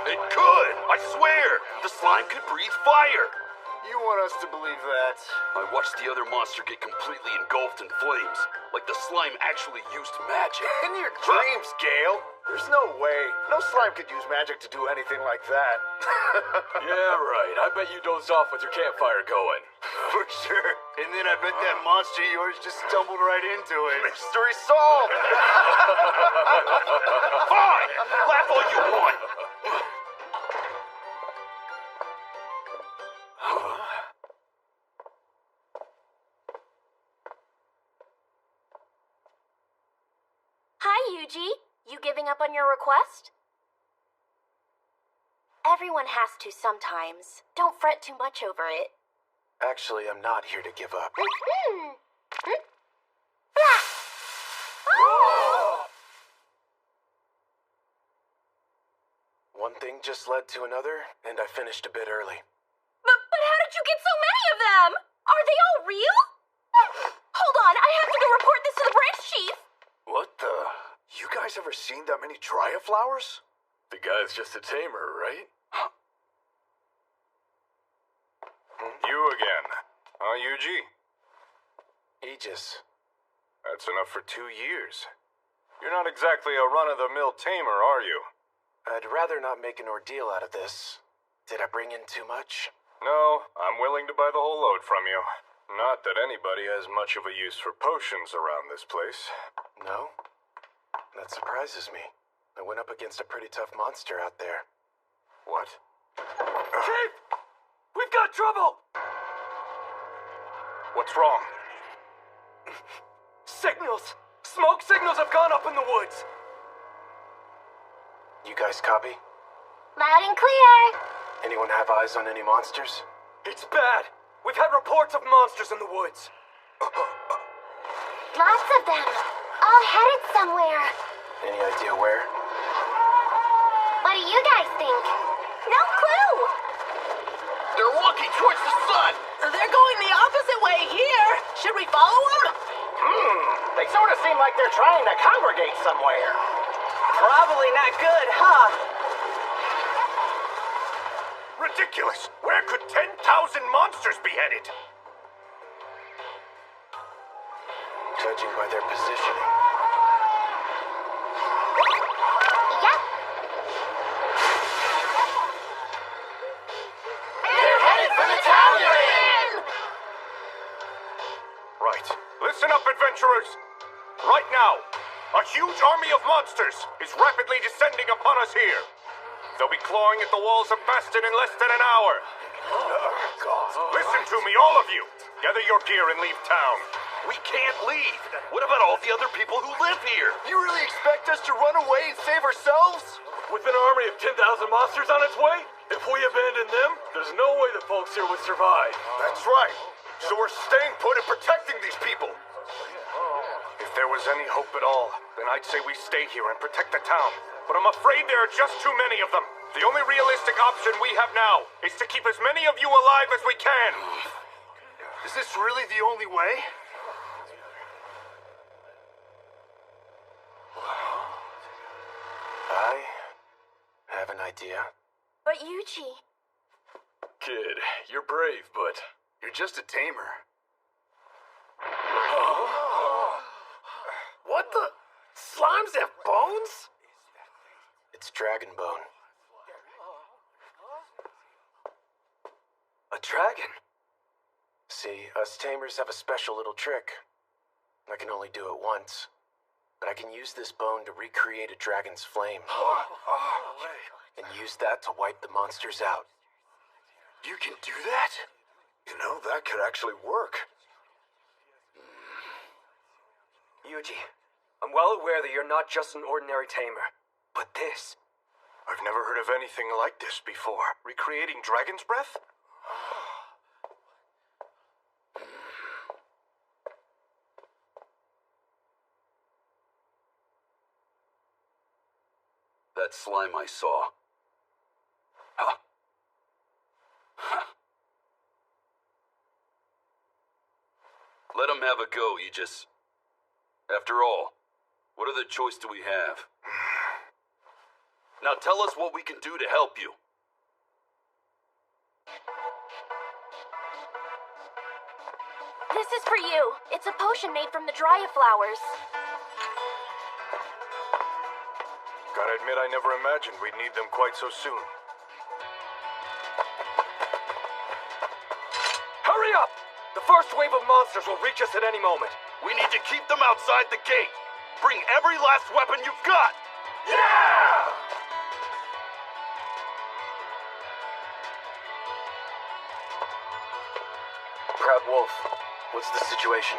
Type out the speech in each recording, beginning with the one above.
It could, I swear. The slime could breathe fire. You want us to believe that? I watched the other monster get completely engulfed in flames, like the slime actually used magic. In your dreams, Gale. There's no way. No slime could use magic to do anything like that. Yeah, right. I bet you dozed off with your campfire going. For sure. And then I bet that monster of yours just stumbled right into it. Mystery solved. Fine! Laugh all you want. Hi, Yuji. You giving up on your request? Everyone has to sometimes. Don't fret too much over it. Actually, I'm not here to give up. One thing just led to another, and I finished a bit early. But how did you get so many of them? Are they all real? Hold on, I have to go report this to the branch chief. What the? You guys ever seen that many Dryad flowers? The guy's just a tamer, right? You again. Huh, Yuji? Aegis. That's enough for 2 years. You're not exactly a run-of-the-mill tamer, are you? I'd rather not make an ordeal out of this. Did I bring in too much? No, I'm willing to buy the whole load from you. Not that anybody has much of a use for potions around this place. No? That surprises me. I went up against a pretty tough monster out there. What? Chief! We've got trouble! What's wrong? Signals! Smoke signals have gone up in the woods! You guys copy? Loud and clear. Anyone have eyes on any monsters? It's bad! We've had reports of monsters in the woods. Lots of them. All headed somewhere. Any idea where? What do you guys think? No clue. They're walking towards the sun. They're going the opposite way here. Should we follow them? They sort of seem like they're trying to congregate somewhere. Probably not good, huh? Ridiculous! Where could 10,000 monsters be headed? Judging by their positioning. Yep. They're headed for the town you're in! Right. Listen up, adventurers. Right now, a huge army of monsters is rapidly descending upon us here. They'll be clawing at the walls of Bastion in less than an hour. Listen to me, all of you. Gather your gear and leave town. We can't leave. What about all the other people who live here? You really expect us to run away and save ourselves? With an army of 10,000 monsters on its way? If we abandon them, there's no way the folks here would survive. That's right. So we're staying put and protecting these people. If there was any hope at all, then I'd say we stay here and protect the town. But I'm afraid there are just too many of them. The only realistic option we have now is to keep as many of you alive as we can. Is this really the only way? I have an idea. But Yuji. Kid, you're brave, but... You're just a tamer. What the? Slimes have bones? It's dragon bone. A dragon? See, us tamers have a special little trick. I can only do it once, but I can use this bone to recreate a dragon's flame. And use that to wipe the monsters out. You can do that? You know, that could actually work. Yuji, I'm well aware that you're not just an ordinary tamer, but this... I've never heard of anything like this before. Recreating dragon's breath? That slime I saw. Huh? Let him have a go, Aegis. After all, what other choice do we have? Now tell us what we can do to help you. This is for you. It's a potion made from the Dryad flowers. Gotta admit, I never imagined we'd need them quite so soon. Hurry up! The first wave of monsters will reach us at any moment. We need to keep them outside the gate. Bring every last weapon you've got. Yeah! Proud Wolf, what's the situation?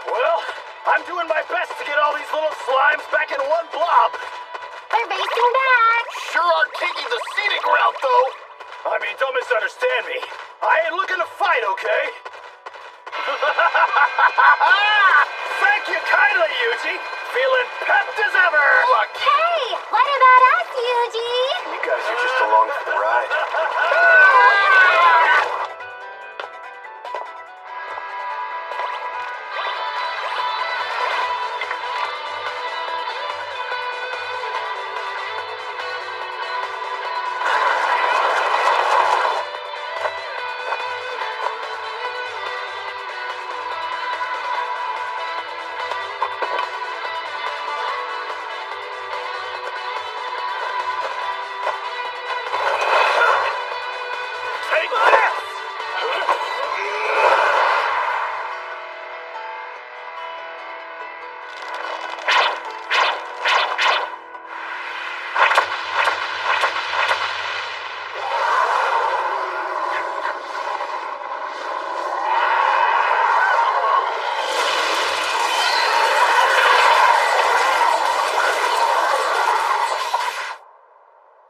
Well, I'm doing my best to get all these little slimes back in one blob. They're racing back. Sure are taking the scenic route, though. I mean, don't misunderstand me. I ain't looking to fight, okay? Thank you kindly, Yuji. Feeling pepped as ever. Lucky. Hey, what about us, Yuji? You guys are just along for the ride.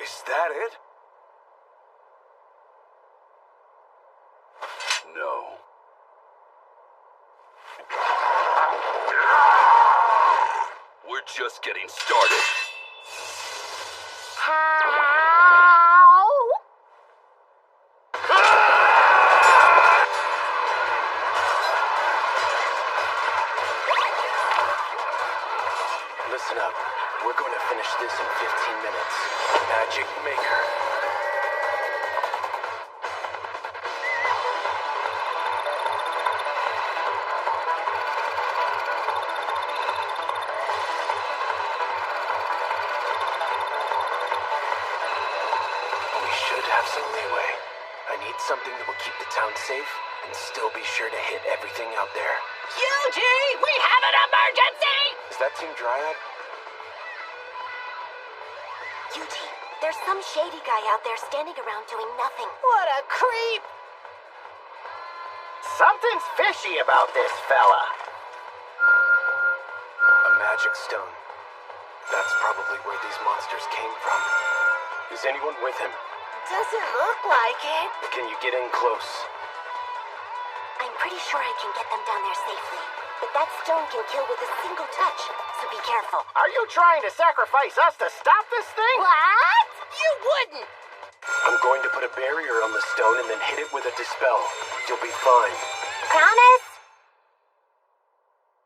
Is that it? No. We're just getting started. How? Listen up. We're going to finish this in 15 minutes. Magic Maker. We should have some leeway. I need something that will keep the town safe and still be sure to hit everything out there. Yuji, we have an emergency! Is that Team Dryad? Yuji, there's some shady guy out there standing around doing nothing. What a creep! Something's fishy about this fella. A magic stone. That's probably where these monsters came from. Is anyone with him? Doesn't look like it. Can you get in close? I'm pretty sure I can get them down there safely. But that stone can kill with a single touch, so be careful. Are you trying to sacrifice us to stop this thing? What? You wouldn't! I'm going to put a barrier on the stone and then hit it with a dispel. You'll be fine. Promise?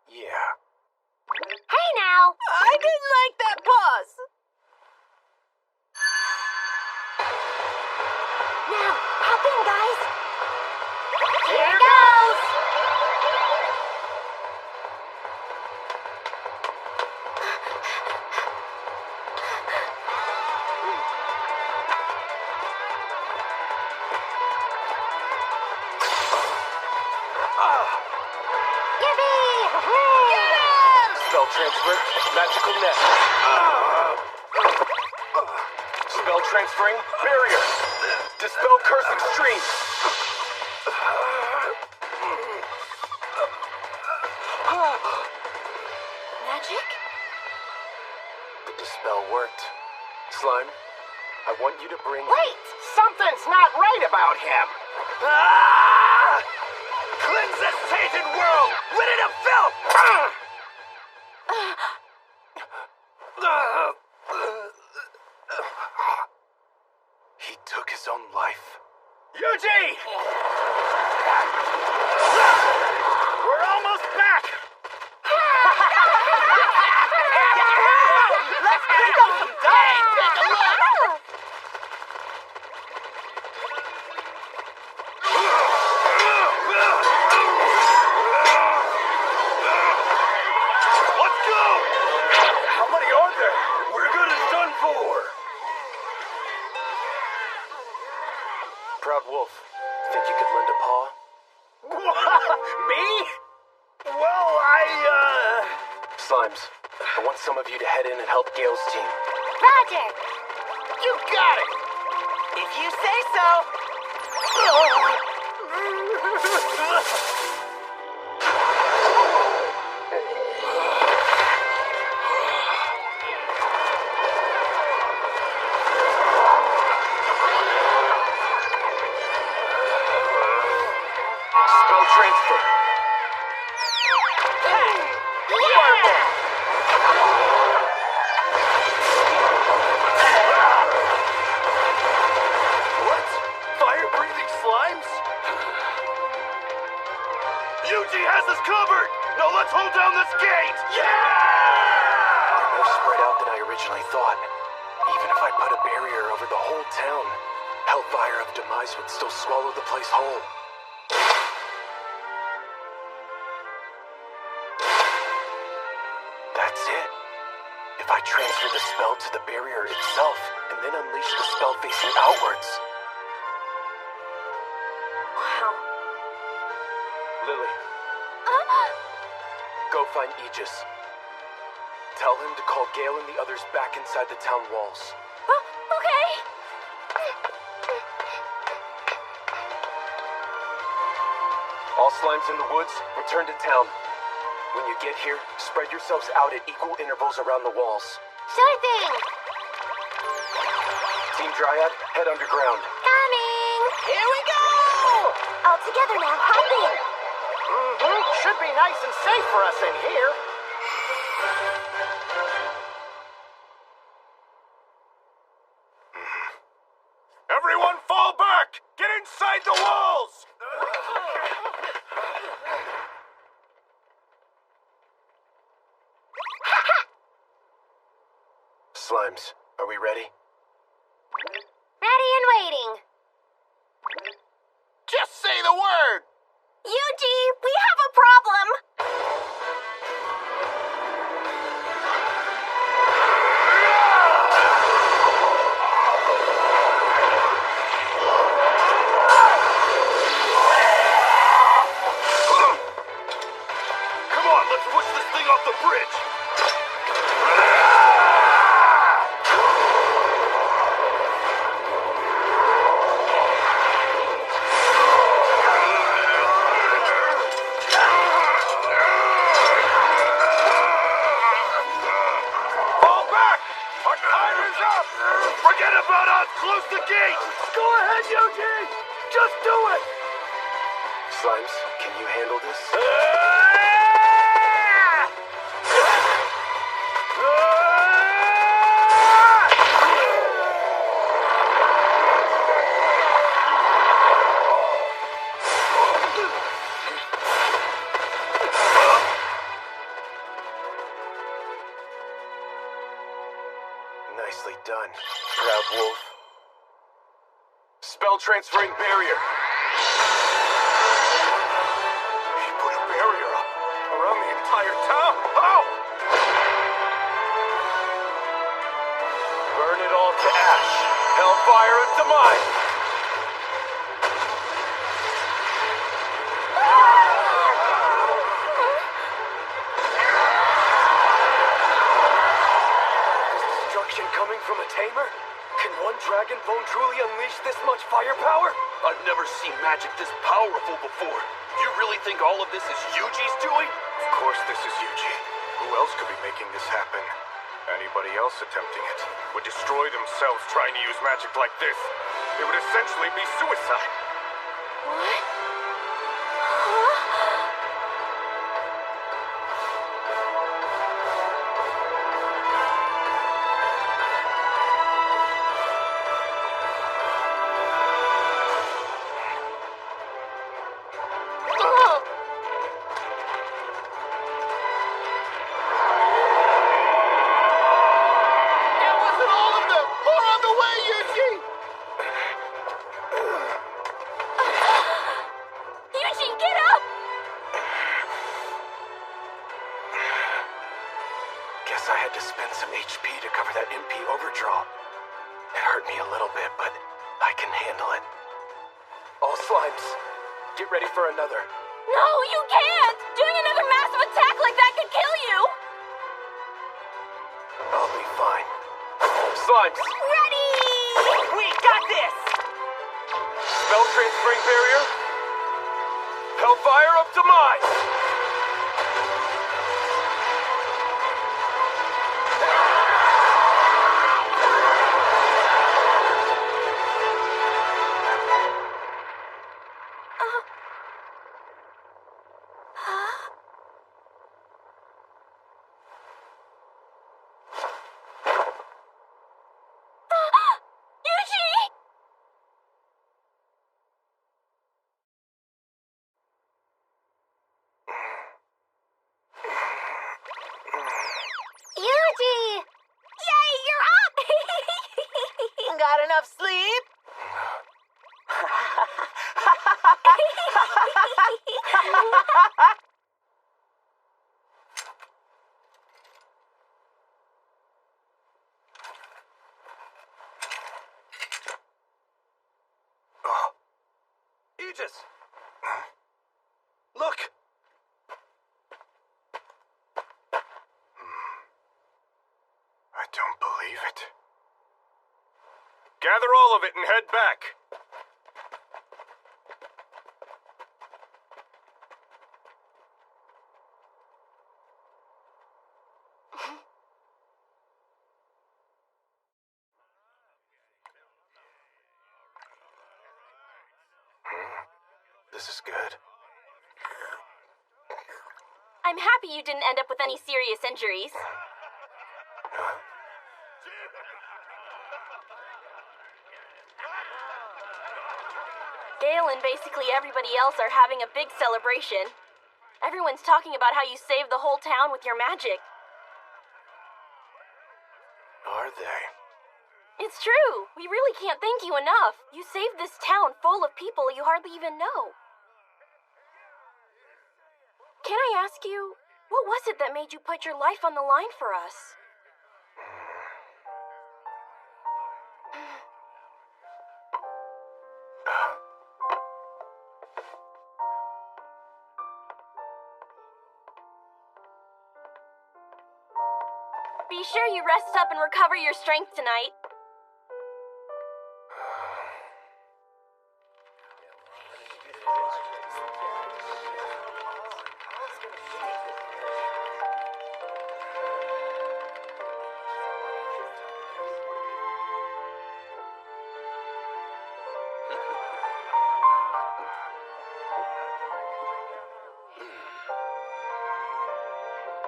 Yeah. Hey now! I didn't like that pause. Now, hop in, guys! Here goes! Yippee! Get him! Spell transfer. Magical net. Spell transferring. Barrier. Dispel curse extreme. Magic? The dispel worked. Slime, I want you to bring... Wait! Something's not right about him. Cleanse this tainted world! Rid it of filth! He took his own life. Yuji! We're almost back! Let's take him some time! Take a Wolf, think you could lend a paw? Me? Well, Slimes, I want some of you to head in and help Gale's team. Roger. You got it! If you say so. Spell transfer. What? Fire-breathing slimes? Yuji has us covered! Now let's hold down this gate! Yeah! They're more spread out than I originally thought. Even if I put a barrier over the whole town, Hellfire of Demise would still swallow the place whole. That's it. If I transfer the spell to the barrier itself, and then unleash the spell facing outwards. Wow. Lily, go find Aegis. Tell him to call Gale and the others back inside the town walls. Okay. All slimes in the woods, return to town. When you get here, spread yourselves out at equal intervals around the walls. Sure thing. Team Dryad, head underground. Coming. Here we go! All together now. Hop in. Should be nice and safe for us in here. Everyone fall back! Get inside the walls! Slimes, are we ready? Ready and waiting. Just say the word! Yuji, we have a problem. Come on, let's push this thing off the bridge! Fall back! Our time is up! Forget about us! Close the gate! Go ahead, Yuji! Just do it! Slimes, can you handle this? Nicely done, Proud Wolf. Spell transferring barrier. He put a barrier up around the entire town. How? Burn it all to ash! Hellfire of Demise! Destruction coming from a tamer? Can one dragon bone truly unleash this much firepower? I've never seen magic this powerful before. You really think all of this is Yuji's doing? Of course this is Yuji. Who else could be making this happen? Anybody else attempting it would destroy themselves trying to use magic like this. It would essentially be suicide. What? That wasn't all of them! More on the way, Yuji! Yuji, get up! Guess I had to spend some HP to cover that MP overdraw. It hurt me a little bit, but I can handle it. All slimes, get ready for another. No, you can't! Doing another massive attack like that could kill you! I'll be fine. Slimes, Ready! We got this! spell transferring barrier. Hellfire up to mine. Yuji! Yuji! Yay, you're up! Got enough sleep? Aegis. Look. I don't believe it. Gather all of it and head back. This is good. I'm happy you didn't end up with any serious injuries. Gale and basically everybody else are having a big celebration. Everyone's talking about how you saved the whole town with your magic. Are they? It's true. We really can't thank you enough. You saved this town full of people you hardly even know. Can I ask you, what was it that made you put your life on the line for us? Be sure you rest up and recover your strength tonight.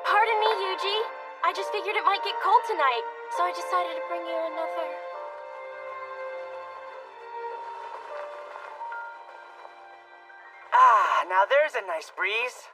Pardon me, Yuji. I just figured it might get cold tonight, so I decided to bring you another. Now there's a nice breeze.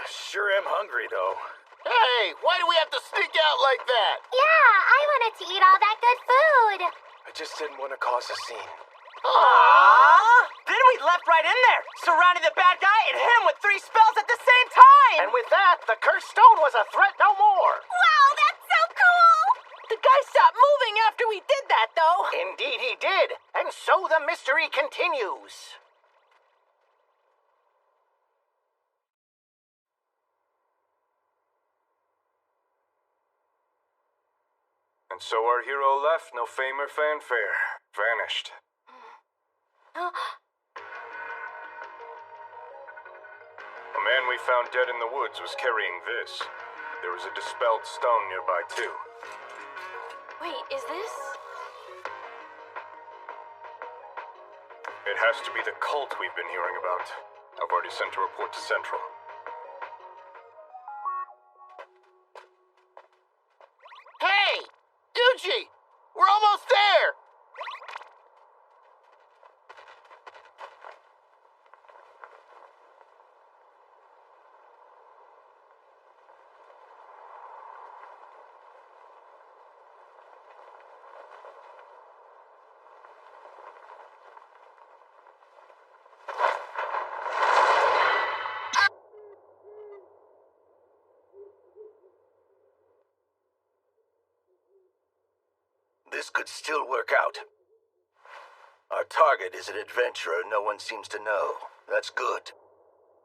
Sure am hungry, though. Hey, why do we have to sneak out like that? Yeah, I wanted to eat all that good food. I just didn't want to cause a scene. Aww! Then we leapt right in there, surrounded the bad guy and hit him with 3 spells at the same time! And with that, the cursed stone was a threat no more. Wow, that's so cool! The guy stopped moving after we did that, though. Indeed he did. And so the mystery continues. And so our hero left, no fame or fanfare. Vanished. A man we found dead in the woods was carrying this. There was a dispelled stone nearby, too. Wait, is this? It has to be the cult we've been hearing about. I've already sent a report to Central. Hey! Yuji! We're almost there! This could still work out. Our target is an adventurer no one seems to know. That's good.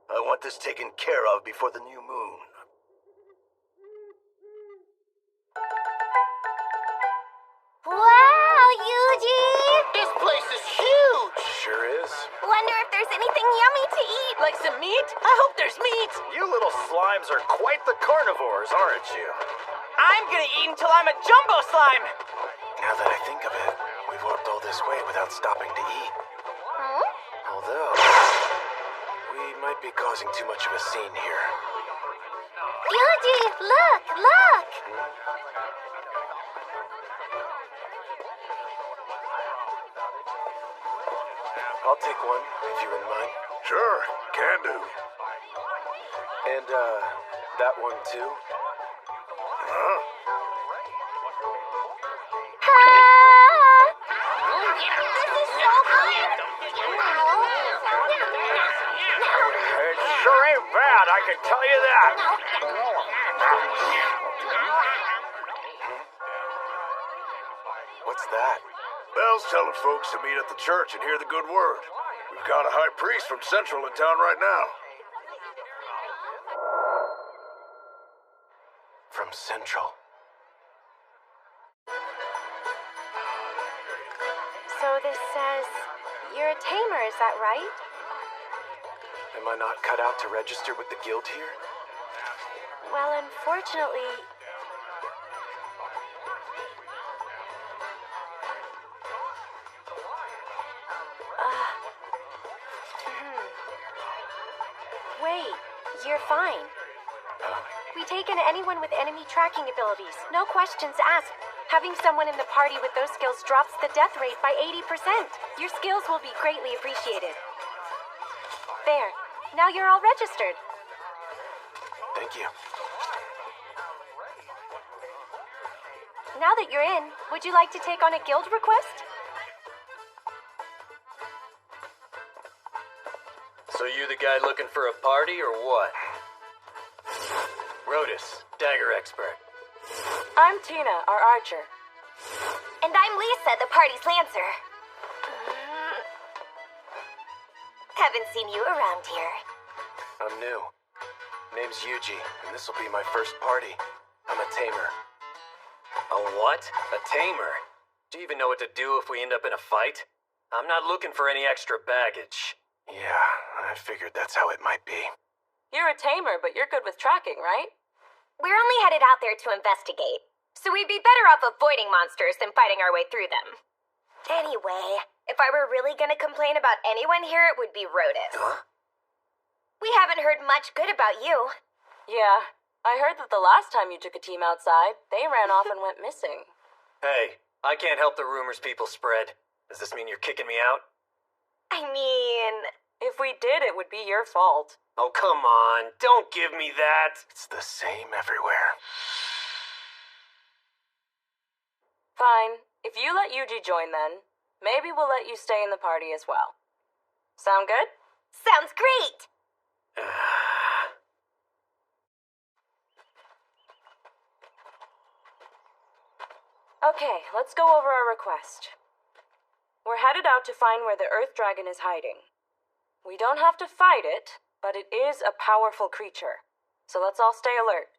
I want this taken care of before the new moon. Wow, Yuji! This place is huge! Sure is. Wonder if there's anything yummy to eat. Like some meat? I hope there's meat. You little slimes are quite the carnivores, aren't you? I'm gonna eat until I'm a jumbo slime. Now that I think of it, we've walked all this way without stopping to eat. Hmm? Although, we might be causing too much of a scene here. Yuji, look, look! I'll take one, if you wouldn't mind. Sure, can do. And, that one too? Huh? This is so good! It sure ain't bad, I can tell you that. What's that? Bell's telling folks to meet at the church and hear the good word. We've got a high priest from Central in town right now. From Central. So this says you're a tamer, is that right? Am I not cut out to register with the guild here? Well, unfortunately... Wait, you're fine. We take in anyone with enemy tracking abilities. No questions asked. Having someone in the party with those skills drops the death rate by 80%. Your skills will be greatly appreciated. There. Now you're all registered. Thank you. Now that you're in, would you like to take on a guild request? So you the guy looking for a party or what? Rotus, dagger expert. I'm Tina, our archer. And I'm Lisa, the party's lancer. Haven't seen you around here. I'm new. Name's Yuji, and this'll be my first party. I'm a tamer. A what? A tamer? Do you even know what to do if we end up in a fight? I'm not looking for any extra baggage. Yeah, I figured that's how it might be. You're a tamer, but you're good with tracking, right? We're only headed out there to investigate, so we'd be better off avoiding monsters than fighting our way through them. Anyway, if I were really gonna complain about anyone here, it would be Rotus. Huh? We haven't heard much good about you. Yeah, I heard that the last time you took a team outside, they ran off and went missing. Hey, I can't help the rumors people spread. Does this mean you're kicking me out? I mean, if we did, it would be your fault. Oh, come on. Don't give me that. It's the same everywhere. Fine. If you let Yuji join then, maybe we'll let you stay in the party as well. Sound good? Sounds great! Okay, let's go over our request. We're headed out to find where the Earth Dragon is hiding. We don't have to fight it, but it is a powerful creature. So let's all stay alert.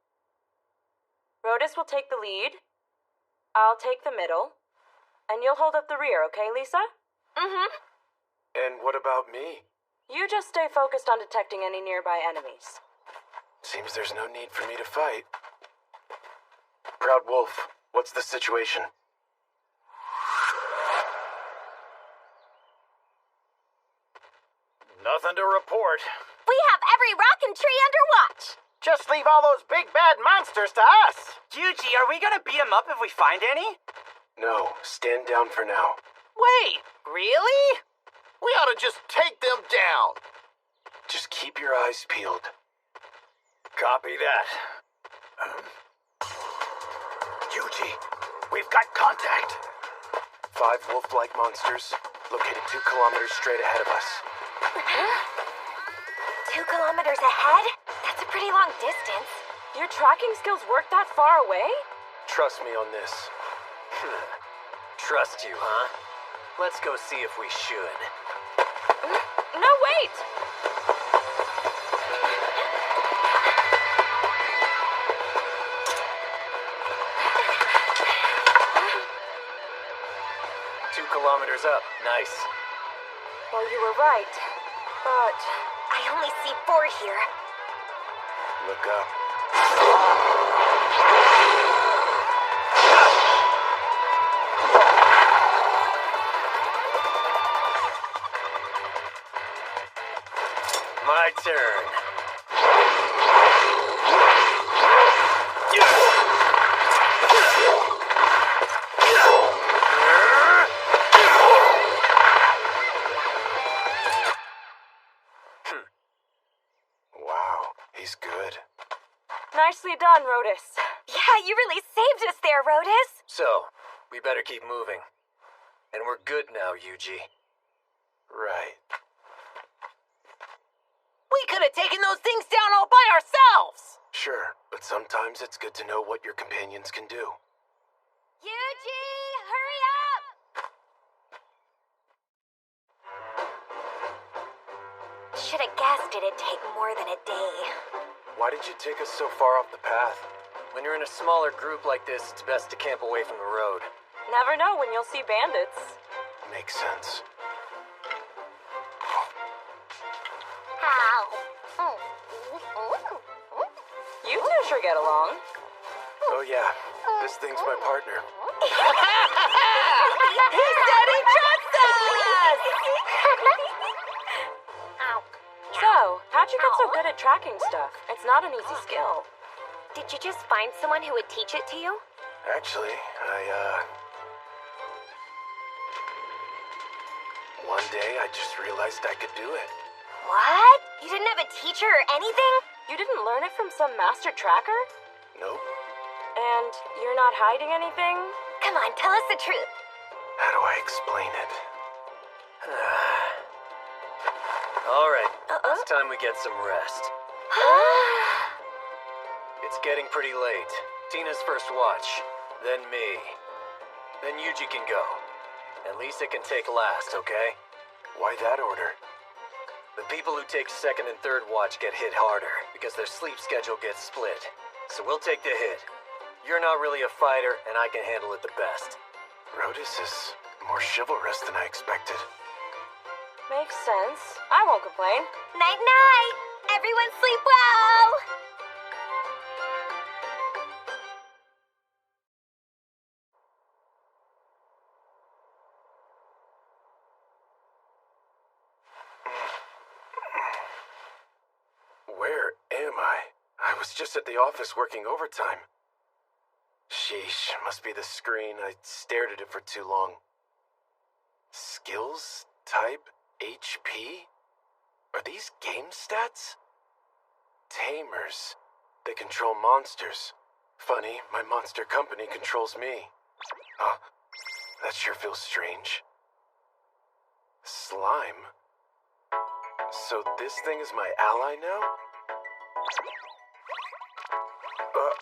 Rotus will take the lead. I'll take the middle. And you'll hold up the rear, okay, Lisa? Mm-hmm. And what about me? You just stay focused on detecting any nearby enemies. Seems there's no need for me to fight. Proud Wolf, what's the situation? Nothing to report. We have every rock and tree under watch. Just leave all those big bad monsters to us. Yuji, are we gonna beat them up if we find any? No, stand down for now. Wait, really? We ought to just take them down. Just keep your eyes peeled. Copy that. Yuji, we've got contact. 5 wolf-like monsters, located 2 kilometers straight ahead of us. 2 kilometers ahead? That's a pretty long distance. Your tracking skills work that far away? Trust me on this. Trust you, huh? Let's go see if we should. No, wait! Kilometers up. Nice. Well, you were right. But I only see 4 here. Look up. My turn. Wow, he's good. nicely done, Rotus. Yeah, you really saved us there, Rotus. So, we better keep moving. And we're good now, Yuji. Right. We could have taken those things down all by ourselves! Sure, but sometimes it's good to know what your companions can do. Yuji, hurry up! Should have guessed it'd take more than a day. Why did you take us so far off the path? When you're in a smaller group like this, it's best to camp away from the road. Never know when you'll see bandits. Makes sense. How? You two sure get along. Oh yeah, this thing's my partner. He said he trusts us! So, how'd you get so good at tracking stuff? It's not an easy skill. Did you just find someone who would teach it to you? Actually, one day I just realized I could do it. What? You didn't have a teacher or anything? You didn't learn it from some master tracker? Nope. And you're not hiding anything? Come on, tell us the truth. How do I explain it? All right, it's time we get some rest. It's getting pretty late. Tina's first watch, then me. Then Yuji can go. At least it can take last, okay? Why that order? The people who take second and third watch get hit harder because their sleep schedule gets split. So we'll take the hit. You're not really a fighter, and I can handle it the best. Rotus is more chivalrous than I expected. Makes sense. I won't complain. Night-night! Everyone sleep well! Where am I? I was just at the office working overtime. Sheesh, must be the screen. I stared at it for too long. Skills? Type? HP? Are these game stats? Tamers. They control monsters. Funny, my monster company controls me. Huh? That sure feels strange. Slime? So this thing is my ally now? Huh?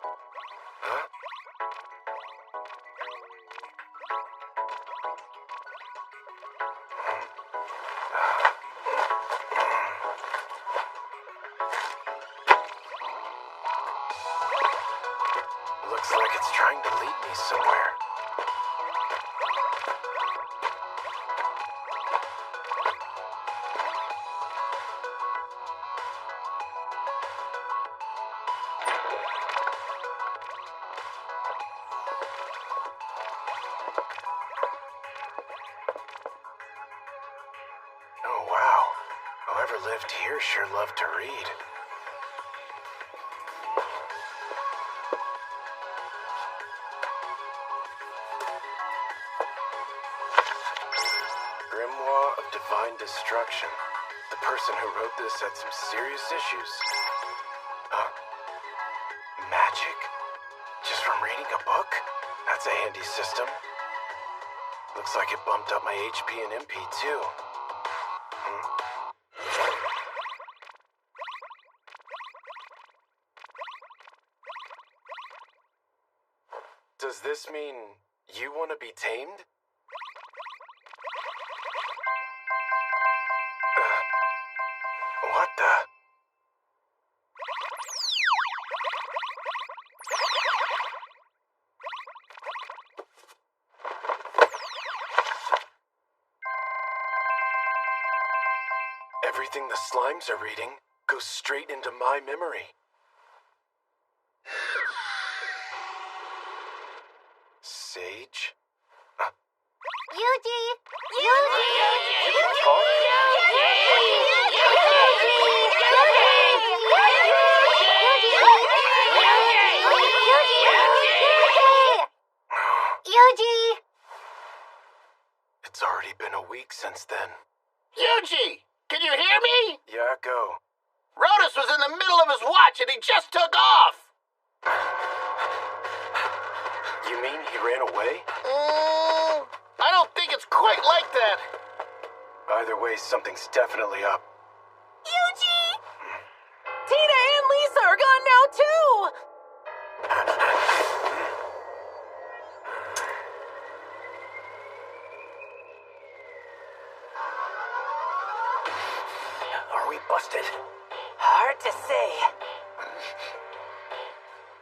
Looks like it's trying to lead me somewhere. Oh, wow. Whoever lived here sure loved to read. Grimoire of Divine Destruction. The person who wrote this had some serious issues. Magic? Just from reading a book? That's a handy system. Looks like it bumped up my HP and MP too. Does this mean you want to be tamed? Everything the slimes are reading goes straight into my memory. Sage? Yuji! Yuji! It's already been a week since then. Yuji! Can you hear me? Yeah, go. Rotus was in the middle of his watch and he just took off! You mean he ran away? I don't think it's quite like that. Either way, something's definitely up. Yuji! Tina and Lisa are gone now, too! Are we busted? Hard to say.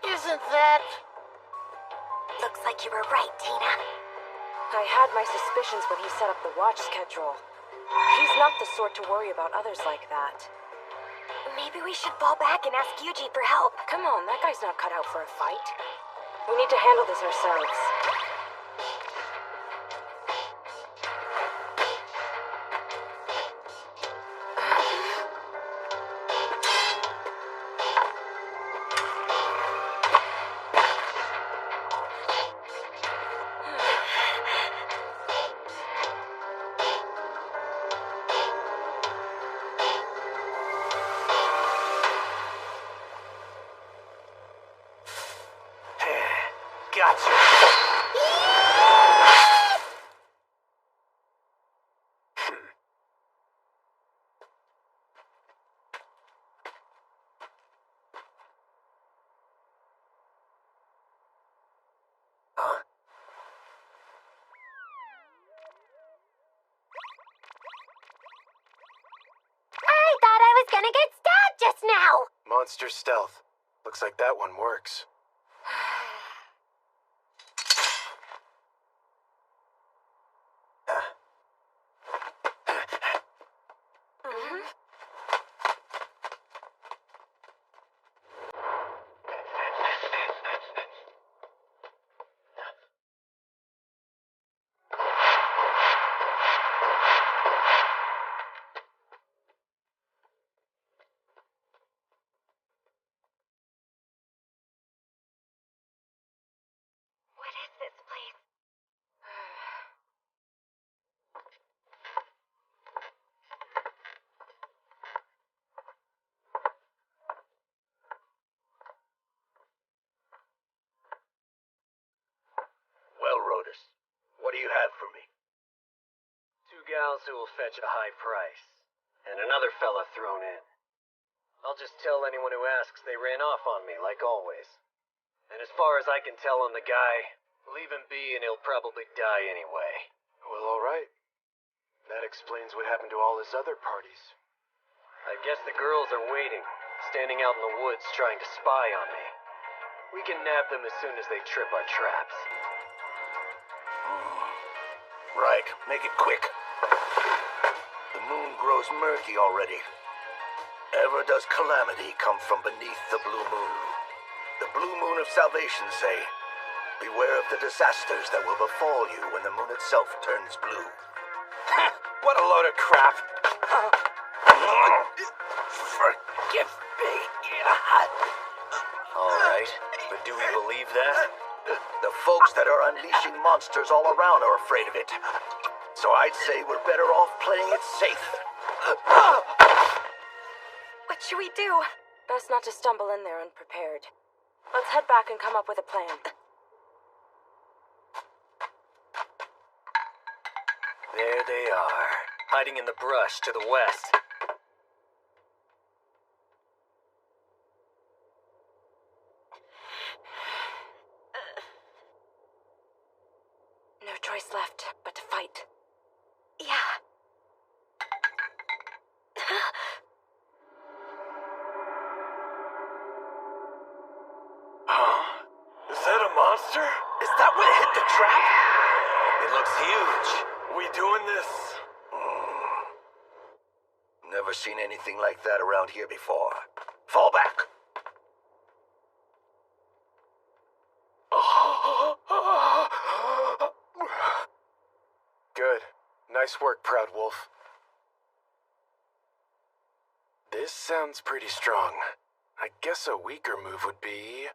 Isn't that... Looks like you were right, Tina. I had my suspicions when he set up the watch schedule. He's not the sort to worry about others like that. Maybe we should fall back and ask Yuji for help. Come on, that guy's not cut out for a fight. We need to handle this ourselves. Gotcha. I thought I was gonna get stabbed just now! Monster stealth. Looks like that one works. What is this place? Well, Rotus, what do you have for me? 2 gals who will fetch a high price, and another fella thrown in. I'll just tell anyone who asks they ran off on me, like always. And as far as I can tell on the guy, leave him be and he'll probably die anyway. Well, alright. That explains what happened to all his other parties. I guess the girls are waiting, standing out in the woods trying to spy on me. We can nab them as soon as they trip our traps. Right, make it quick. The moon grows murky already. Ever does calamity come from beneath the blue moon. The blue moon of salvation say, beware of the disasters that will befall you when the moon itself turns blue. What a load of crap. Forgive me. Alright, but do we believe that? The folks that are unleashing monsters all around are afraid of it. So I'd say we're better off playing it safe. What should we do? Best not to stumble in there unprepared. Let's head back and come up with a plan. There they are, hiding in the brush to the west. No choice left but to fight. Yeah. Is that a monster? Is that what hit the trap? It looks huge. We doing this? Never seen anything like that around here before. Fall back. Good. Nice work, Proud Wolf. This sounds pretty strong. I guess a weaker move would be...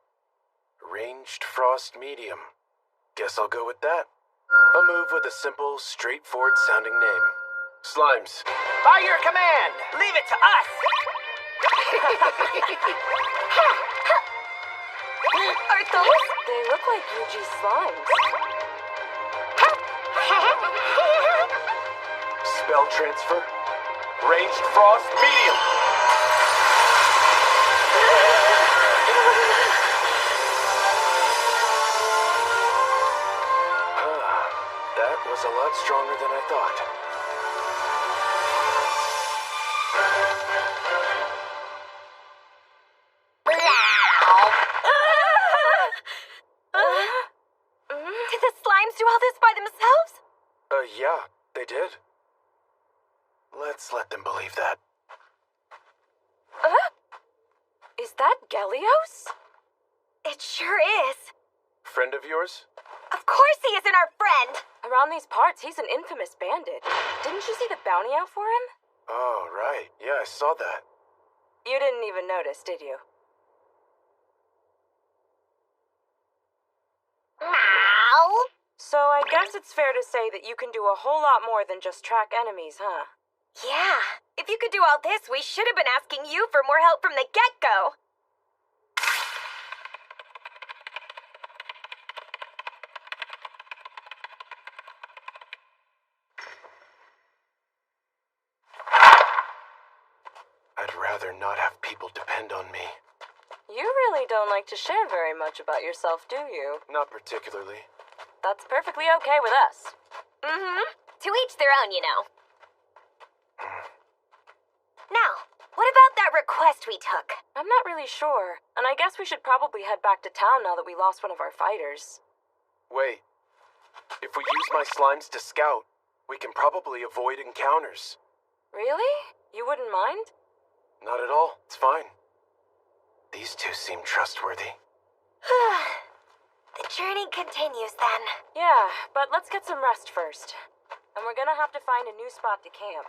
Ranged Frost Medium. Guess I'll go with that. A move with a simple, straightforward sounding name. Slimes. By your command! Leave it to us! Are those? They look like Yuji's slimes. Spell transfer. Ranged Frost Medium. That was a lot stronger than I thought. Did the slimes do all this by themselves? Yeah, they did. Let's let them believe that. Is that Gelios? It sure is. Friend of yours? Of course he isn't our friend. Around these parts, he's an infamous bandit. Didn't you see the bounty out for him? Oh, right. Yeah, I saw that. You didn't even notice, did you? Meow. So I guess it's fair to say that you can do a whole lot more than just track enemies, huh? Yeah. If you could do all this, we should have been asking you for more help from the get-go. I'd rather not have people depend on me. You really don't like to share very much about yourself, do you? Not particularly. That's perfectly okay with us. Mm-hmm. To each their own, you know. Now, what about that request we took? I'm not really sure, and I guess we should probably head back to town now that we lost one of our fighters. Wait. If we use my slimes to scout, we can probably avoid encounters. Really? You wouldn't mind? Not at all. It's fine. These two seem trustworthy. The journey continues then. Yeah, but let's get some rest first. And we're gonna have to find a new spot to camp.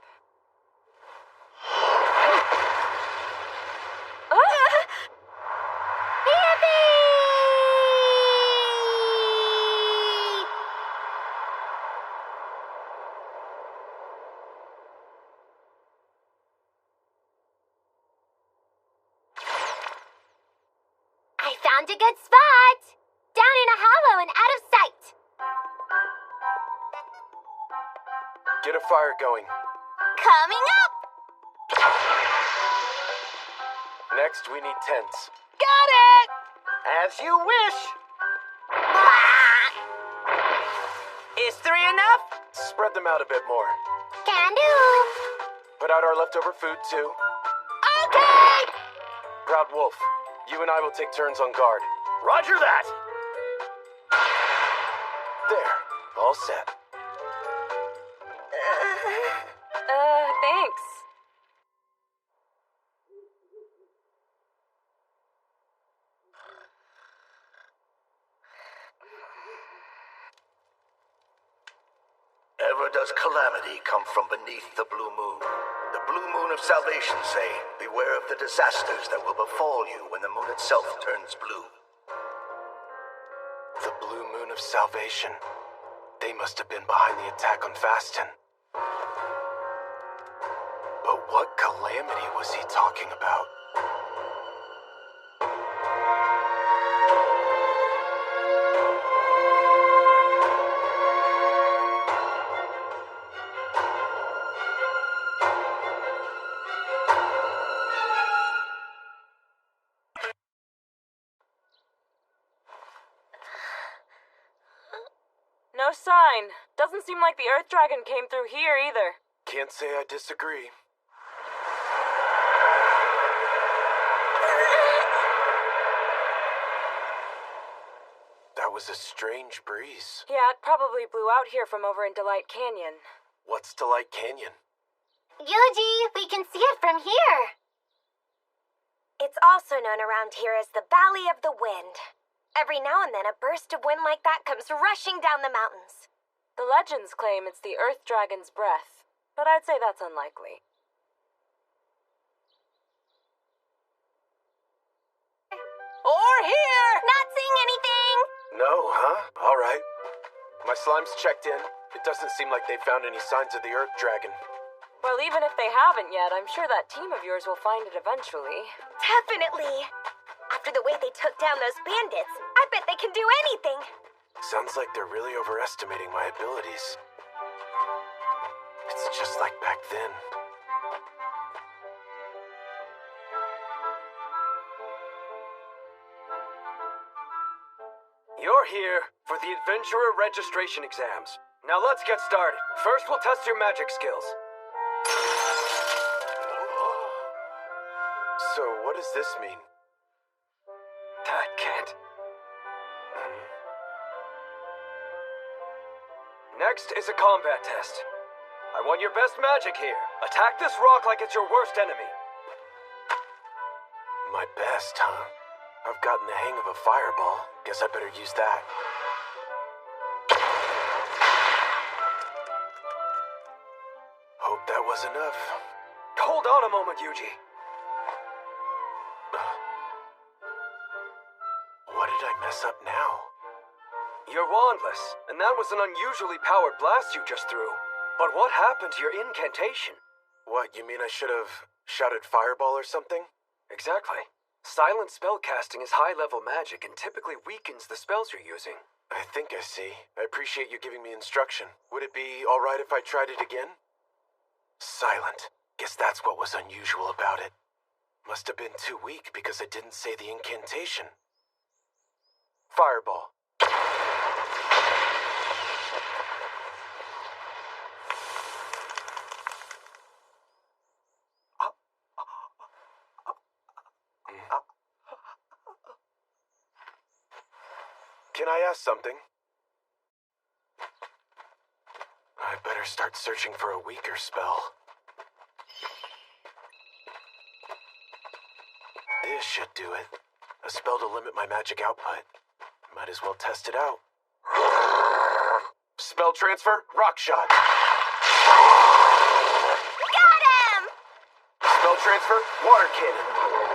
I found a good spot! Down in a hollow and out of sight. Get a fire going. Coming up! Next, we need tents. Got it! As you wish. Is 3 enough? Spread them out a bit more. Can do. Put out our leftover food, too. Okay! Proud Wolf, you and I will take turns on guard. Roger that! There. All set. Thanks. Ever does calamity come from beneath the blue moon. The blue moon of salvation say, beware of the disasters that will befall you when the moon itself turns blue. The blue moon of salvation. They must have been behind the attack on Faston. But what calamity was he talking about? No sign. Doesn't seem like the Earth Dragon came through here either. Can't say I disagree. That was a strange breeze. Yeah, it probably blew out here from over in Delight Canyon. What's Delight Canyon? Yuji, we can see it from here. It's also known around here as the Valley of the Wind. Every now and then, a burst of wind like that comes rushing down the mountains. The legends claim it's the Earth Dragon's breath, but I'd say that's unlikely. Or here! Not seeing anything! No, huh? Alright. My slime's checked in. It doesn't seem like they found any signs of the Earth Dragon. Well, even if they haven't yet, I'm sure that team of yours will find it eventually. Definitely! After the way they took down those bandits, I bet they can do anything! Sounds like they're really overestimating my abilities. It's just like back then. You're here for the Adventurer registration exams. Now let's get started. First, we'll test your magic skills. So, what does this mean? That can't. Next is a combat test. I want your best magic here. Attack this rock like it's your worst enemy. My best, huh? I've gotten the hang of a fireball. Guess I better use that. Hope that was enough. Hold on a moment, Yuji. What did I mess up now? You're wandless, and that was an unusually powered blast you just threw. But what happened to your incantation? What, you mean I should have shouted fireball or something? Exactly. Silent spellcasting is high-level magic and typically weakens the spells you're using. I think I see. I appreciate you giving me instruction. Would it be alright if I tried it again? Silent. Guess that's what was unusual about it. Must have been too weak because I didn't say the incantation. Fireball. Can I ask something? I better start searching for a weaker spell. This should do it. A spell to limit my magic output. Might as well test it out. Spell transfer, rock shot. Got him! Spell transfer, water cannon.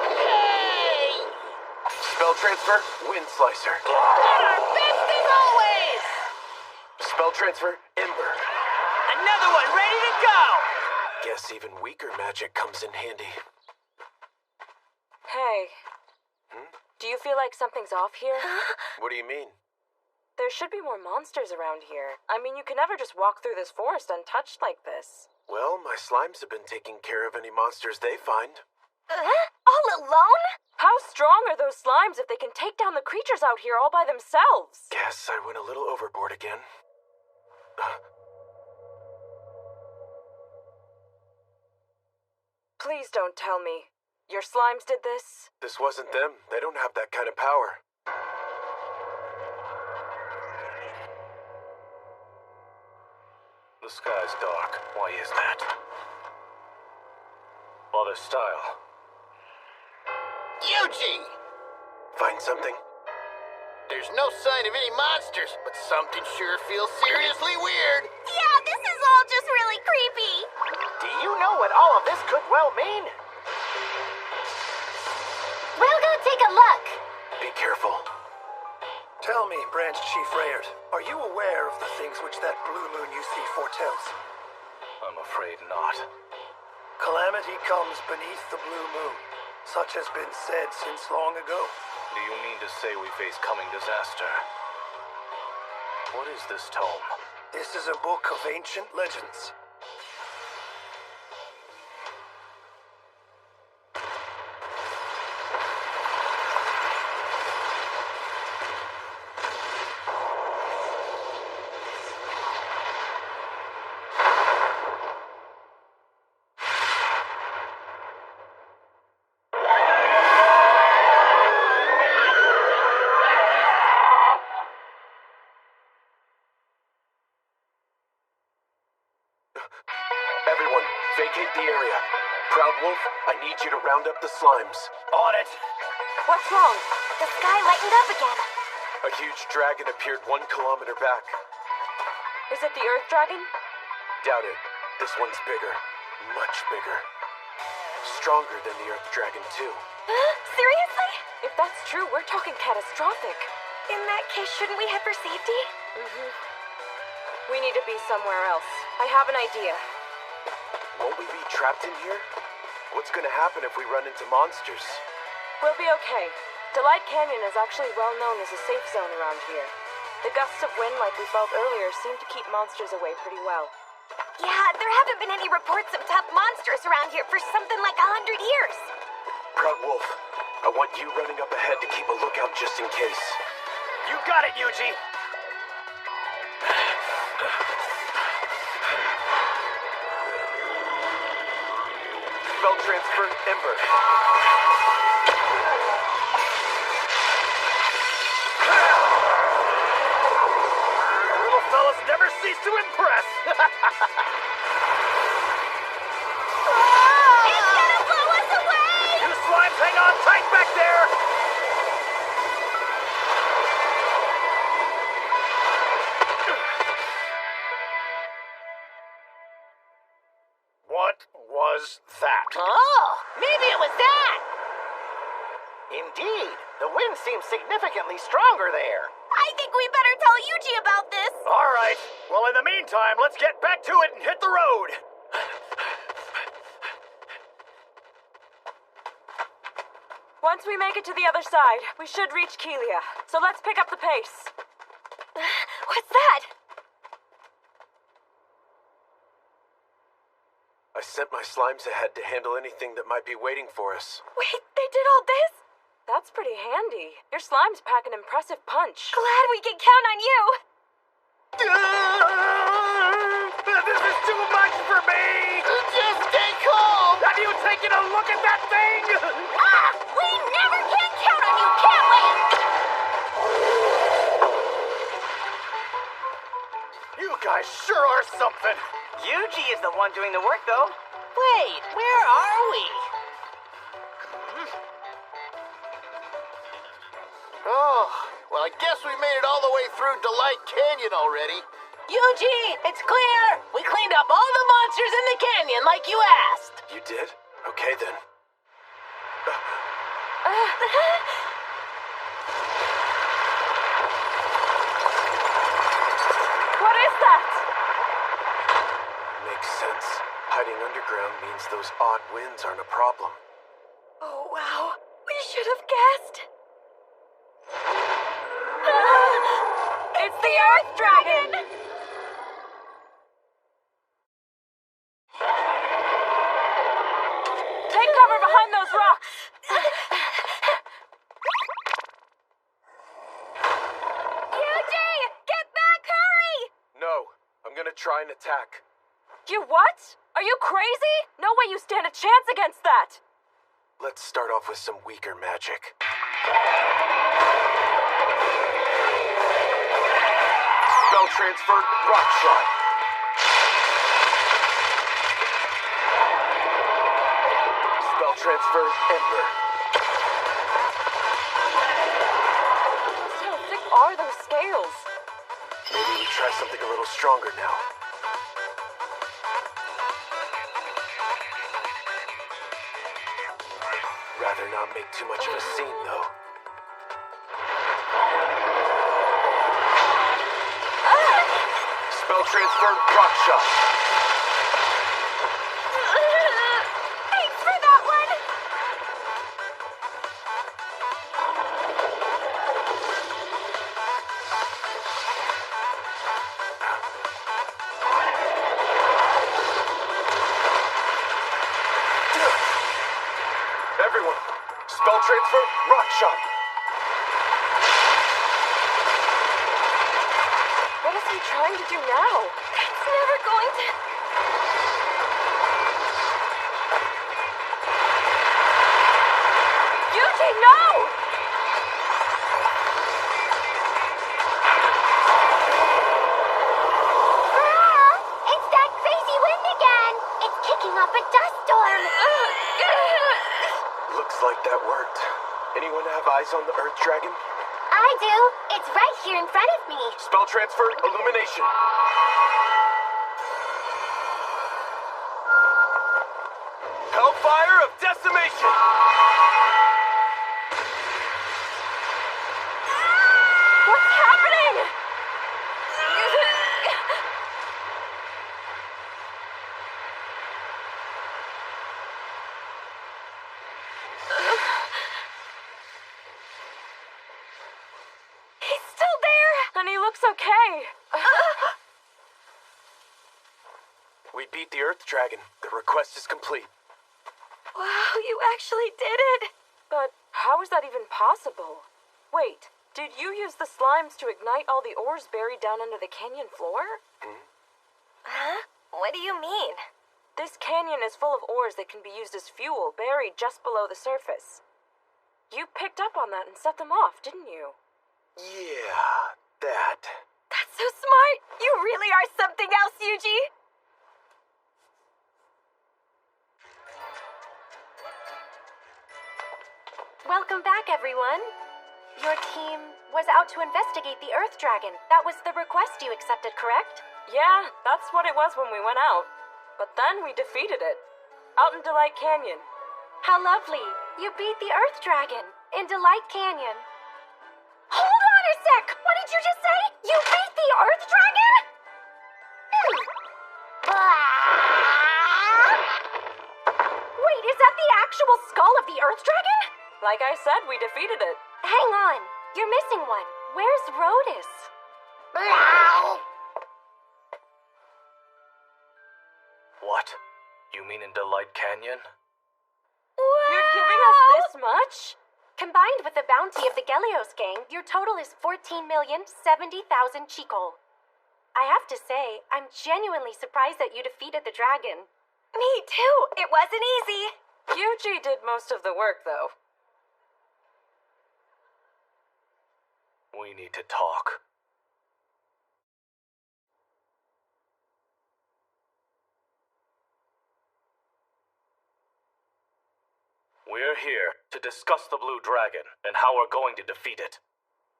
Yay! Spell transfer, wind slicer. Our best as always! Spell transfer, ember. Another one ready to go! Guess even weaker magic comes in handy. Hey. Do you feel like something's off here? What do you mean? There should be more monsters around here. I mean, you can never just walk through this forest untouched like this. Well, my slimes have been taking care of any monsters they find. All alone? How strong are those slimes if they can take down the creatures out here all by themselves? Guess I went a little overboard again. Please don't tell me. Your slimes did this? This wasn't them. They don't have that kind of power. The sky's dark. Why is that? Other style. Yuji! Find something? There's no sign of any monsters, but something sure feels seriously weird. Yeah, this is all just really creepy. Do you know what all of this could well mean? We'll go take a look. Be careful. Tell me, Branch Chief Rayard, are you aware of the things which that blue moon you see foretells? I'm afraid not. Calamity comes beneath the blue moon. Such has been said since long ago. Do you mean to say we face coming disaster? What is this tome? This is a book of ancient legends. Wolf, I need you to round up the slimes. On it. What's wrong? The sky lightened up again. A huge dragon appeared 1 kilometer back. Is it the Earth Dragon? Doubt it. This one's bigger. Much bigger. Stronger than the Earth Dragon, too. Seriously? If that's true, we're talking catastrophic. In that case, shouldn't we head for safety? We need to be somewhere else. I have an idea. Won't we be trapped in here? What's gonna happen if we run into monsters? We'll be okay. Delight Canyon is actually well known as a safe zone around here. The gusts of wind like we felt earlier seem to keep monsters away pretty well. Yeah, there haven't been any reports of tough monsters around here for something like 100 years. Proud Wolf, I want you running up ahead to keep a lookout just in case. You got it, Yuji. Spell transfer, Ember. Little fellas never cease to impress. It's gonna blow us away! You slimes hang on tight back there. What was that? Oh, maybe it was that! Indeed, the wind seems significantly stronger there. I think we better tell Yuji about this. All right. Well, in the meantime, let's get back to it and hit the road. Once we make it to the other side, we should reach Kelia. So let's pick up the pace. What's that? I sent my slimes ahead to handle anything that might be waiting for us. Wait, they did all this? That's pretty handy. Your slimes pack an impressive punch. Glad we can count on you. This is too much for me. Just stay calm! Have you taken a look at that thing? Ah! We never can count on you, can we? You guys sure are something. Yuji is the one doing the work, though. Wait, where are we? Oh, well, I guess we made it all the way through Delight Canyon already. Yuji, it's clear! We cleaned up all the monsters in the canyon like you asked. You did? Okay then. What is that? Makes sense. Hiding underground means those odd winds aren't a problem. Oh, wow. We should have guessed. It's the Earth Dragon! Take cover behind those rocks! Yuji! Get back, hurry! No, I'm gonna try and attack. You what? Are you crazy? No way you stand a chance against that! Let's start off with some weaker magic. Spell transfer, rock shot. Spell transfer, ember. How thick are those scales? Maybe we try something a little stronger now. Rather not make too much of a scene, though. Spell transfer, rock shot. Thanks for that one! Everyone, spell transfer, rock shot. What is he trying to do now? It's never going to... Yuji, no! It's that crazy wind again! It's kicking up a dust storm! Anyone have eyes on the Earth Dragon? I do. It's right here in front of me. Spell transfer, illumination. Hellfire of decimation! What's happening? He's still there. And he looks okay. We beat the Earth Dragon. The request is complete. Wow, you actually did it. But how is that even possible? Wait, did you use the slimes to ignite all the ores buried down under the canyon floor? Huh? What do you mean? This canyon is full of ores that can be used as fuel, buried just below the surface. You picked up on that and set them off, didn't you? Yeah, that. That's so smart. You really are something else, Yuji. Welcome back, everyone. Your team was out to investigate the Earth Dragon. That was the request you accepted, correct? Yeah, that's what it was when we went out. But then we defeated it. Out in Delight Canyon. How lovely. You beat the Earth Dragon in Delight Canyon. Hold on a sec! What did you just say? You beat the Earth Dragon? Wait, is that the actual skull of the Earth Dragon? Like I said, we defeated it. Hang on. You're missing one. Where's Rhodus? What? You mean in Delight Canyon? You're giving us this much? Combined with the bounty of the Gelios gang, your total is 14,070,000 Chikol. I have to say, I'm genuinely surprised that you defeated the dragon. Me too. It wasn't easy. Yuji did most of the work, though. We need to talk. We're here to discuss the Blue Dragon and how we're going to defeat it.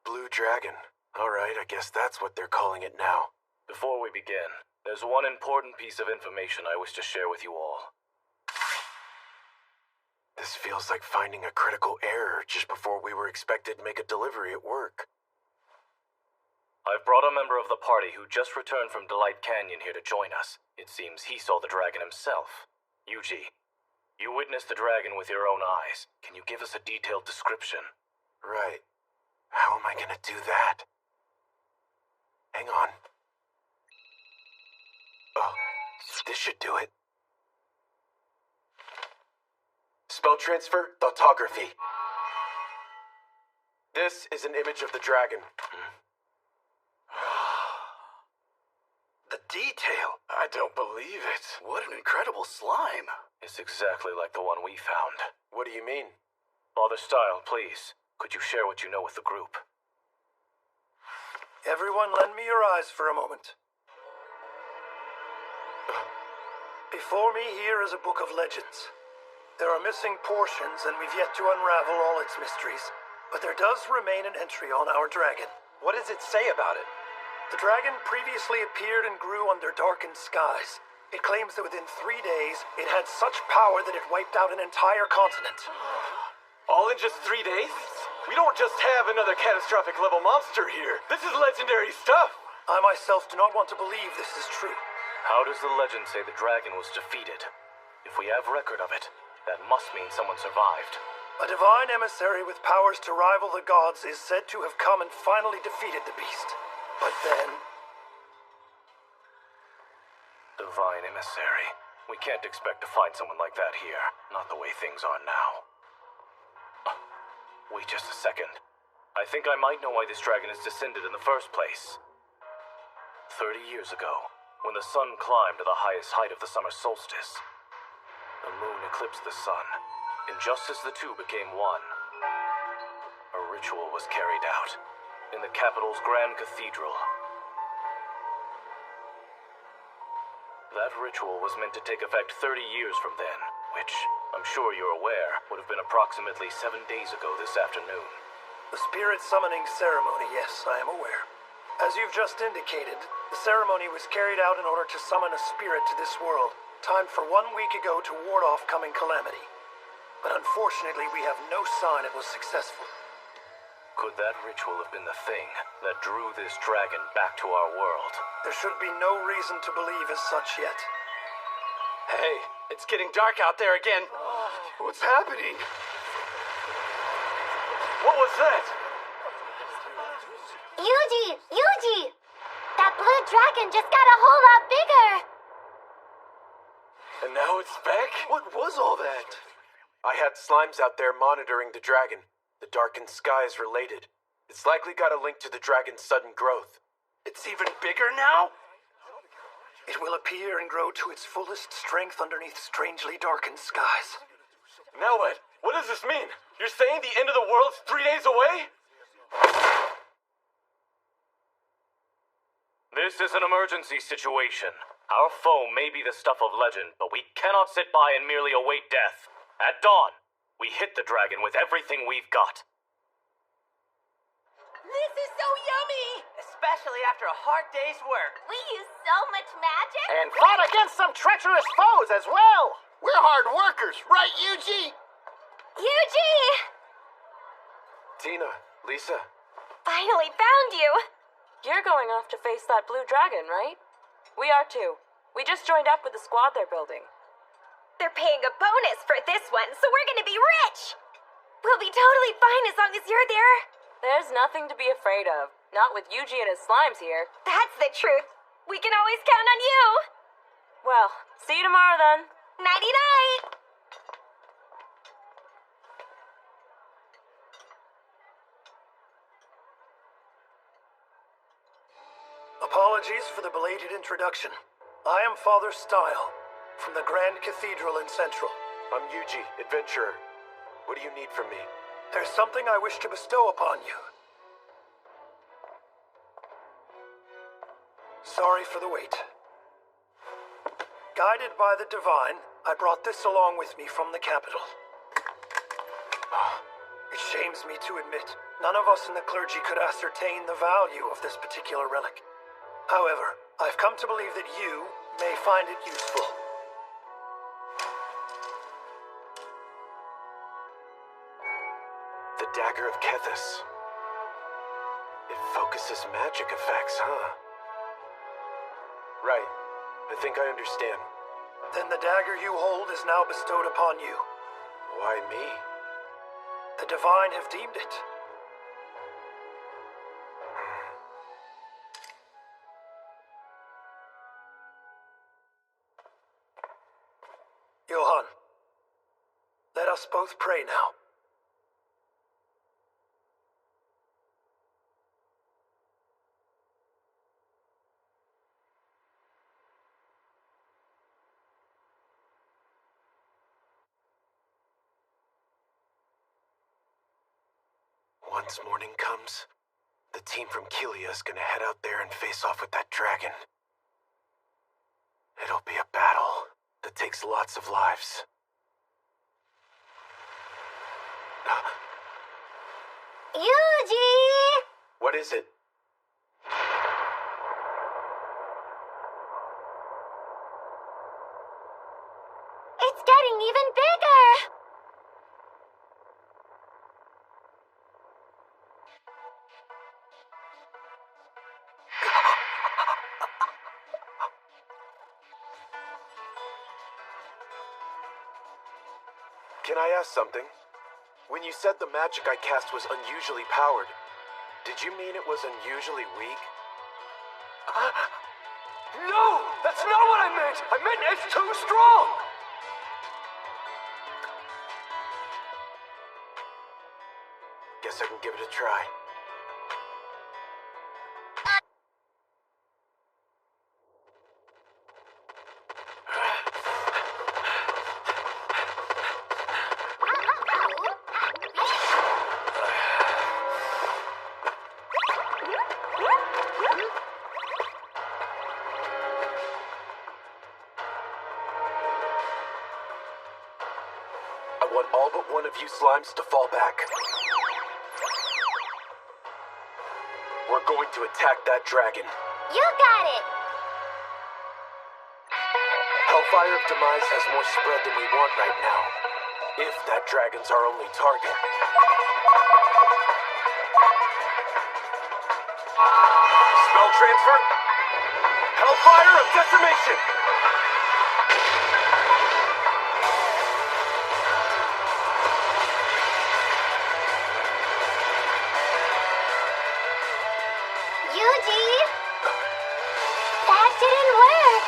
Blue Dragon? Alright, I guess that's what they're calling it now. Before we begin, there's one important piece of information I wish to share with you all. This feels like finding a critical error just before we were expected to make a delivery at work. I've brought a member of the party who just returned from Delight Canyon here to join us. It seems he saw the dragon himself. Yuji, you witnessed the dragon with your own eyes. Can you give us a detailed description? Right. How am I gonna do that? Hang on. Oh, this should do it. Spell transfer, thoughtography. This is an image of the dragon. The detail! I don't believe it. What an incredible slime. It's exactly like the one we found. What do you mean? Father Style, please, could you share what you know with the group? Everyone lend me your eyes for a moment. Before me here is a book of legends. There are missing portions, and we've yet to unravel all its mysteries. But there does remain an entry on our dragon. What does it say about it? The dragon previously appeared and grew under darkened skies. It claims that within 3 days, it had such power that it wiped out an entire continent. All in just 3 days? We don't just have another catastrophic level monster here. This is legendary stuff. I myself do not want to believe this is true. How does the legend say the dragon was defeated? If we have record of it, that must mean someone survived. A divine emissary with powers to rival the gods is said to have come and finally defeated the beast. But then... Divine emissary. We can't expect to find someone like that here. Not the way things are now. Wait just a second. I think I might know why this dragon is descended in the first place. 30 years ago, when the sun climbed to the highest height of the summer solstice, the moon eclipsed the sun, and just as the two became one, a ritual was carried out in the capital's Grand Cathedral. That ritual was meant to take effect 30 years from then, which, I'm sure you're aware, would have been approximately 7 days ago this afternoon. The spirit summoning ceremony, yes, I am aware. As you've just indicated, the ceremony was carried out in order to summon a spirit to this world, timed for 1 week ago to ward off coming calamity. But unfortunately, we have no sign it was successful. Could that ritual have been the thing that drew this dragon back to our world? There should be no reason to believe as such yet. Hey, it's getting dark out there again. What's happening? What was that? Yuji! That blue dragon just got a whole lot bigger! And now it's back? What was all that? I had slimes out there monitoring the dragon. The darkened sky is related. It's likely got a link to the dragon's sudden growth. It's even bigger now? It will appear and grow to its fullest strength underneath strangely darkened skies. Now what? What does this mean? You're saying the end of the world's 3 days away? This is an emergency situation. Our foe may be the stuff of legend, but we cannot sit by and merely await death. At dawn, we hit the dragon with everything we've got. This is so yummy! Especially after a hard day's work. We use so much magic! And fought against some treacherous foes as well. We're hard workers, right, Yuji? Yuji! Tina, Lisa. Finally found you! You're going off to face that blue dragon, right? We are too. We just joined up with the squad they're building. They're paying a bonus for this one, so we're gonna be rich! We'll be totally fine as long as you're there. There's nothing to be afraid of. Not with Yuji and his slimes here. That's the truth. We can always count on you. Well, see you tomorrow then. Nighty-night! Apologies for the belated introduction. I am Father Style, from the Grand Cathedral in Central. I'm Yuji, adventurer. What do you need from me? There's something I wish to bestow upon you. Sorry for the wait. Guided by the divine, I brought this along with me from the capital. It shames me to admit, none of us in the clergy could ascertain the value of this particular relic. However, I've come to believe that you may find it useful. The Dagger of Kethis. It focuses magic effects, huh? Right. I think I understand. Then the dagger you hold is now bestowed upon you. Why me? The divine have deemed it. Johann, let us both pray now. Once morning comes, the team from Kelia is gonna head out there and face off with that dragon. It'll be a battle that takes lots of lives. Yuji! What is it? It's getting even bigger! Can I ask something? When you said the magic I cast was unusually powered, did you mean it was unusually weak? No! That's not what I meant! I meant it's too strong! Guess I can give it a try. but one of you slimes to fall back. We're going to attack that dragon. You got it! Hellfire of Demise has more spread than we want right now. If that dragon's our only target. Spell transfer. Hellfire of Decimation. Yuji! That didn't work!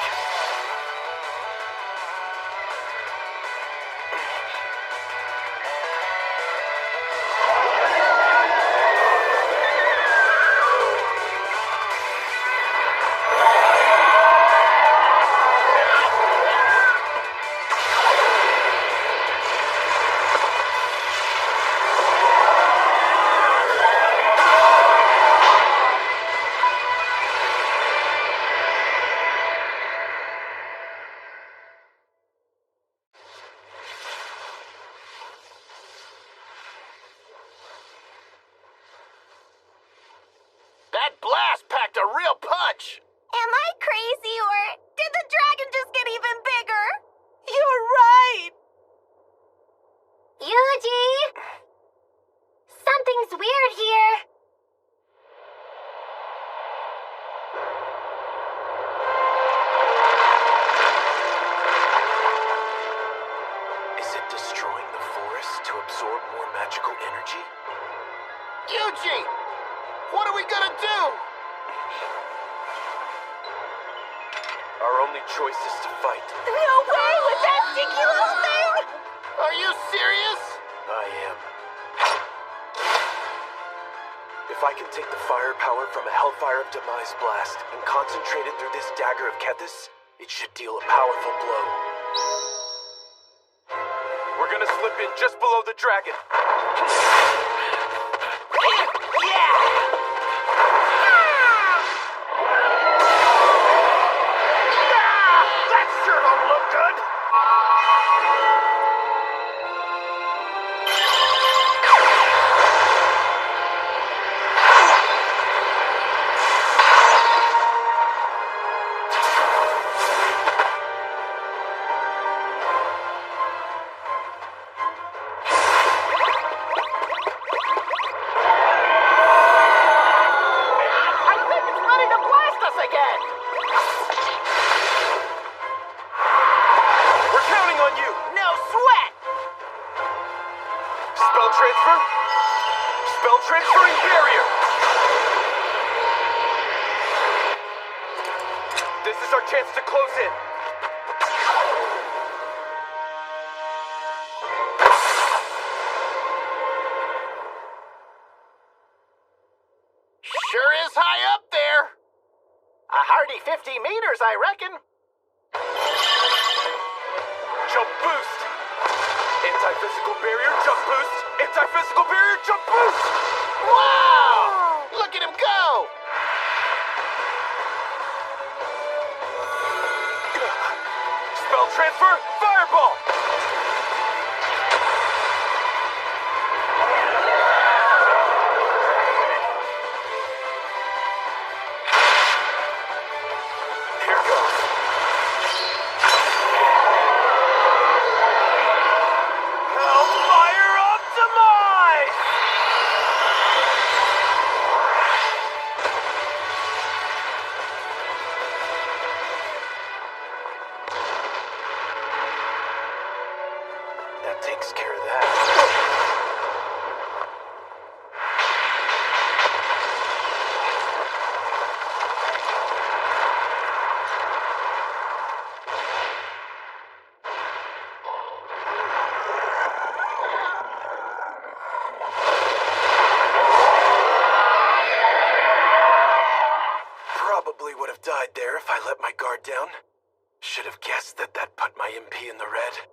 That blast packed a real punch! Am I crazy or did the dragon just get even bigger? You're right! Yuji! Something's weird here. Is it destroying the forest to absorb more magical energy? Yuji! What are we gonna do? Our only choice is to fight. No way with that sticky little thing! Are you serious? I am. If I can take the firepower from a Hellfire of Demise blast and concentrate it through this dagger of Kethis, it should deal a powerful blow. We're gonna slip in just below the dragon. That sure don't look good! I think it's ready to blast us again! We're counting on you! No sweat! Spell transfer? Spell transferring barrier! This is our chance to close in. Sure is high up there. A hearty 50 meters, I reckon. Jump boost! Anti-physical barrier, jump boost! Anti-physical barrier, jump boost! Wow! Look at him go! Spell transfer, fireball! Here goes. Hellfire of Demise! That takes care of that. Probably would have died there if I let my guard down. Should have guessed that that put my MP in the red.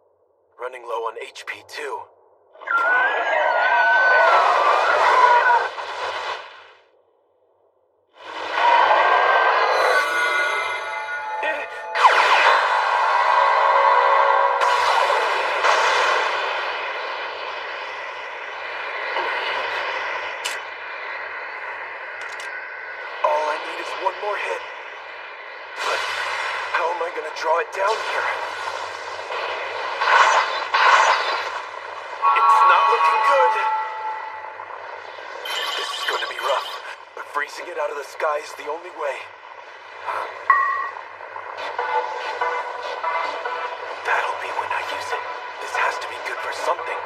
Running low on HP too. need is one more hit. But how am I gonna draw it down here? It's not looking good. This is gonna be rough, but freezing it out of the sky is the only way. That'll be when I use it. This has to be good for something.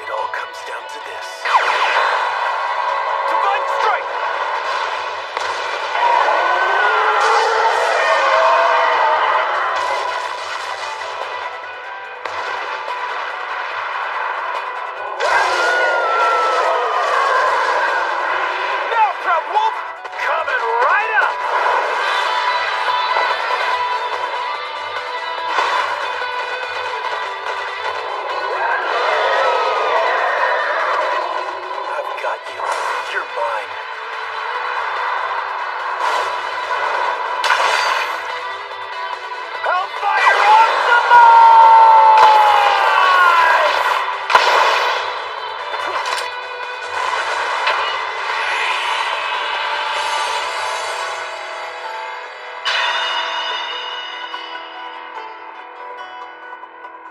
It all comes down to this. Divine Strike! Now, Prep Wolf! Coming right up! I've got you. You're mine. Hellfire on the mine!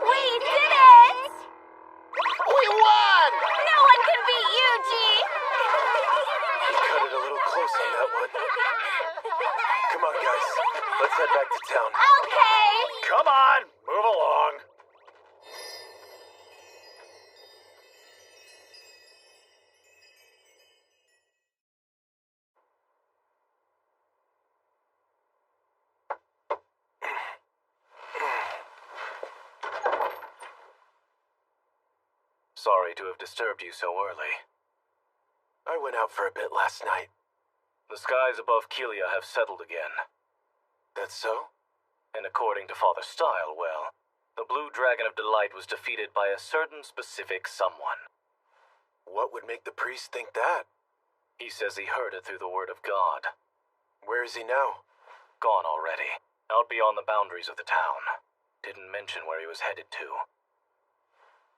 We did it! We won! No one can beat you, G! You cut it a little close on that one. Come on, guys. Let's head back to town. Okay! Come on, move along. Sorry to have disturbed you so early. I went out for a bit last night. The skies above Kelia have settled again. That's so? And according to Father Style, well, the Blue Dragon of Delight was defeated by a certain specific someone. What would make the priest think that? He says he heard it through the word of God. Where is he now? Gone already. Out beyond the boundaries of the town. Didn't mention where he was headed to.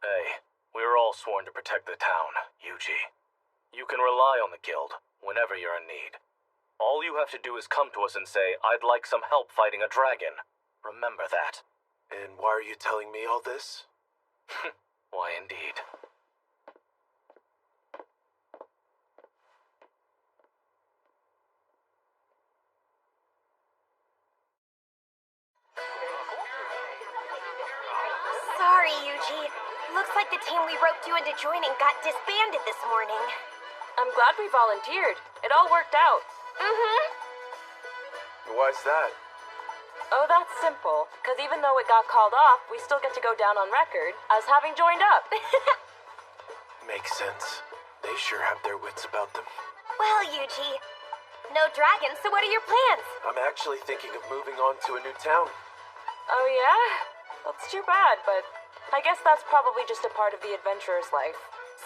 Hey, we were all sworn to protect the town, Yuji. You can rely on the guild whenever you're in need. All you have to do is come to us and say, I'd like some help fighting a dragon. Remember that. And why are you telling me all this? Why, indeed. Sorry, Yuji. Looks like the team we roped you into joining got disbanded this morning. I'm glad we volunteered. It all worked out. Why's that? Oh, that's simple. Because even though it got called off, we still get to go down on record as having joined up. Makes sense. They sure have their wits about them. Well, Yuji, no dragons, so what are your plans? I'm actually thinking of moving on to a new town. Oh, yeah? That's too bad, but I guess that's probably just a part of the adventurer's life.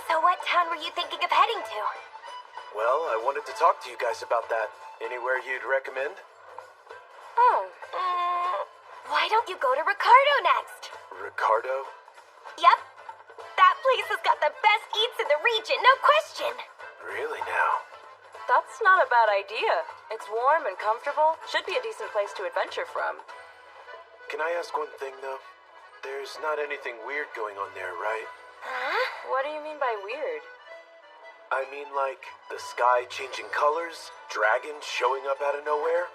So what town were you thinking of heading to? Well, I wanted to talk to you guys about that. Anywhere you'd recommend? Oh. Why don't you go to Ricardo next? Ricardo? Yep. That place has got the best eats in the region, no question. Really now? That's not a bad idea. It's warm and comfortable. Should be a decent place to adventure from. Can I ask one thing, though? There's not anything weird going on there, right? Huh? What do you mean by weird? I mean, like, the sky changing colors, dragons showing up out of nowhere?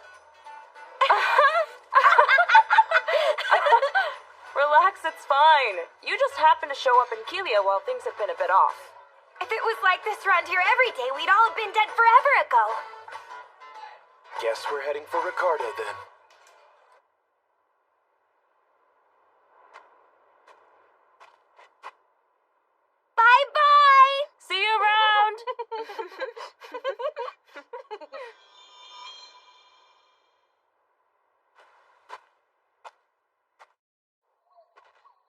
Relax, it's fine. You just happened to show up in Kelia while things have been a bit off. If it was like this around here every day, we'd all have been dead forever ago. Guess we're heading for Ricardo, then. Bye-bye! See you around!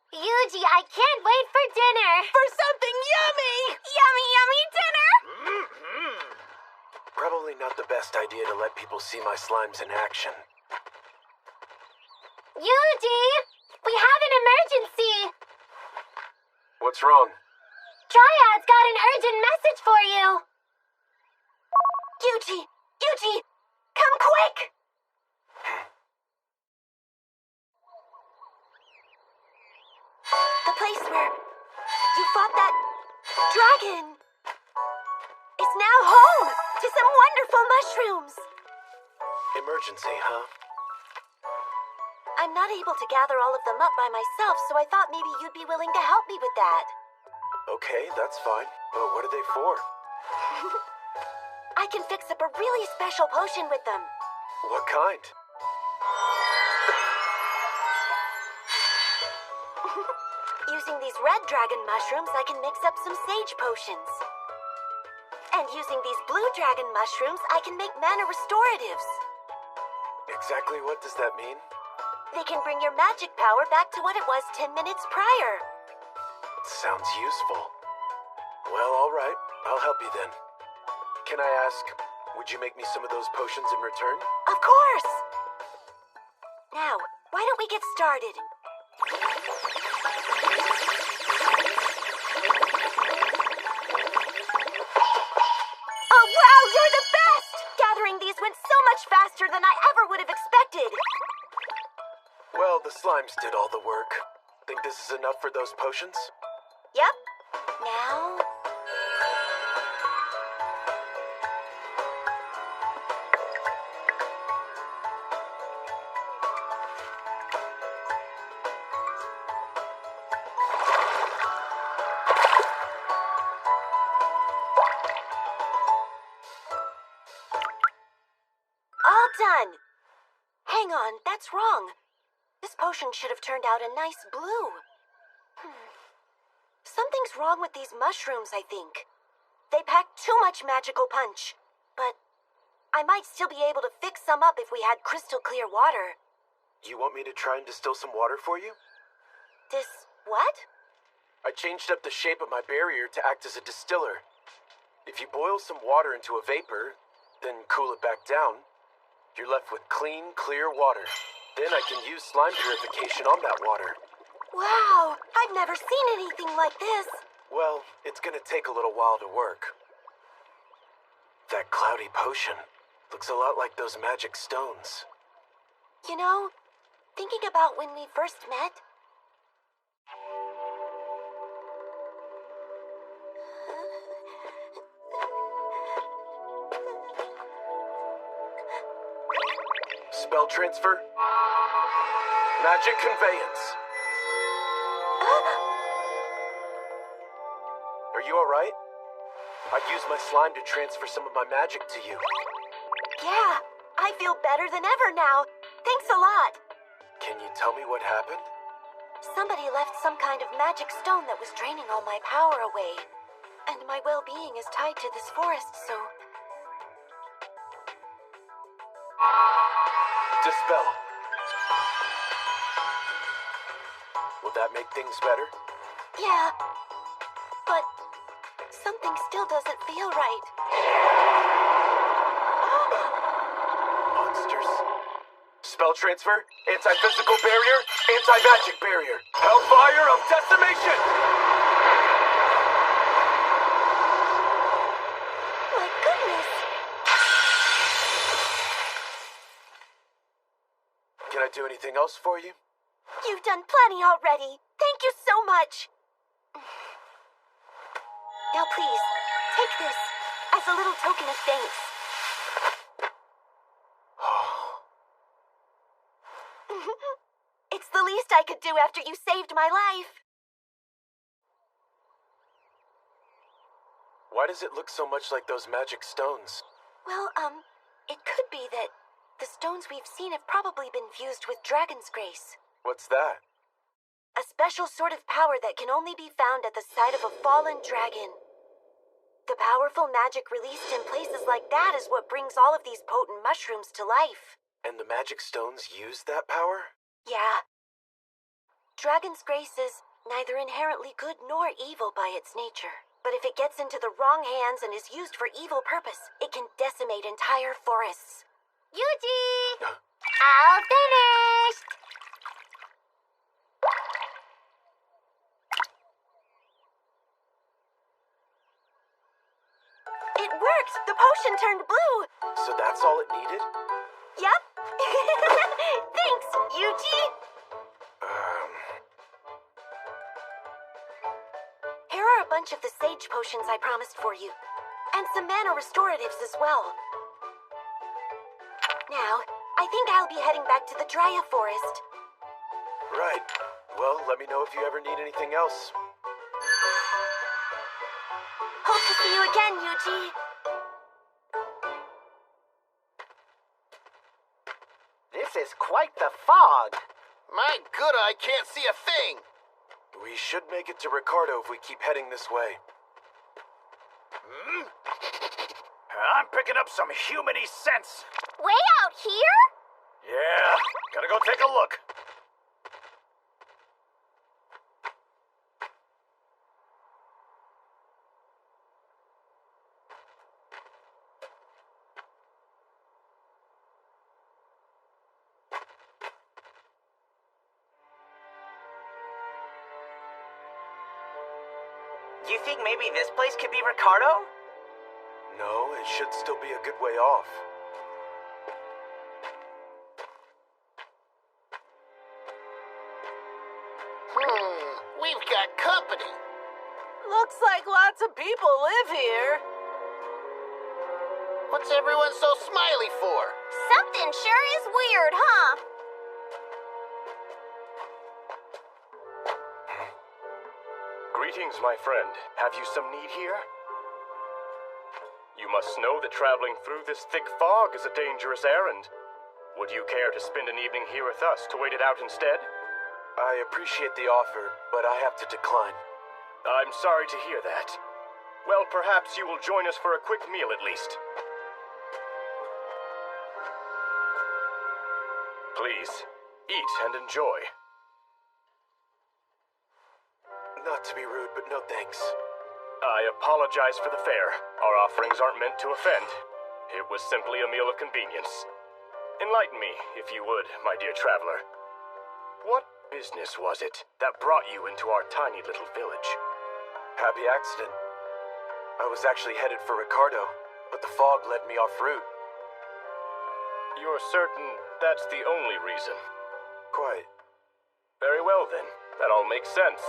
Yuji, I can't wait for dinner. For something yummy! Yummy, yummy dinner! Probably not the best idea to let people see my slimes in action. Yuji! What's wrong? Dryad's got an urgent message for you. Yuji, come quick! The place where you fought that dragon is now home to some wonderful mushrooms. Emergency, huh? I'm not able to gather all of them up by myself, so I thought maybe you'd be willing to help me with that. Okay, that's fine. But what are they for? I can fix up a really special potion with them. What kind? Using these red dragon mushrooms, I can mix up some sage potions. And using these blue dragon mushrooms, I can make mana restoratives. Exactly what does that mean? They can bring your magic power back to what it was 10 minutes prior. Sounds useful. Well, all right. I'll help you then. Can I ask, would you make me some of those potions in return? Of course! Now, why don't we get started? Oh, wow, you're the best! Gathering these went so much faster than I ever would have expected. Well, the slimes did all the work. Think this is enough for those potions? Yep. Now... all done. Hang on, that's wrong. This potion should have turned out a nice blue. Something's wrong with these mushrooms, I think. They pack too much magical punch. But I might still be able to fix some up if we had crystal clear water. You want me to try and distill some water for you? This what? I changed up the shape of my barrier to act as a distiller. If you boil some water into a vapor, then cool it back down, you're left with clean, clear water. Then I can use slime purification on that water. Wow, I've never seen anything like this. Well, it's gonna take a little while to work. That cloudy potion looks a lot like those magic stones. You know, thinking about when we first met... Spell transfer. Magic conveyance. Are you alright? I used my slime to transfer some of my magic to you. Yeah, I feel better than ever now. Thanks a lot. Can you tell me what happened? Somebody left some kind of magic stone that was draining all my power away. And my well-being is tied to this forest, so... Dispel. Will that make things better? Yeah, but something still doesn't feel right. Monsters. Spell transfer, anti-physical barrier, anti-magic barrier. Hellfire of decimation! My goodness! Can I do anything else for you? You've done plenty already. Thank you so much. Now please, take this as a little token of thanks. It's the least I could do after you saved my life. Why does it look so much like those magic stones? Well, it could be that the stones we've seen have probably been fused with Dragon's Grace. What's that? A special sort of power that can only be found at the site of a fallen dragon. The powerful magic released in places like that is what brings all of these potent mushrooms to life. And the magic stones use that power? Yeah. Dragon's Grace is neither inherently good nor evil by its nature. But if it gets into the wrong hands and is used for evil purpose, it can decimate entire forests. Yuji! All finished! potion turned blue. So that's all it needed? Yep. Thanks, Yuji. Here are a bunch of the sage potions I promised for you. And some mana restoratives as well. Now, I think I'll be heading back to the Dryas Forest. Right. Well, let me know if you ever need anything else. Hope to see you again, Yuji. This is quite the fog. My good, I can't see a thing. We should make it to Ricardo if we keep heading this way. I'm picking up some humany scents. Way out here? Yeah, gotta go take a look. Do you think maybe this place could be Ricardo? No, it should still be a good way off. We've got company. Looks like lots of people live here. What's everyone so smiley for? Something sure is weird, huh? Greetings, my friend. Have you some need here? You must know that traveling through this thick fog is a dangerous errand. Would you care to spend an evening here with us to wait it out instead? I appreciate the offer, but I have to decline. I'm sorry to hear that. Well, perhaps you will join us for a quick meal at least. Please, eat and enjoy. Not to be rude, but no thanks. I apologize for the fare. Our offerings aren't meant to offend. It was simply a meal of convenience. Enlighten me, if you would, my dear traveler. What business was it that brought you into our tiny little village? Happy accident. I was actually headed for Ricardo, but the fog led me off route. You're certain that's the only reason? Quite. Very well then. That all makes sense.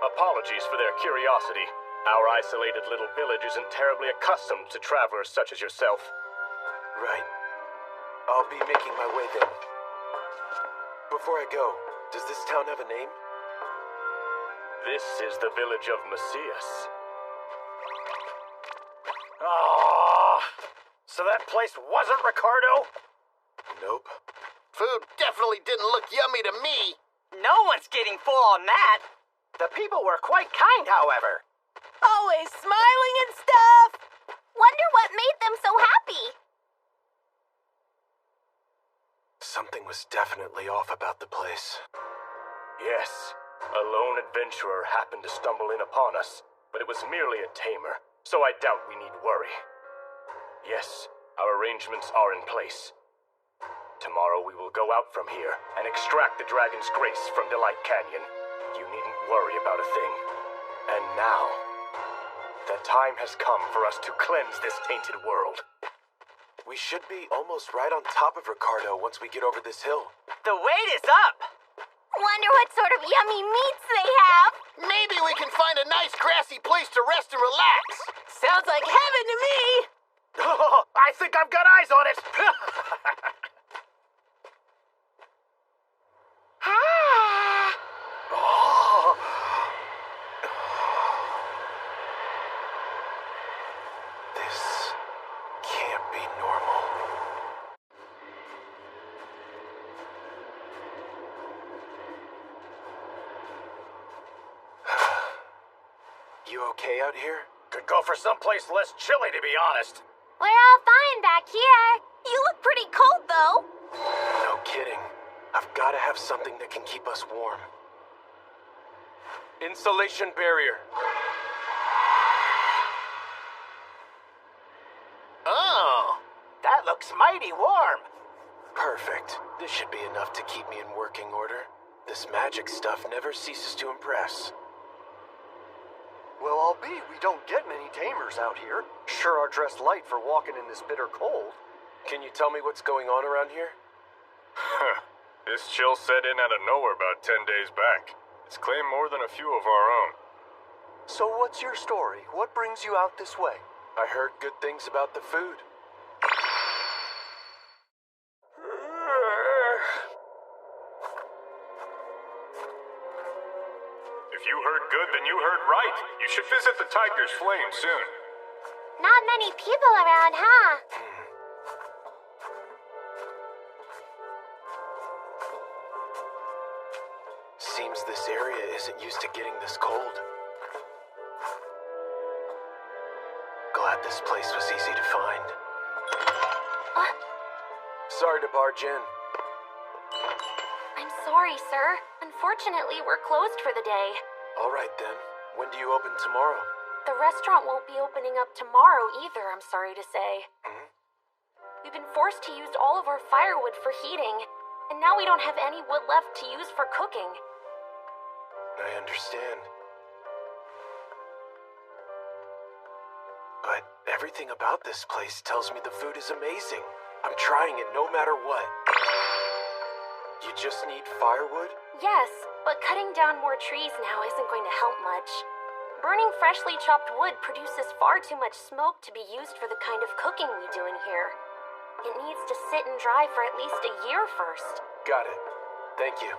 Apologies for their curiosity. Our isolated little village isn't terribly accustomed to travelers such as yourself. Right. I'll be making my way then. Before I go, does this town have a name? This is the village of Macias. Oh, so that place wasn't Ricardo? Nope. Food definitely didn't look yummy to me. No one's getting full on that. The people were quite kind, however. Always smiling and stuff. Wonder what made them so happy. Something was definitely off about the place. Yes, a lone adventurer happened to stumble in upon us, but it was merely a tamer, so I doubt we need worry. Yes, our arrangements are in place. Tomorrow we will go out from here and extract the Dragon's Grace from Delight Canyon. You needn't worry about a thing. And now, the time has come for us to cleanse this tainted world. We should be almost right on top of Ricardo once we get over this hill. The wait is up. Wonder what sort of yummy meats they have. Maybe we can find a nice grassy place to rest and relax. Sounds like heaven to me. I think I've got eyes on it. Ah. Oh. This can't be normal. You okay out here? Could go for someplace less chilly, to be honest. We're all fine back here. You look pretty cold, though. No kidding. I've got to have something that can keep us warm. Insulation barrier. Oh, that looks mighty warm. Perfect. This should be enough to keep me in working order. This magic stuff never ceases to impress. Well, I'll be. We don't get many tamers out here. Sure are dressed light for walking in this bitter cold. Can you tell me what's going on around here? This chill set in out of nowhere about 10 days back. It's claimed more than a few of our own. So what's your story? What brings you out this way? I heard good things about the food. If you heard good, then you heard right. You should visit the Tiger's Flame soon. Not many people around, huh? Seems this area isn't used to getting this cold. Glad this place was easy to find. Sorry to barge in. I'm sorry, sir. Unfortunately, we're closed for the day. All right then. When do you open tomorrow? The restaurant won't be opening up tomorrow either, I'm sorry to say. We've been forced to use all of our firewood for heating, and now we don't have any wood left to use for cooking. I understand. But everything about this place tells me the food is amazing. I'm trying it no matter what. You just need firewood? Yes, but cutting down more trees now isn't going to help much. Burning freshly chopped wood produces far too much smoke to be used for the kind of cooking we do in here. It needs to sit and dry for at least a year first. Got it. Thank you.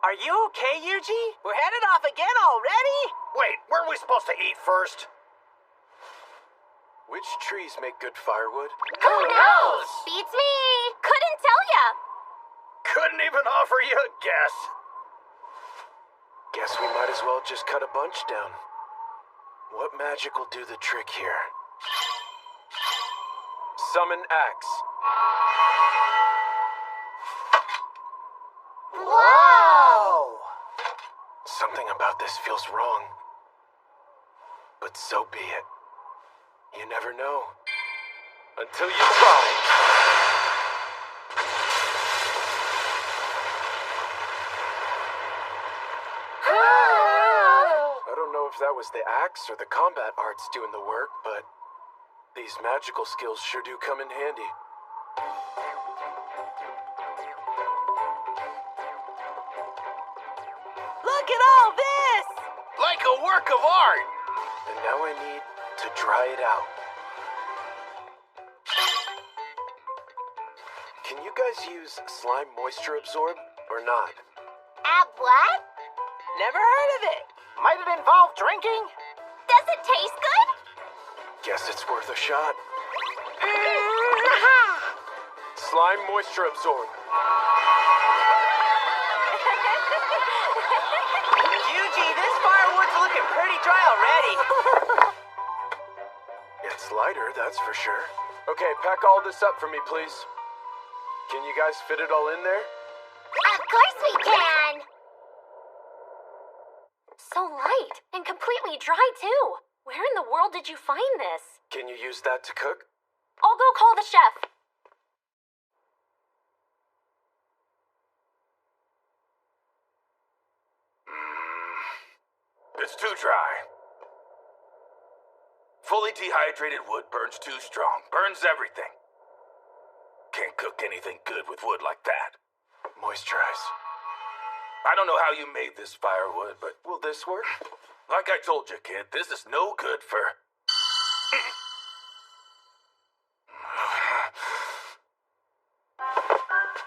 Are you okay, Yuji? We're headed off again already? Wait, weren't we supposed to eat first? Which trees make good firewood? Who knows? Beats me. Couldn't tell ya. Couldn't even offer you a guess. Guess we might as well just cut a bunch down. What magic will do the trick here? Summon axe. Whoa! Something about this feels wrong. But so be it. You never know. Until you try. I don't know if that was the axe or the combat arts doing the work, but these magical skills sure do come in handy. Look at all this! Like a work of art! And now I need to dry it out. Can you guys use slime moisture absorb or not? What? Never heard of it. Might it involve drinking? Does it taste good? Guess it's worth a shot. Slime moisture absorb. Yuji, this firewood's looking pretty dry already. It's lighter, that's for sure. Okay, pack all this up for me, please. Can you guys fit it all in there? Of course we can! So light and completely dry, too. Where in the world did you find this? Can you use that to cook? I'll go call the chef. It's too dry. Fully dehydrated wood burns too strong. Burns everything. Can't cook anything good with wood like that. Moisturize. I don't know how you made this firewood, but Will this work? like I told you, kid, this is no good for...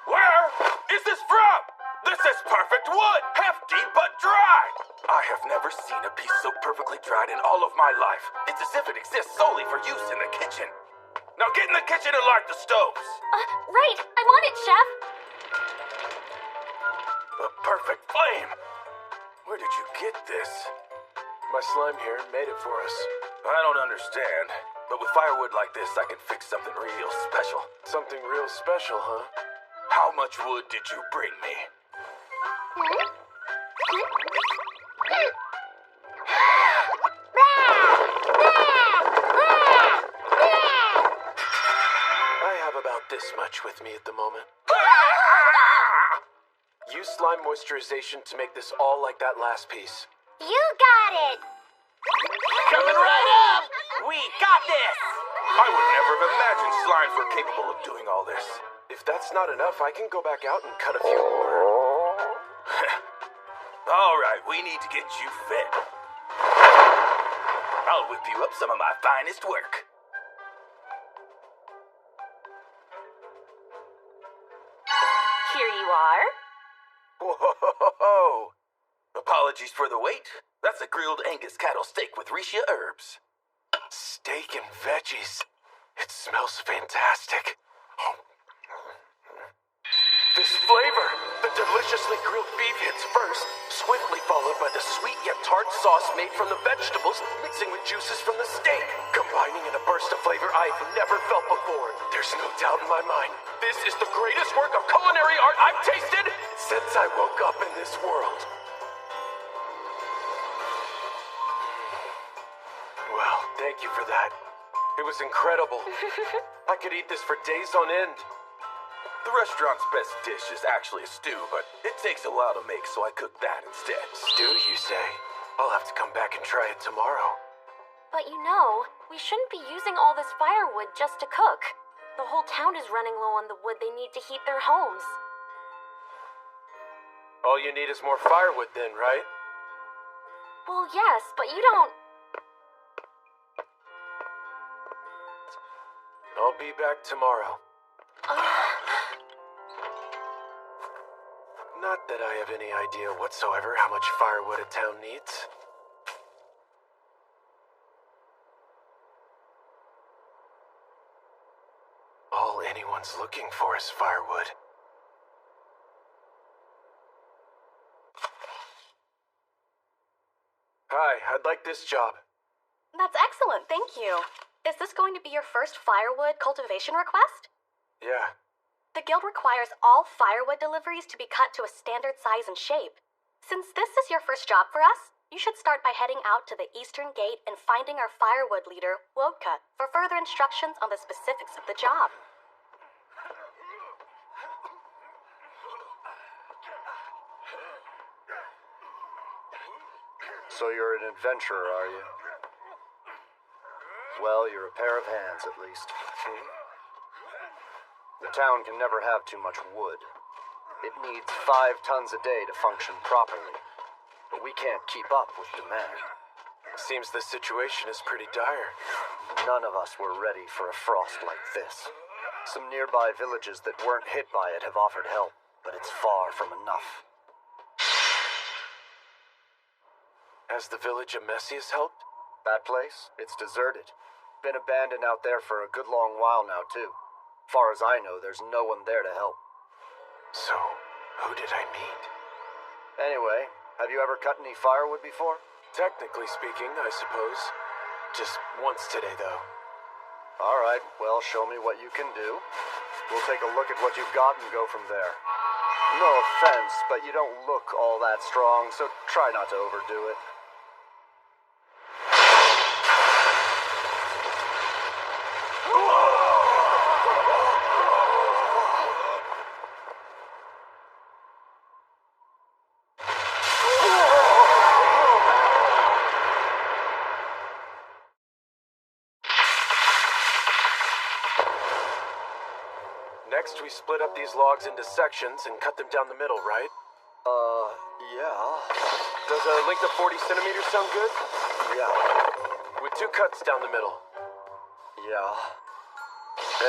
Where is this from? This is perfect wood, hefty but dry. I have never seen a piece so perfectly dried in all of my life. It's as if it exists solely for use in the kitchen. Now get in the kitchen and light the stoves. Right. I'm on it, chef. A perfect flame. Where did you get this? My slime here made it for us. I don't understand. But with firewood like this, I can fix something real special. Something real special, huh? How much wood did you bring me? I have about this much with me at the moment. use slime moisturization to make this all like that last piece. You got it! Coming right up! We got this! I would never have imagined slimes were capable of doing all this. If that's not enough, I can go back out and cut a few more. All right, we need to get you fed. I'll whip you up some of my finest work. Here you are. Whoa! Apologies for the wait. That's a grilled Angus cattle steak with Risha herbs. Steak and veggies. It smells fantastic. This flavor, the deliciously grilled beef hits first, swiftly followed by the sweet yet tart sauce made from the vegetables, mixing with juices from the steak, combining in a burst of flavor I've never felt before. There's no doubt in my mind, this is the greatest work of culinary art I've tasted since I woke up in this world. Well, thank you for that. It was incredible. I could eat this for days on end. The restaurant's best dish is actually a stew, but it takes a while to make, so I cook that instead. Stew, you say? I'll have to come back and try it tomorrow. But you know, we shouldn't be using all this firewood just to cook. The whole town is running low on the wood they need to heat their homes. All you need is more firewood then, right? Well, yes, but you don't... I'll be back tomorrow. Not that I have any idea whatsoever how much firewood a town needs. All anyone's looking for is firewood. Hi, I'd like this job. That's excellent, thank you. Is this going to be your first firewood cultivation request? Yeah. The guild requires all firewood deliveries to be cut to a standard size and shape. Since this is your first job for us, you should start by heading out to the eastern gate and finding our firewood leader, Wodka, for further instructions on the specifics of the job. So you're an adventurer, are you? Well, you're a pair of hands, at least. The town can never have too much wood. It needs 5 tons a day to function properly. But we can't keep up with demand. Seems the situation is pretty dire. None of us were ready for a frost like this. Some nearby villages that weren't hit by it have offered help, but it's far from enough. Has the village of Messias helped? That place? It's deserted. Been abandoned out there for a good long while now, too. Far as I know, there's no one there to help. So, who did I meet? Anyway, have you ever cut any firewood before? Technically speaking, I suppose. Just once today, though. Alright, well, show me what you can do. We'll take a look at what you've got and go from there. No offense, but you don't look all that strong, so try not to overdo it. Next, we split up these logs into sections and cut them down the middle, right? Yeah. Does a length of 40 centimeters sound good? Yeah. With 2 cuts down the middle. Yeah.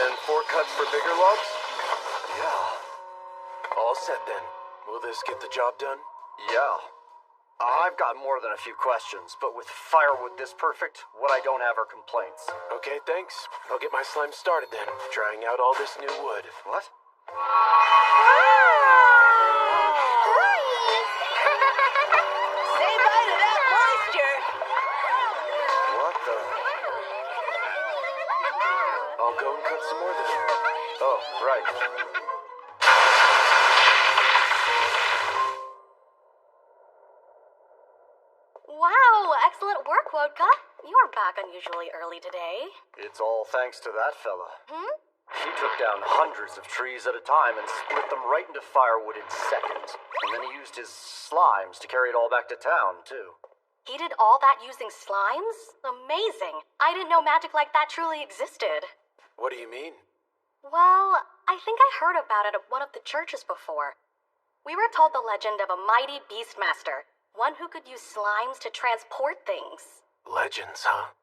And 4 cuts for bigger logs? Yeah. All set then. Will this get the job done? Yeah. I've got more than a few questions, but with firewood this perfect, what I don't have are complaints. Okay, thanks. I'll get my slime started then, trying out all this new wood. What? Say bye to that moisture. What the? I'll go and cut some more then. Oh, right. Wow, excellent work, Wodka. You are back unusually early today. It's all thanks to that fella. He took down hundreds of trees at a time and split them right into firewood in seconds. And then he used his slimes to carry it all back to town, too. He did all that using slimes? Amazing. I didn't know magic like that truly existed. What do you mean? Well, I think I heard about it at one of the churches before. We were told the legend of a mighty beastmaster, one who could use slimes to transport things. Legends, huh?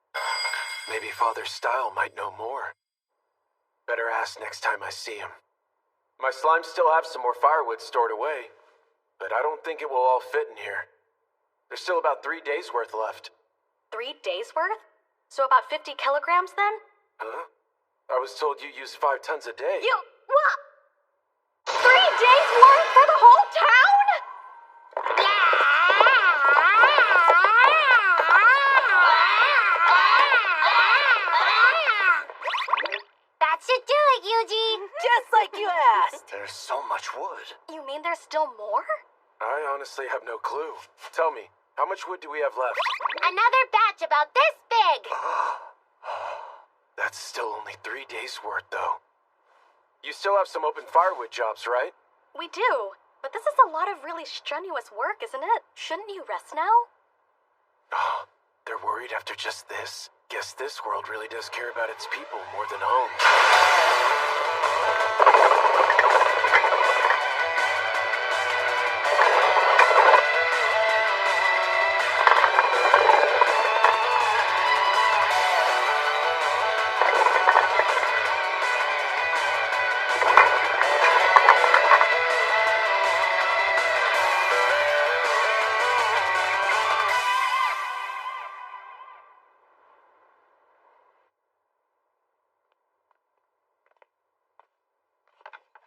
Maybe Father Style might know more. Better ask next time I see him. My slimes still have some more firewood stored away, but I don't think it will all fit in here. There's still about 3 days worth left. 3 days worth? So about 50 kilograms then? Huh? I was told you use 5 tons a day. You... what? 3 days worth for the whole town? That should do it, Yuji. Just like you asked. There's so much wood. You mean there's still more? I honestly have no clue. Tell me, how much wood do we have left? Another batch about this big. That's still only 3 days worth, though. You still have some open firewood jobs, right? We do, but this is a lot of really strenuous work, isn't it? Shouldn't you rest now? They're worried after just this. Guess this world really does care about its people more than home.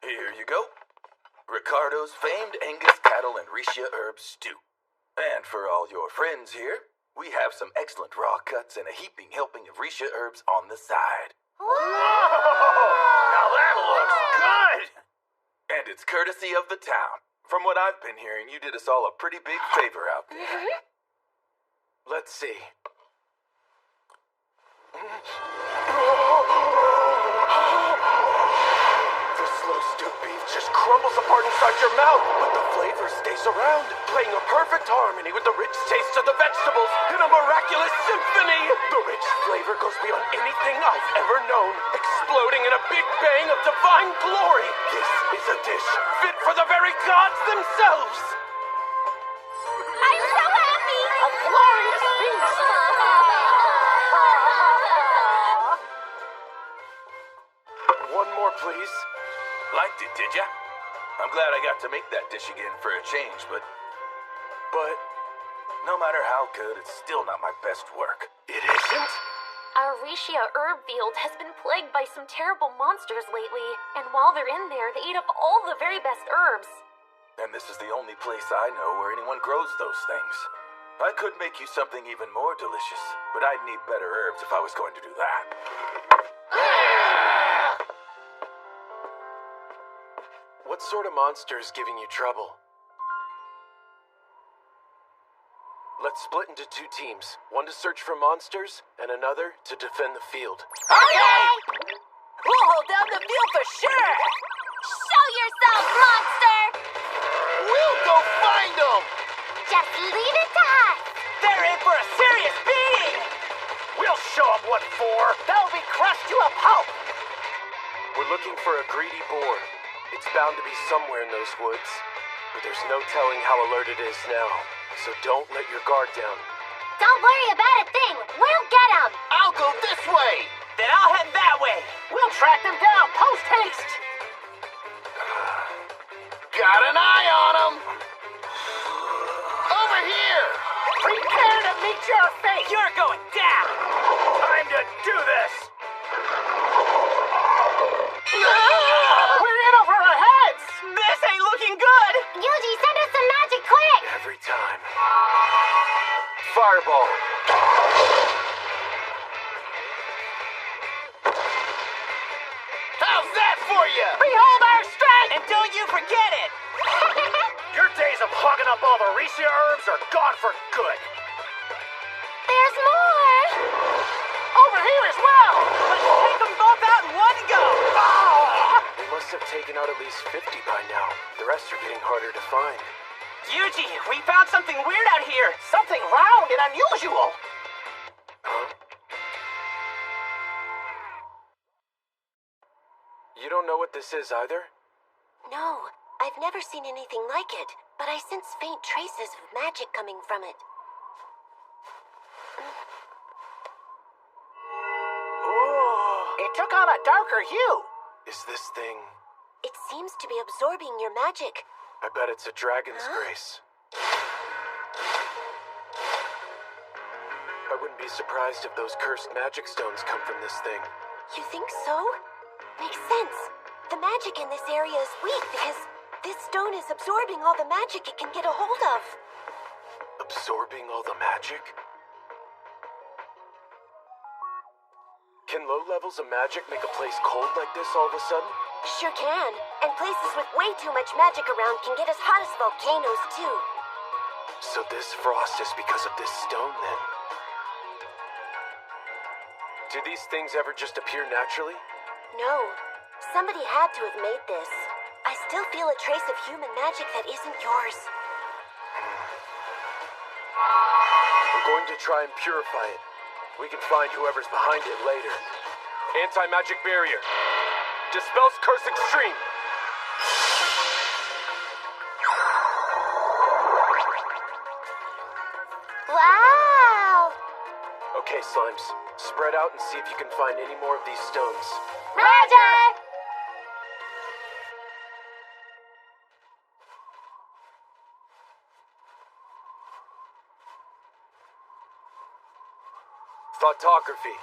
Here you go. Ricardo's famed Angus cattle and Risha herb stew. And for all your friends here, we have some excellent raw cuts and a heaping helping of Risha herbs on the side. Now that looks good! And it's courtesy of the town. From what I've been hearing, you did us all a pretty big favor out there. Let's see. This slow stewed beef just crumbles apart inside your mouth, but the flavor stays around, playing a perfect harmony with the rich taste of the vegetables in a miraculous symphony. The rich flavor goes beyond anything I've ever known, exploding in a big bang of divine glory. This is a dish fit for the very gods themselves. I'm so happy. A glorious feast. One more, please. Liked it, did ya? I'm glad I got to make that dish again for a change, but no matter how good, it's still not my best work. It isn't? Our Risha herb field has been plagued by some terrible monsters lately, and while they're in there, they eat up all the very best herbs. And this is the only place I know where anyone grows those things. I could make you something even more delicious, but I'd need better herbs if I was going to do that. What sort of monster is giving you trouble? Let's split into 2 teams. One to search for monsters, and another to defend the field. Okay! We'll hold down the field for sure! Show yourself, monster. We'll go find them! Just leave it to us. They're in for a serious beating! We'll show them what for! They'll be crushed to a pulp! We're looking for a greedy boar. It's bound to be somewhere in those woods, but there's no telling how alert it is now. So don't let your guard down. Don't worry about a thing. We'll get them. I'll go this way! Then I'll head that way. We'll track them down post-haste. Got an eye on them! Over here! Prepare to meet your fate. You're going down. Time to do this! We're in over our heads. This ain't looking good. Yuji, send us some magic quick. Every time. Fireball. How's that for you? Behold our strength. And don't you forget it. Your days of hogging up all the Risha herbs are gone for good. There's more. Over here as well. Let's take them both out in one go. must have taken out at least 50 by now. The rest are getting harder to find. Yuji, we found something weird out here. Something round and unusual. Huh? You don't know what this is either? No, I've never seen anything like it, but I sense faint traces of magic coming from it. Ooh, it took on a darker hue. Is this thing... It seems to be absorbing your magic. I bet it's a dragon's grace. I wouldn't be surprised if those cursed magic stones come from this thing. You think so? Makes sense. The magic in this area is weak because this stone is absorbing all the magic it can get a hold of. Absorbing all the magic? Can low levels of magic make a place cold like this all of a sudden? Sure can. And places with way too much magic around can get as hot as volcanoes, too. So this frost is because of this stone, then? Do these things ever just appear naturally? No. Somebody had to have made this. I still feel a trace of human magic that isn't yours. I'm going to try and purify it. We can find whoever's behind it later. Anti-magic barrier. Dispels curse extreme. Wow! Okay, Slimes. Spread out and see if you can find any more of these stones. Roger! Thoughtography.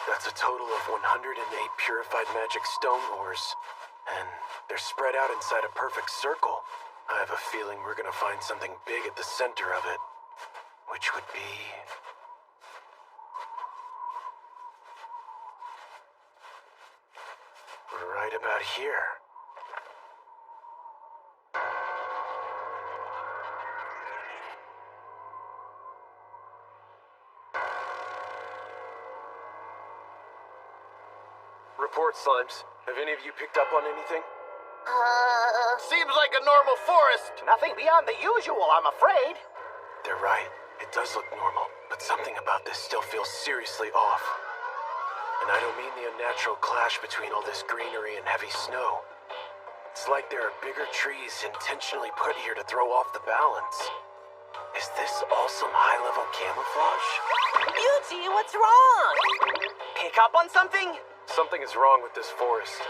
That's a total of 108 purified magic stone ores. And they're spread out inside a perfect circle. I have a feeling we're gonna find something big at the center of it. Which would be... right about here. Report, Slimes. Have any of you picked up on anything? Seems like a normal forest. Nothing beyond the usual, I'm afraid. They're right. It does look normal, but something about this still feels seriously off. And I don't mean the unnatural clash between all this greenery and heavy snow. It's like there are bigger trees intentionally put here to throw off the balance. Is this all some high-level camouflage? Yuji, what's wrong? Pick up on something? Something is wrong with this forest.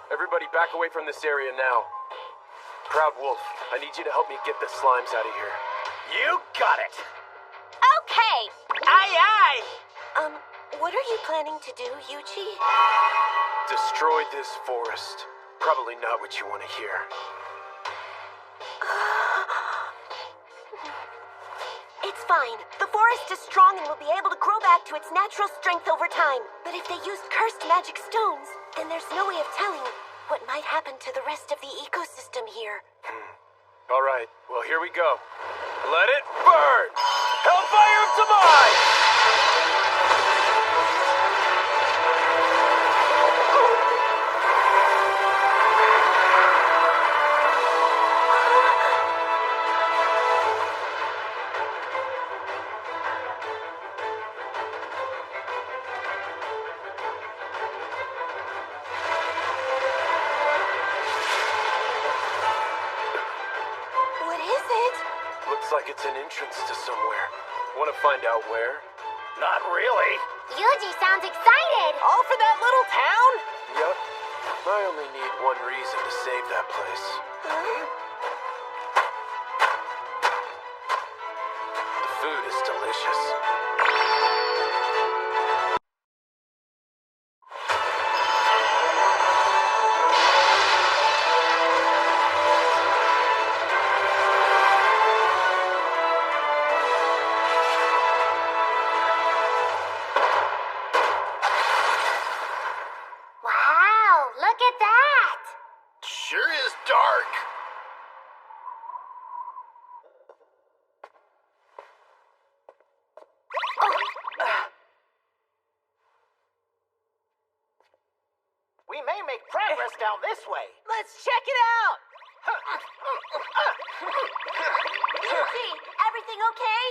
Everybody back away from this area now. Proud Wolf, I need you to help me get the Slimes out of here. You got it. Okay! Aye, aye! What are you planning to do, Yuji? Destroy this forest. Probably not what you want to hear. It's fine. The forest is strong and will be able to grow back to its natural strength over time. But if they used cursed magic stones, then there's no way of telling what might happen to the rest of the ecosystem here. All right, well, here we go. Let it burn! Hellfire of Demise! Looks like it's an entrance to somewhere. Want to find out where? Not really. Yuji sounds excited! All for that little town? Yup. I only need one reason to save that place. The food is delicious. Wow, look at that! Sure is dark. make progress down this way. Let's check it out. Yuji, everything okay?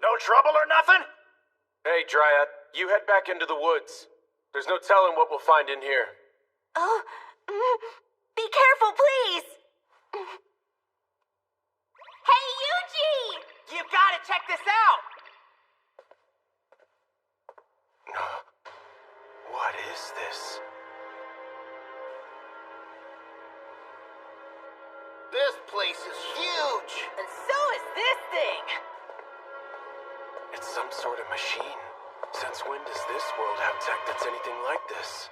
No trouble or nothing? Hey, Dryad, you head back into the woods. There's no telling what we'll find in here. Oh, be careful, please. Hey, Yuji! You gotta check this out. What is this? This place is huge. And so is this thing. It's some sort of machine. Since when does this world have tech that's anything like this?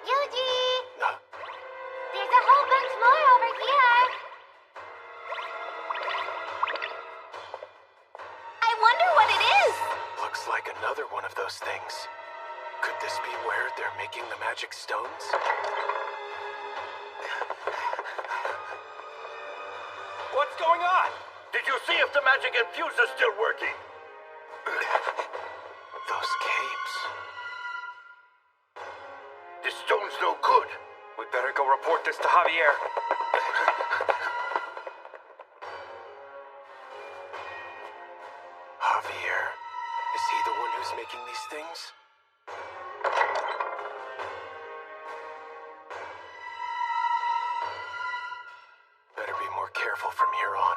Yuji! Huh? There's a whole bunch more over here. I wonder what it is. Looks like another one of those things. Could this be where they're making the magic stones? What's going on? Did you see if the magic infuser's still working? Those capes. This stone's no good. We'd better go report this to Javier. Javier. Is he the one who's making these things? Better be more careful from here on.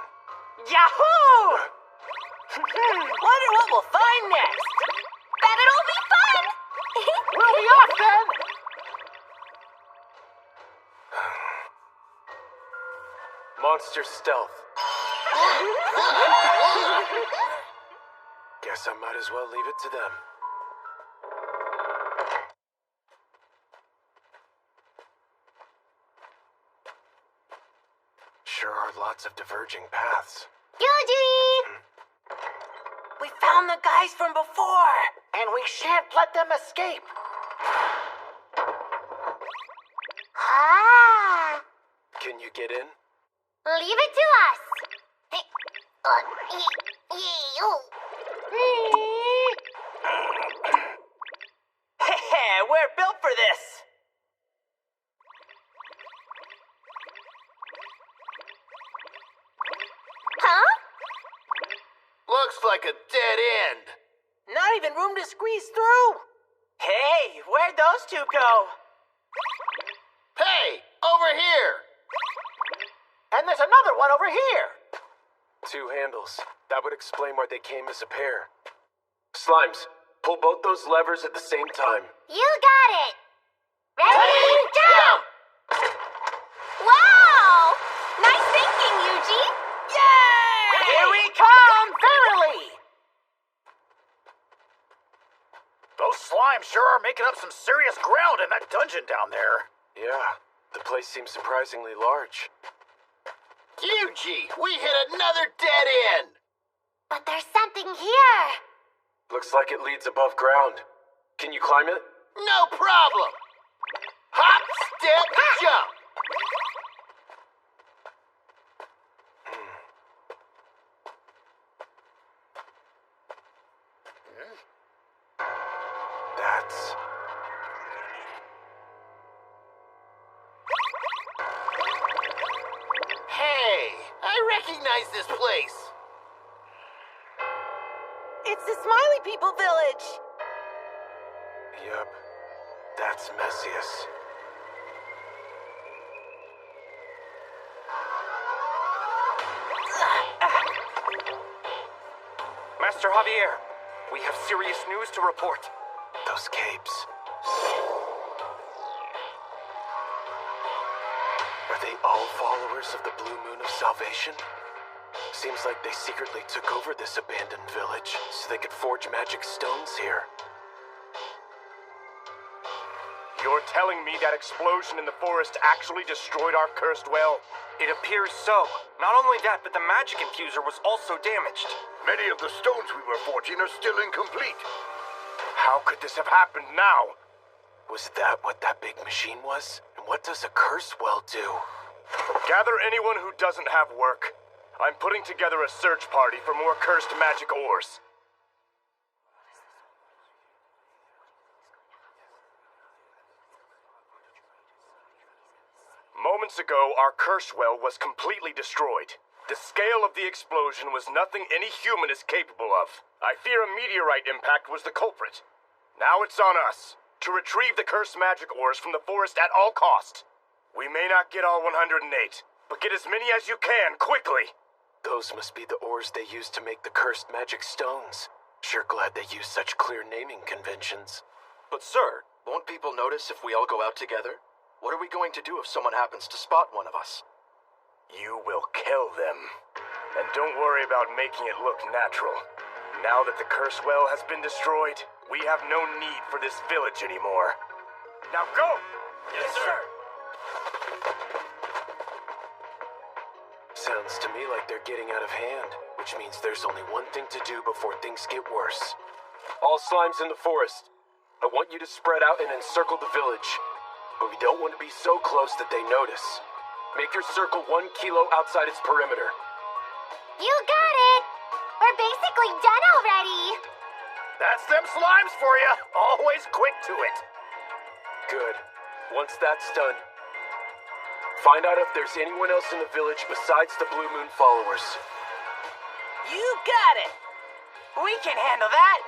Yahoo! Wonder what we'll find next. Bet it'll be fun! We'll be off then. Monster stealth. Guess I might as well leave it to them. Sure are lots of diverging paths. Yuji! We found the guys from before. And we shan't let them escape. Ah! Can you get in? Leave it to us. We're built for this. Huh? Looks like a dead end. Not even room to squeeze through. Hey, where'd those two go? Hey, over here. And there's another one over here. 2 handles. That would explain why they came as a pair. Slimes, pull both those levers at the same time. You got it. Ready, jump! Wow! Nice thinking, Yuji. Yay! Here we come, verily. Those slimes sure are making up some serious ground in that dungeon down there. Yeah, the place seems surprisingly large. Yuji, we hit another dead end. But there's something here. Looks like it leads above ground. Can you climb it? No problem. Hop, step, jump. That's... Hey, I recognize this place. It's the Smiley People Village. Yep, that's Messius. Master Javier, we have serious news to report. Those capes. Are they all followers of the Blue Moon of Salvation? Seems like they secretly took over this abandoned village so they could forge magic stones here. You're telling me that explosion in the forest actually destroyed our cursed well? It appears so. Not only that, but the magic infuser was also damaged. Many of the stones we were forging are still incomplete. How could this have happened now? Was that what that big machine was? And what does a curse well do? Gather anyone who doesn't have work. I'm putting together a search party for more cursed magic ores. months ago, our curse well was completely destroyed. The scale of the explosion was nothing any human is capable of. I fear a meteorite impact was the culprit. Now it's on us to retrieve the cursed magic ores from the forest at all cost. We may not get all 108, but get as many as you can, quickly! Those must be the ores they used to make the cursed magic stones. Sure glad they used such clear naming conventions. But sir, won't people notice if we all go out together? What are we going to do if someone happens to spot one of us? You will kill them. And don't worry about making it look natural. Now that the curse well has been destroyed, we have no need for this village anymore. Now go! Yes, sir. Sounds to me like they're getting out of hand, which means there's only one thing to do before things get worse. All slimes in the forest. I want you to spread out and encircle the village. But we don't want to be so close that they notice. Make your circle 1 kilo outside its perimeter. You got it! We're basically done already! That's them slimes for you! Always quick to it! Good. Once that's done, find out if there's anyone else in the village besides the Blue Moon followers. You got it! We can handle that!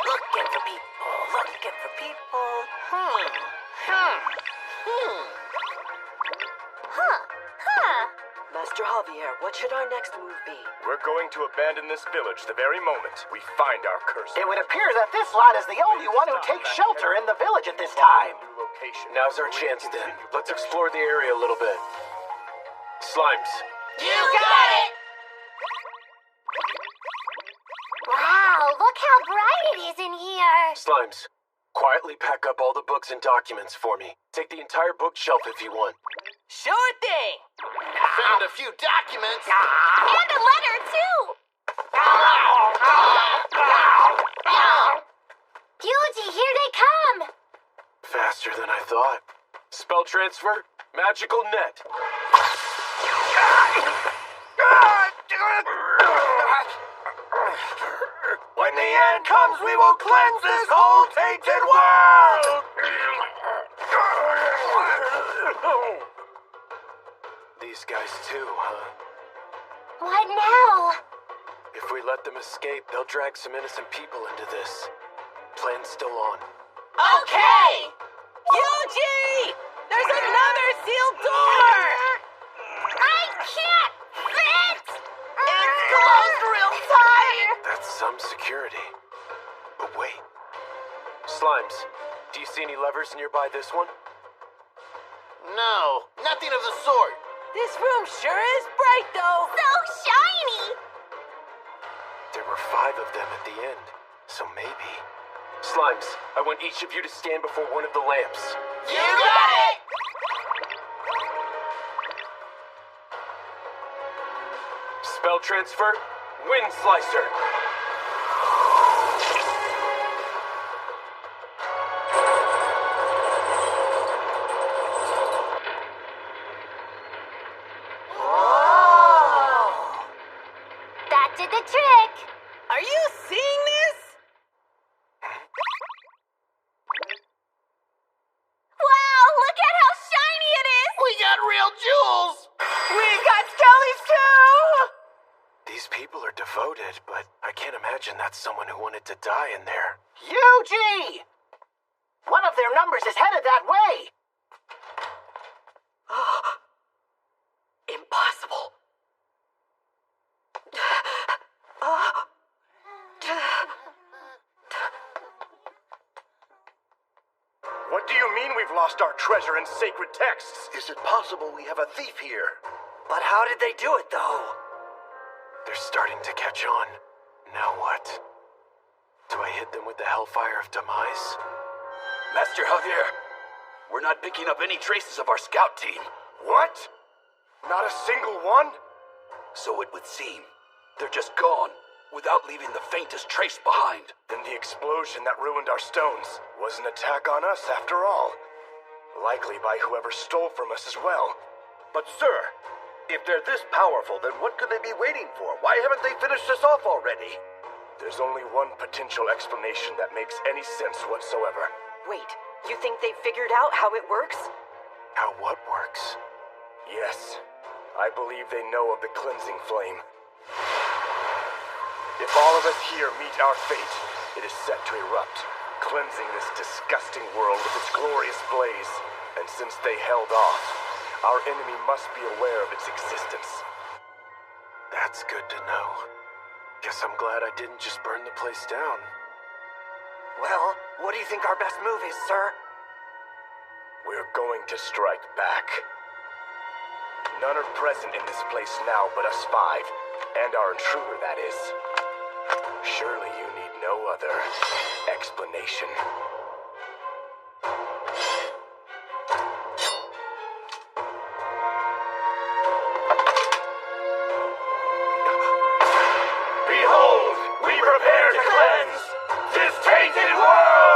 Looking for people, looking for people. Master Javier, what should our next move be? We're going to abandon this village the very moment we find our curse. It would appear that this lot is the only one who takes shelter in the village at this time. Now's our chance then. Let's explore the area a little bit. Slimes. You got it! Wow, look how bright it is in here! Slimes, quietly pack up all the books and documents for me. Take the entire bookshelf if you want. Sure thing! Found a few documents. And a letter, too! Yuji, here they come! Faster than I thought. Spell transfer, magical net. When the end comes, we will cleanse this whole tainted world! These guys too, huh? What now? If we let them escape, they'll drag some innocent people into this. Plan's still on. Okay! Yuji! There's another sealed door! I can't fit! It's closed real tight! That's some security. But wait. Slimes, do you see any levers nearby this one? No, nothing of the sort. This room sure is bright, though. So shiny! There were 5 of them at the end, so maybe. Slimes, I want each of you to stand before one of the lamps. You got it! Spell transfer, Wind Slicer. That did the trick! Are you seeing this? Wow, look at how shiny it is! We got real jewels! We got skellies, too! These people are devoted, but I can't imagine that's someone who wanted to die in there. Yuji! One of their numbers is headed that way! Impossible. What do you mean we've lost our treasure and sacred texts? Is it possible we have a thief here? But how did they do it, though? They're starting to catch on. Now what? Do I hit them with the Hellfire of Demise? Master Javier, we're not picking up any traces of our scout team. What? Not a single one? So it would seem. They're just gone, without leaving the faintest trace behind. Then the explosion that ruined our stones was an attack on us after all. Likely by whoever stole from us as well. But sir, if they're this powerful, then what could they be waiting for? Why haven't they finished this off already? There's only one potential explanation that makes any sense whatsoever. Wait, you think they figured out how it works? How what works? Yes, I believe they know of the cleansing flame. If all of us here meet our fate, it is set to erupt, cleansing this disgusting world with its glorious blaze. And since they held off, our enemy must be aware of its existence. That's good to know. Guess I'm glad I didn't just burn the place down. Well, what do you think our best move is, sir? We're going to strike back. None are present in this place now but us five, and our intruder, that is. Surely you need no other explanation. Behold, we prepare to cleanse this tainted world!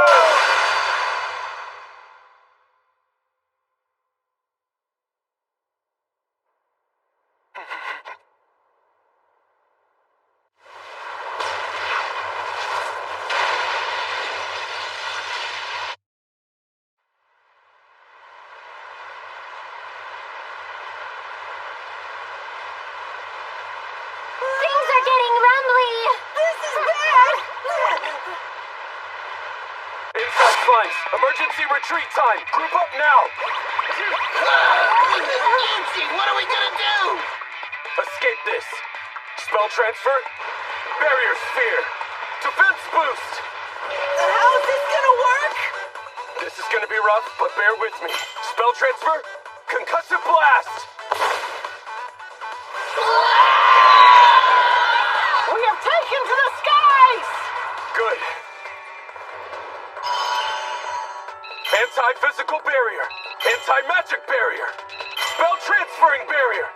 Things are getting rumbly. This is bad! Inside flanks, emergency retreat time. Group up now. Nancy, what are we gonna do? Escape this. Spell transfer. Barrier sphere. Defense boost. How is this gonna work? This is gonna be rough, but bear with me. Spell transfer. Concussive blast. We have taken to the skies! Good. Anti-physical barrier. Anti-magic barrier. Spell transferring barrier.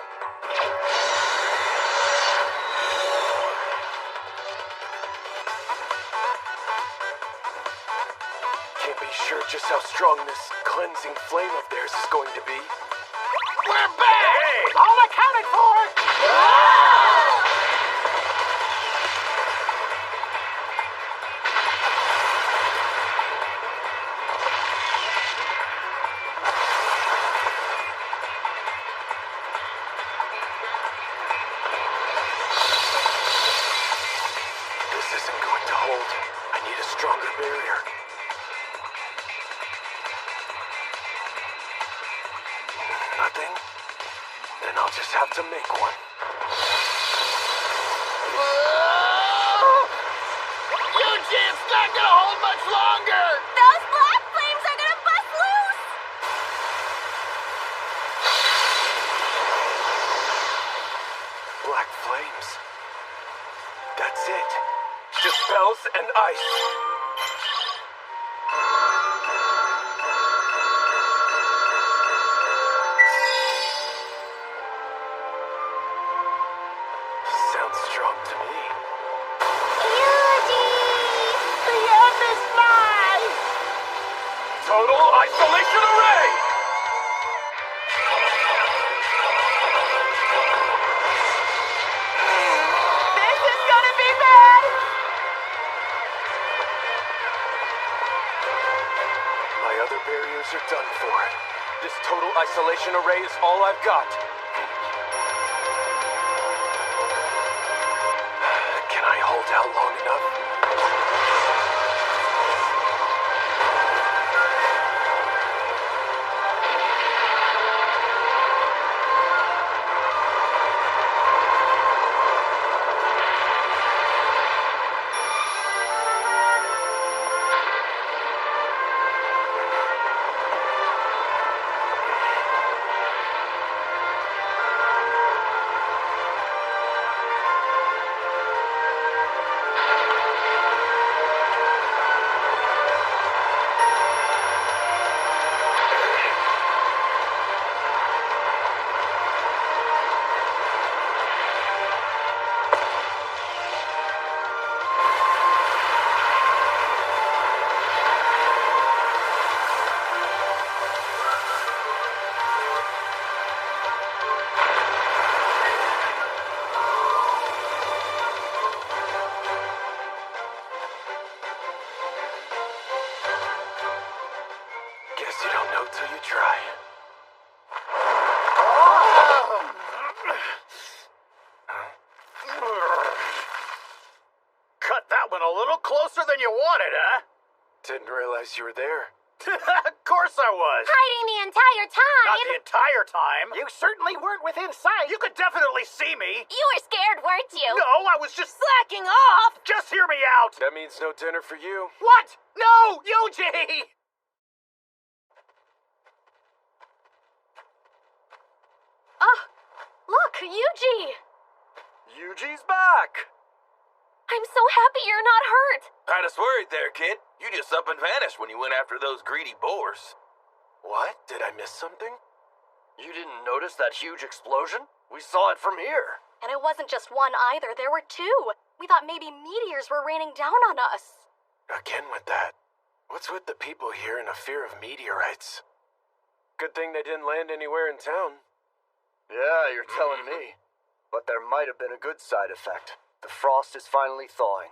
Can't be sure just how strong this cleansing flame of theirs is going to be. We're back! Hey! All accounted for! This isn't going to hold. I need a stronger barrier. Nothing? Then I'll just have to make one. It's not gonna hold much longer! Those black flames are gonna bust loose! Black flames. That's it. Dispels and ice. Sounds strong to me. The end is nigh! Total isolation array! This is gonna be bad! My other barriers are done for. This total isolation array is all I've got. Can I hold out long enough? No closer than you wanted, huh? Didn't realize you were there. Of course I was. Hiding the entire time. Not the entire time. You certainly weren't within sight. You could definitely see me. You were scared, weren't you? No, I was just Slacking off. Just hear me out. That means no dinner for you. What? No, Yuji! Oh, look, Yuji! Yuji's back! I'm so happy you're not hurt. Had us worried there, kid. You just up and vanished when you went after those greedy boars. What? Did I miss something? You didn't notice that huge explosion? We saw it from here. And it wasn't just one either, there were two. We thought maybe meteors were raining down on us. Again with that. What's with the people here and a fear of meteorites? Good thing they didn't land anywhere in town. Yeah, you're telling me. But there might have been a good side effect. The frost is finally thawing.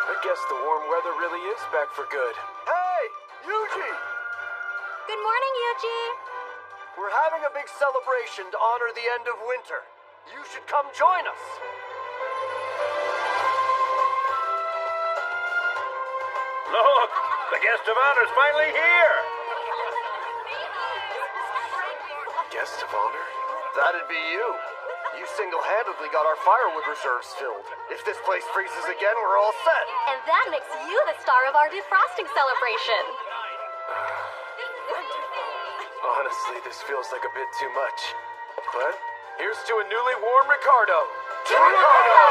I guess the warm weather really is back for good. Hey, Yuji! Good morning, Yuji. We're having a big celebration to honor the end of winter. You should come join us. Look, the guest of honor's finally here. Guest of honor? That'd be you. You single-handedly got our firewood reserves filled. If this place freezes again, we're all set. And that makes you the star of our defrosting celebration. Honestly, this feels like a bit too much. But here's to a newly warm Ricardo. To Ricardo!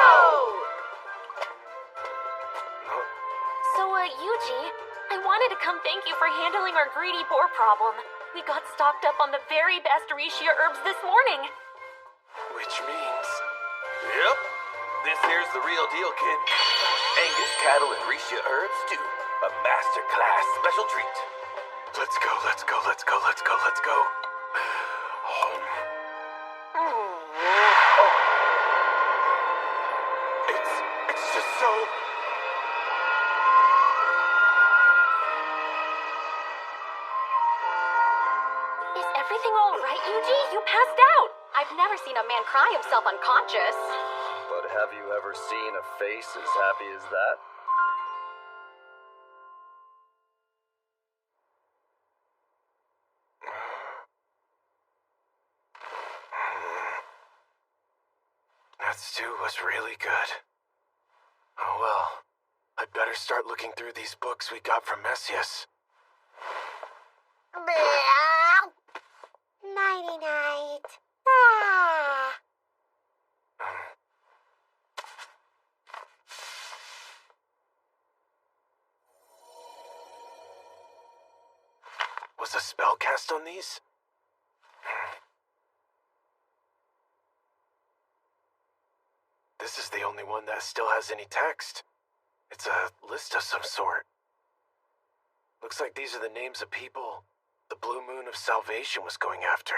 So, Yuji, I wanted to come thank you for handling our greedy boar problem. We got stocked up on the very best Rishia herbs this morning. Which means... Yep. This here's the real deal, kid. Angus cattle and Rishia herbs stew. A masterclass special treat. Let's go, let's go, let's go, let's go, let's go. It's just so... Is everything all right, Yuji? You passed out. I've never seen a man cry himself unconscious. But have you ever seen a face as happy as that? That stew was really good. Oh well, I'd better start looking through these books we got from Messias. Nighty-night. Ah. Was a spell cast on these? This is the only one that still has any text. It's a list of some sort. Looks like these are the names of people the Blue Moon of Salvation was going after.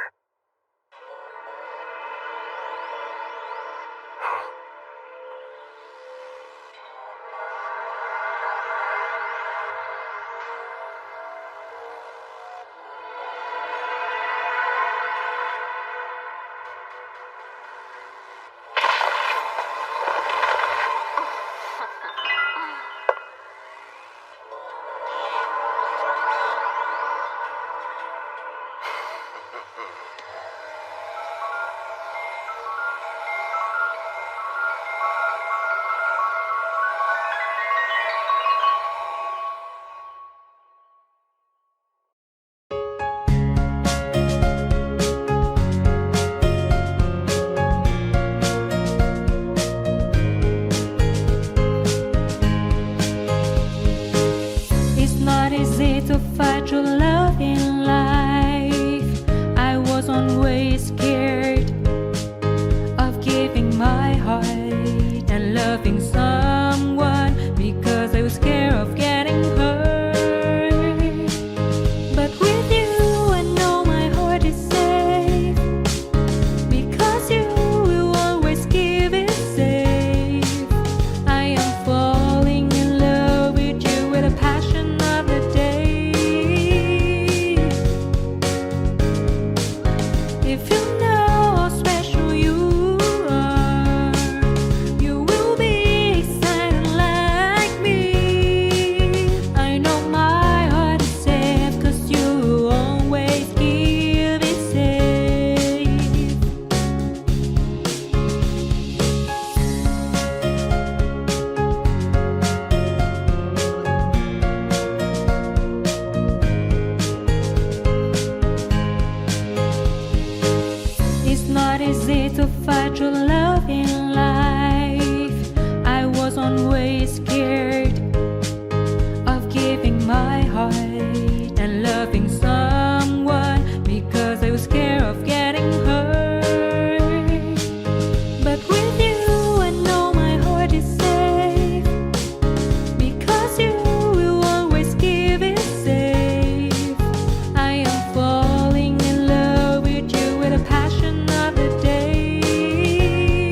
true love in life. I was always scared of giving my heart and loving someone because I was scared of getting hurt. But with you, I know my heart is safe because you will always keep it safe. I am falling in love with you with a passion of the day.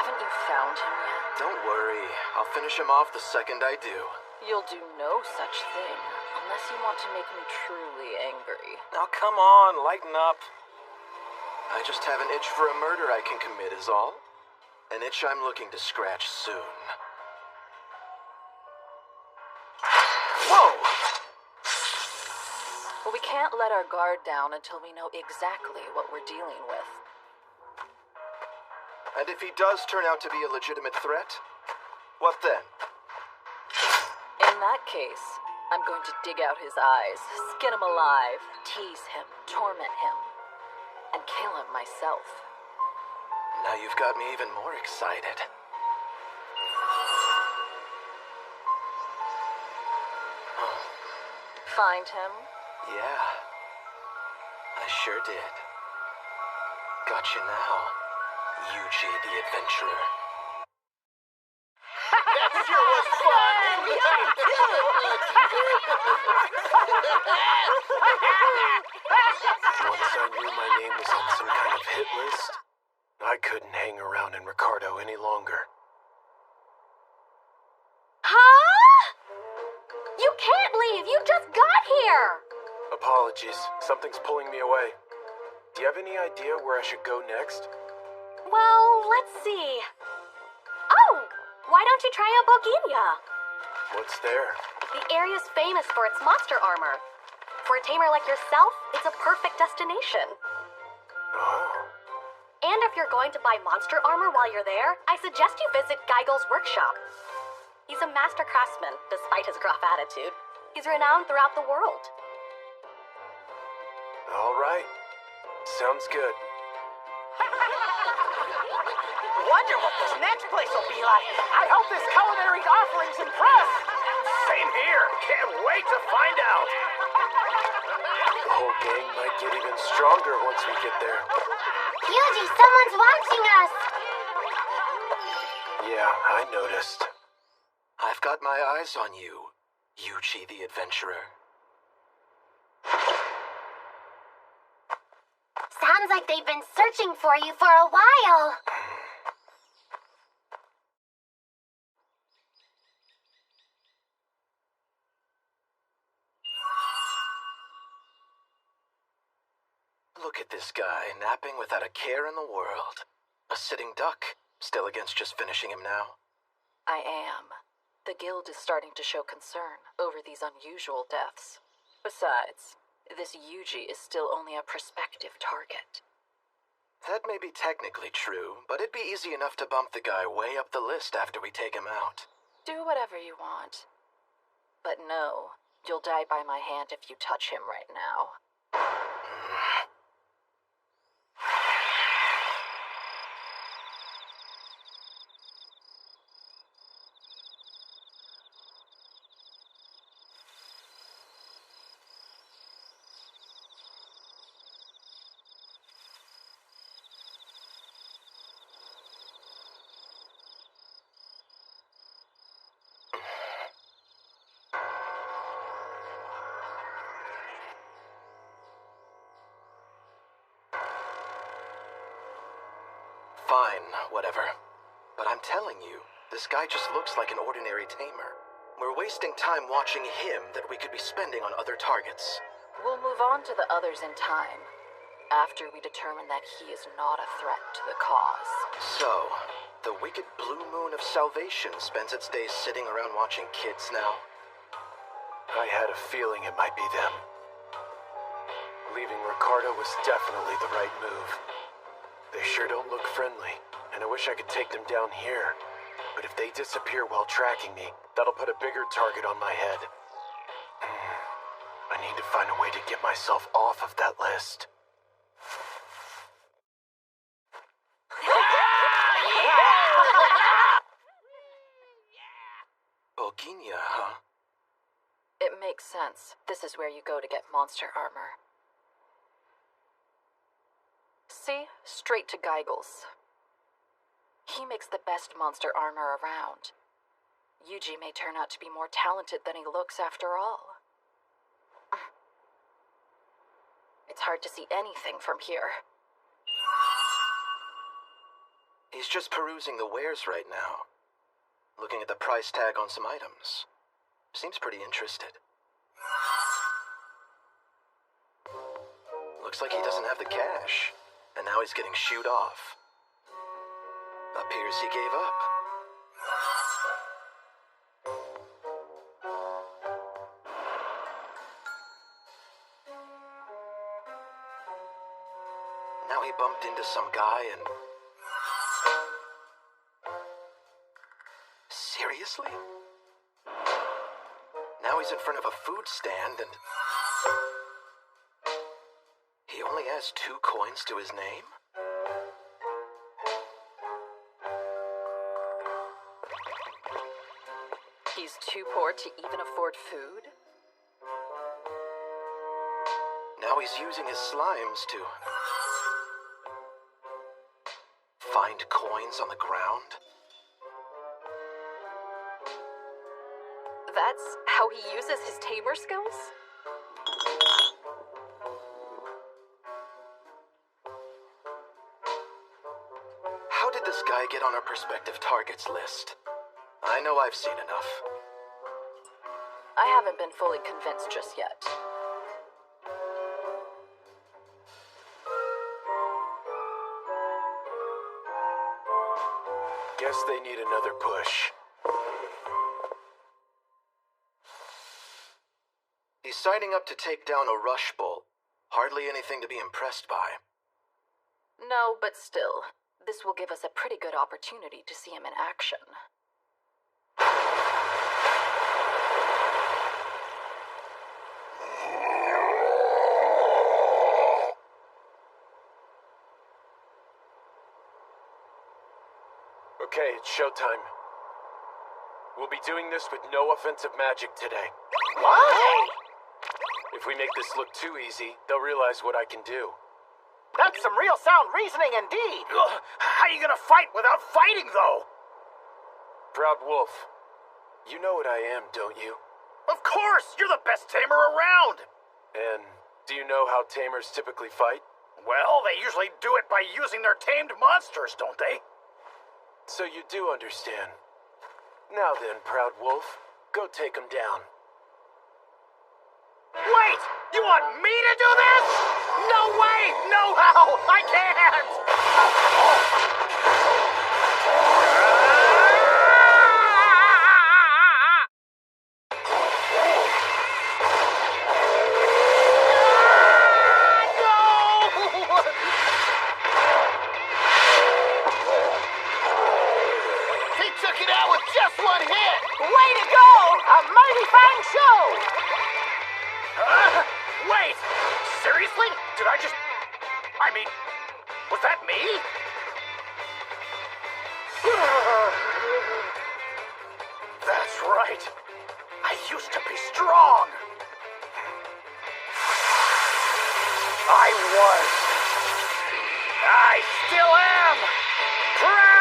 Haven't you found him yet? Don't worry, I'll finish him off the second I do. You'll do no such thing, unless you want to make me truly angry. Now come on, lighten up. I just have an itch for a murder I can commit is all. An itch I'm looking to scratch soon. Whoa! Well, we can't let our guard down until we know exactly what we're dealing with. And if he does turn out to be a legitimate threat, what then? In that case, I'm going to dig out his eyes, skin him alive, tease him, torment him, and kill him myself. Now you've got me even more excited. Find him? Yeah, I sure did. Got you now, Yuji the Adventurer. That sure was fun! Once I knew my name was on some kind of hit list, I couldn't hang around in Ricardo any longer. Huh? You can't leave! You just got here! Apologies, something's pulling me away. Do you have any idea where I should go next? Well, let's see. Oh! Why don't you try out Boginia? What's there? The area's famous for its monster armor. For a tamer like yourself, it's a perfect destination. Oh. And if you're going to buy monster armor while you're there, I suggest you visit Geigel's workshop. He's a master craftsman, despite his gruff attitude. He's renowned throughout the world. All right. Sounds good. Wonder what this next place will be like. I hope this culinary offerings impress. Same here. Can't wait to find out. The whole gang might get even stronger once we get there. Yuji, someone's watching us! Yeah, I noticed. I've got my eyes on you, Yuji the Adventurer. Sounds like they've been searching for you for a while. Look at this guy, napping without a care in the world. A sitting duck. Still against just finishing him now? I am. The guild is starting to show concern over these unusual deaths. Besides, this Yuji is still only a prospective target. That may be technically true, but it'd be easy enough to bump the guy way up the list after we take him out. Do whatever you want. But no, you'll die by my hand if you touch him right now. Fine, whatever. But I'm telling you, this guy just looks like an ordinary tamer. We're wasting time watching him that we could be spending on other targets. We'll move on to the others in time, after we determine that he is not a threat to the cause. So, the wicked blue moon of salvation spends its days sitting around watching kids now? I had a feeling it might be them. Leaving Ricardo was definitely the right move. They sure don't look friendly, and I wish I could take them down here. But if they disappear while tracking me, that'll put a bigger target on my head. I need to find a way to get myself off of that list. Boginia, huh? It makes sense. This is where you go to get monster armor. See? Straight to Geigel's. He makes the best monster armor around. Yuji may turn out to be more talented than he looks after all. It's hard to see anything from here. He's just perusing the wares right now. Looking at the price tag on some items. Seems pretty interested. Looks like he doesn't have the cash, and now he's getting shooed off. Appears he gave up. Now he bumped into some guy and... Seriously? Now he's in front of a food stand and... He only has 2 coins to his name? He's too poor to even afford food? Now he's using his slimes to... find coins on the ground? That's how he uses his tamer skills? How did this guy get on our prospective targets list? I know I've seen enough. I haven't been fully convinced just yet. Guess they need another push. He's signing up to take down a rush bull. Hardly anything to be impressed by. No, but still, this will give us a pretty good opportunity to see him in action. Okay, it's showtime. We'll be doing this with no offensive magic today. What? If we make this look too easy, they'll realize what I can do. That's some real sound reasoning indeed. Ugh, how are you gonna fight without fighting, though? Proud Wolf, you know what I am, don't you? Of course! You're the best tamer around! And do you know how tamers typically fight? Well, they usually do it by using their tamed monsters, don't they? So you do understand. Now then, Proud Wolf, go take him down. Wait! You want me to do this? No way! No how! I can't! He took it out with just one hit. Way to go! A mighty fine show. Wait! Seriously? Did I just... I mean, was that me? That's right. I used to be strong. I was. I still am. Proud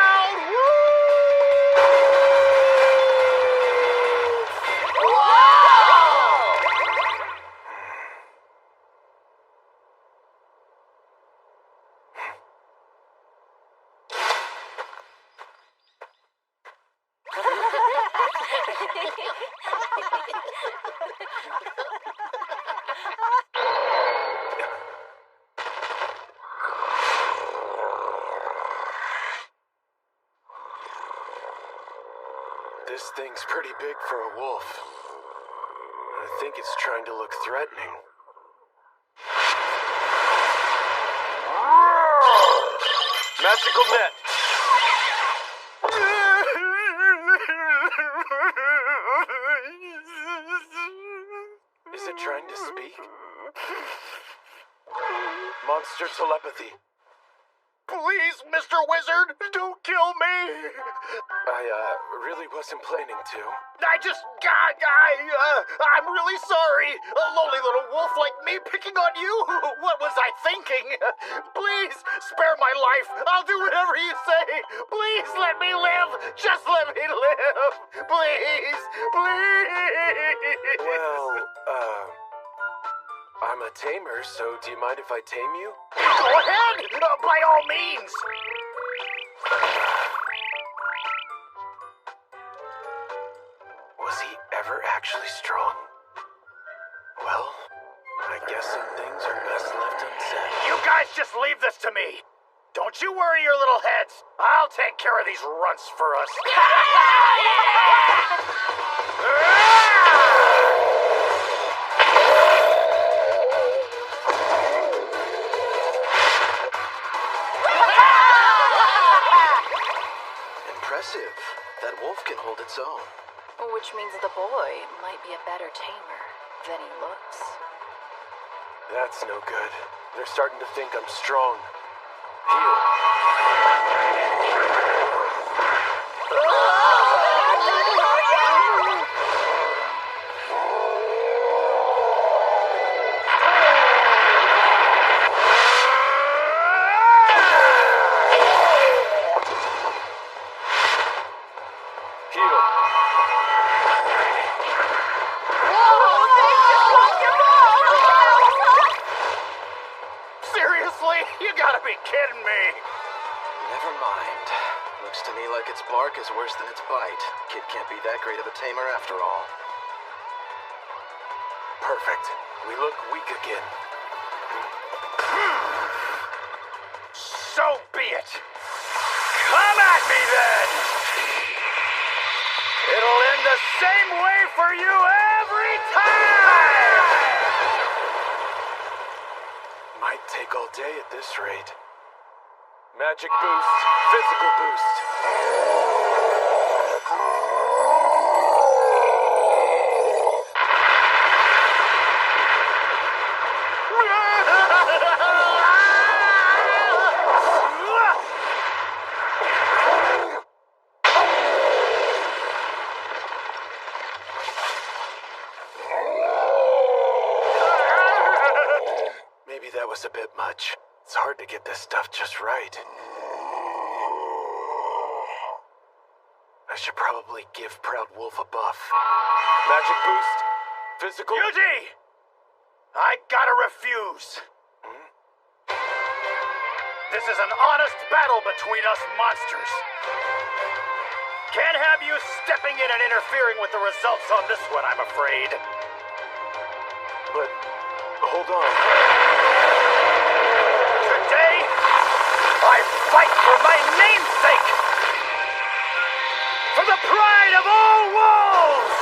This thing's pretty big for a wolf. I think it's trying to look threatening. Magical net! Is it trying to speak? Monster telepathy. Please, Mr. Wizard, don't kill me! I, really wasn't planning to. I'm really sorry. A lonely little wolf like me picking on you? What was I thinking? Please, spare my life. I'll do whatever you say. Please let me live. Just let me live. Please, please. Well, I'm a tamer, so do you mind if I tame you? Go ahead, by all means. just leave this to me. Don't you worry your little heads. I'll take care of these runts for us. Impressive. That wolf can hold its own. Which means the boy might be a better tamer than he looks. That's no good. They're starting to think I'm strong. Heal. Seriously? You gotta be kidding me. Never mind. Looks to me like its bark is worse than its bite. Kid can't be that great of a tamer after all. Perfect. We look weak again. So be it. Come at me then! It'll end the same way for you every time! Might take all day at this rate. Magic boost. Physical boost. Maybe that was a bit much. It's hard to get this stuff just right. I should probably give Proud Wolf a buff. Magic boost. Physical. Yuji! I gotta refuse. This is an honest battle between us monsters. Can't have you stepping in and interfering with the results on this one, I'm afraid. But, hold on. Today, I fight for my namesake! For the pride of all wolves!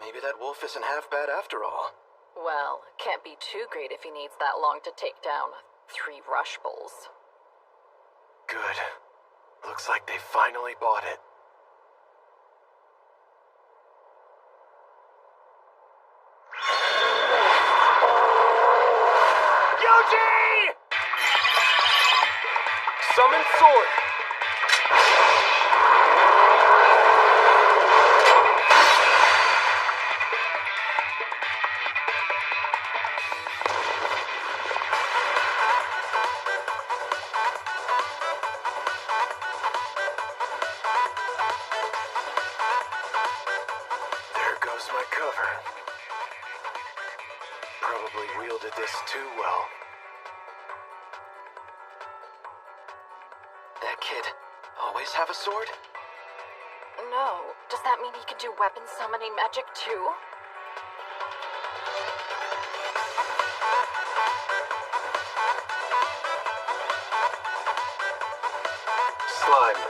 Maybe that wolf isn't half bad after all. Well, can't be too great if he needs that long to take down 3 rush bulls. Good. Looks like they finally bought it. Yuji! Summon sword! There goes my cover. Probably wielded this too well. That kid always have a sword? No. Does that mean he can do weapon summoning magic too? Slime.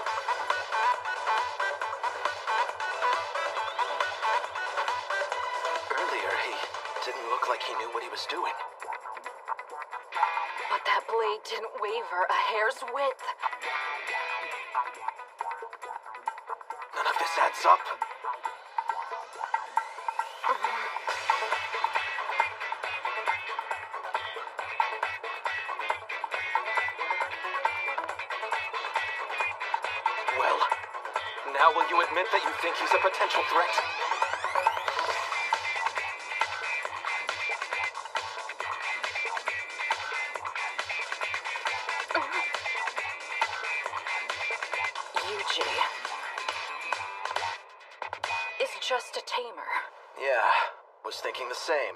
Earlier, he didn't look like he knew what he was doing. But that blade didn't waver a hair's width. None of this adds up. Well, now will you admit that you think he's a potential threat? Yuji is just a tamer. Yeah, was thinking the same.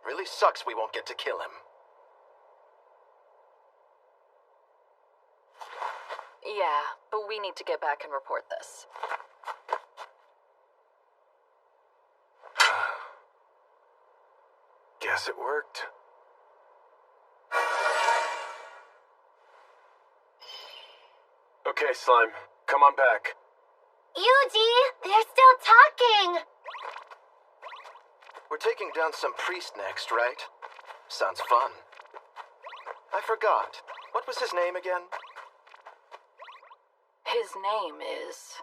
Really sucks we won't get to kill him. Yeah, but we need to get back and report this. Guess it worked. Okay, Slime. Come on back. Yuji, they're still talking. We're taking down some priest next, right? Sounds fun. I forgot. What was his name again? His name is...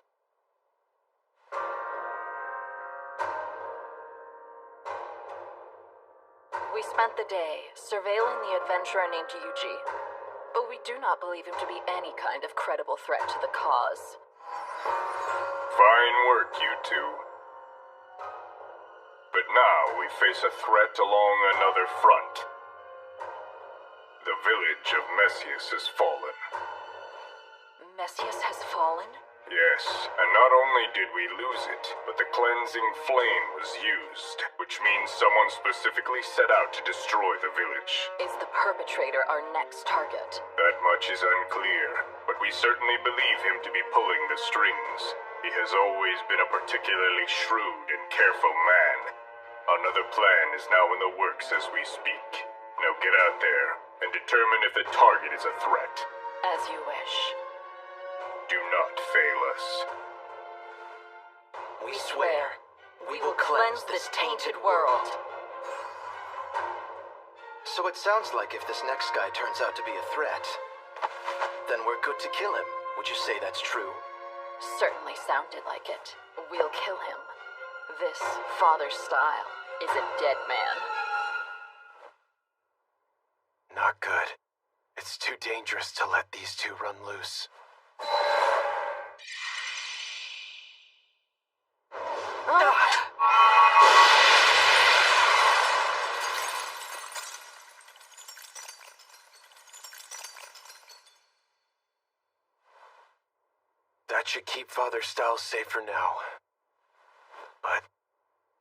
We spent the day surveilling the adventurer named Yuji, but we do not believe him to be any kind of credible threat to the cause. Fine work, you two. But now we face a threat along another front. The village of Messias has fallen. Messias has fallen? Yes, and not only did we lose it, but the cleansing flame was used, which means someone specifically set out to destroy the village. Is the perpetrator our next target? That much is unclear, but we certainly believe him to be pulling the strings. He has always been a particularly shrewd and careful man. Another plan is now in the works as we speak. Now get out there and determine if the target is a threat. As you wish. Do not fail us. We swear, we will cleanse this tainted world. So it sounds like if this next guy turns out to be a threat, then we're good to kill him. Would you say that's true? Certainly sounded like it. We'll kill him. This father style is a dead man. Not good. It's too dangerous to let these two run loose. That should keep Father Styles safe for now. But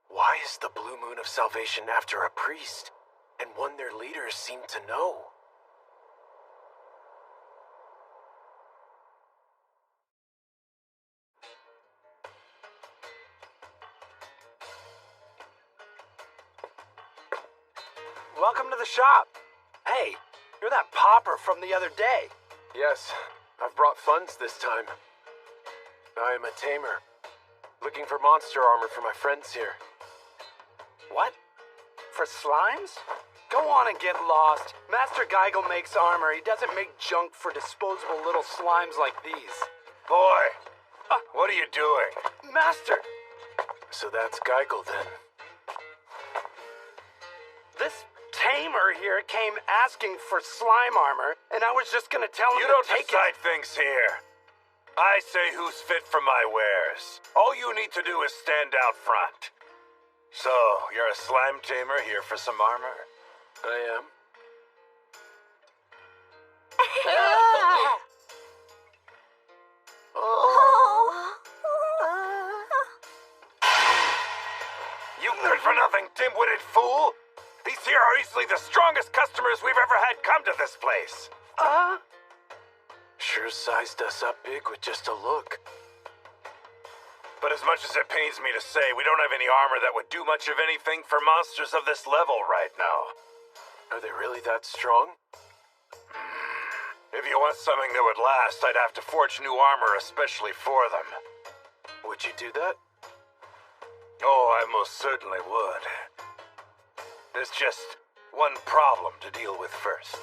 why is the Blue Moon of Salvation after a priest, and one their leaders seem to know? Welcome to the shop. Hey, you're that pauper from the other day. Yes, I've brought funds this time. I am a tamer, looking for monster armor for my friends here. What? For slimes? Go on and get lost. Master Geigel makes armor. He doesn't make junk for disposable little slimes like these. Boy, what are you doing? Master! So that's Geigel then. This tamer here came asking for slime armor, and I was just gonna tell him You to don't take decide it. things here. I say who's fit for my wares. All you need to do is stand out front. So, you're a slime tamer here for some armor? I am. You good for nothing, dim-witted fool! These here are easily the strongest customers we've ever had come to this place. Sure sized us up big with just a look. But as much as it pains me to say, we don't have any armor that would do much of anything for monsters of this level right now. Are they really that strong? If you want something that would last, I'd have to forge new armor especially for them. Would you do that? Oh, I most certainly would. There's just one problem to deal with first.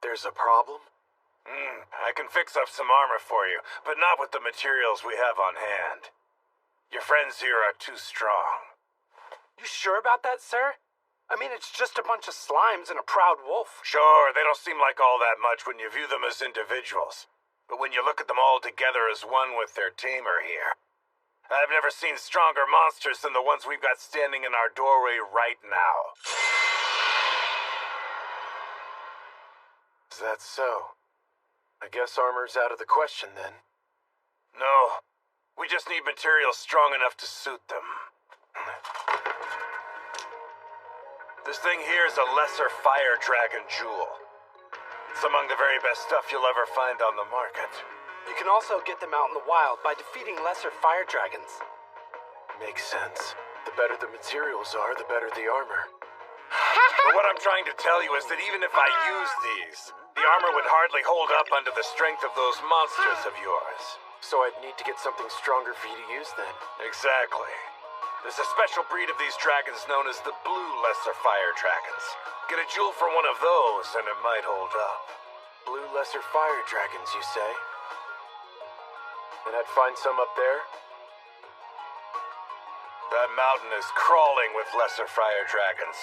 There's a problem? I can fix up some armor for you, but not with the materials we have on hand. Your friends here are too strong. You sure about that, sir? I mean, it's just a bunch of slimes and a proud wolf. Sure, they don't seem like all that much when you view them as individuals. But when you look at them all together as one with their tamer here, I've never seen stronger monsters than the ones we've got standing in our doorway right now. Is that so? I guess armor's out of the question then. No, we just need materials strong enough to suit them. This thing here is a lesser fire dragon jewel. It's among the very best stuff you'll ever find on the market. You can also get them out in the wild by defeating lesser fire dragons. Makes sense. The better the materials are, the better the armor. But what I'm trying to tell you is that even if I use these, the armor would hardly hold up under the strength of those monsters of yours. So I'd need to get something stronger for you to use then. Exactly. There's a special breed of these dragons known as the blue lesser fire dragons. Get a jewel from one of those and it might hold up. Blue lesser fire dragons, you say? And I'd find some up there? That mountain is crawling with lesser fire dragons.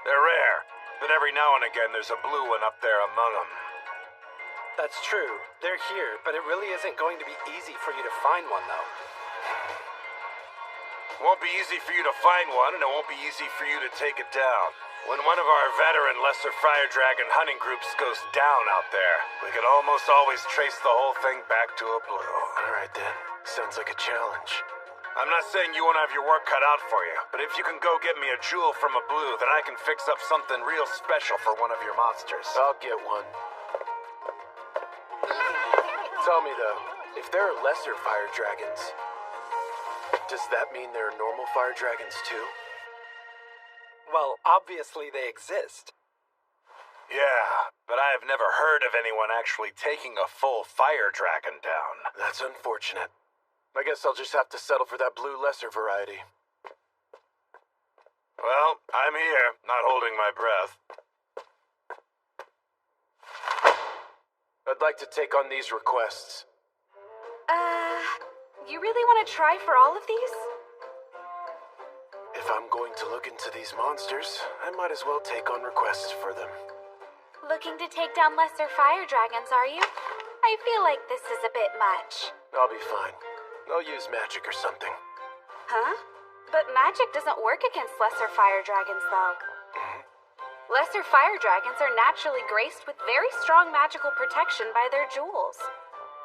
They're rare, but every now and again there's a blue one up there among them. That's true. They're here, but it really isn't going to be easy for you to find one, though. Won't be easy for you to find one, and it won't be easy for you to take it down. When one of our veteran lesser fire dragon hunting groups goes down out there, we can almost always trace the whole thing back to a blue. Alright then. Sounds like a challenge. I'm not saying you won't have your work cut out for you, but if you can go get me a jewel from a blue, then I can fix up something real special for one of your monsters. I'll get one. Tell me though, if there are lesser fire dragons, does that mean there are normal fire dragons too? Well, obviously they exist. Yeah, but I have never heard of anyone actually taking a full fire dragon down. That's unfortunate. I guess I'll just have to settle for that blue lesser variety. Well, I'm here, not holding my breath. I'd like to take on these requests. You really want to try for all of these? If I'm going to look into these monsters, I might as well take on requests for them. Looking to take down lesser fire dragons, are you? I feel like this is a bit much. I'll be fine. I'll use magic or something. Huh? But magic doesn't work against lesser fire dragons, though. Lesser fire dragons are naturally graced with very strong magical protection by their jewels.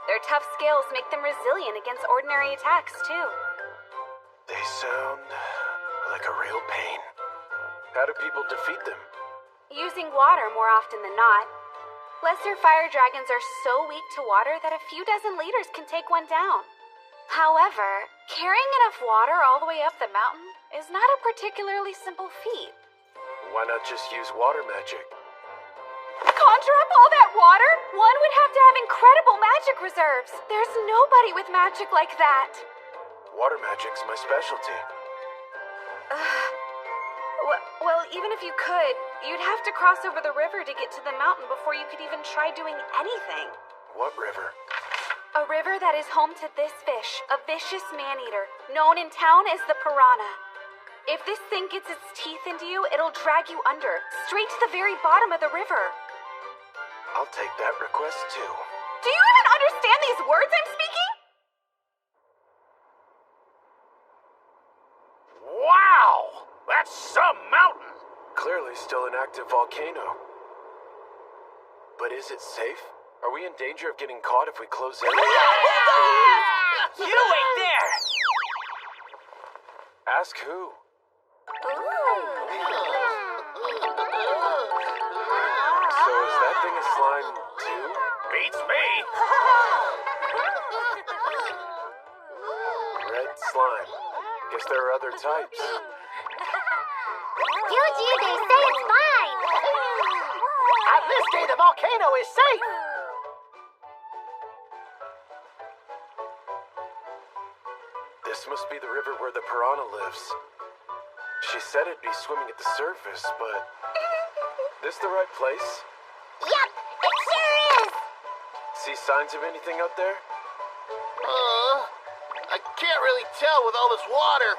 Their tough scales make them resilient against ordinary attacks, too. They sound like a real pain. How do people defeat them? Using water more often than not. Lesser fire dragons are so weak to water that a few dozen liters can take one down. However, carrying enough water all the way up the mountain is not a particularly simple feat. Why not just use water magic? Conjure up all that water? One would have to have incredible magic reserves. There's nobody with magic like that. Water magic's my specialty. Well, even if you could, you'd have to cross over the river to get to the mountain before you could even try doing anything. What river? A river that is home to this fish, a vicious man-eater, known in town as the piranha. If this thing gets its teeth into you, it'll drag you under, straight to the very bottom of the river. I'll take that request too. Do you even understand these words I'm speaking? Wow! That's some mountain! Clearly still an active volcano. But is it safe? Are we in danger of getting caught if we close in? You wait there! Ask who? So is that thing a slime too? Beats me! Red slime. Guess there are other types. Yuji, they say it's fine. At this day, the volcano is safe! This must be the river where the piranha lives. She said it'd be swimming at the surface, but... This the right place? Yep, it sure is. See signs of anything out there? I can't really tell with all this water.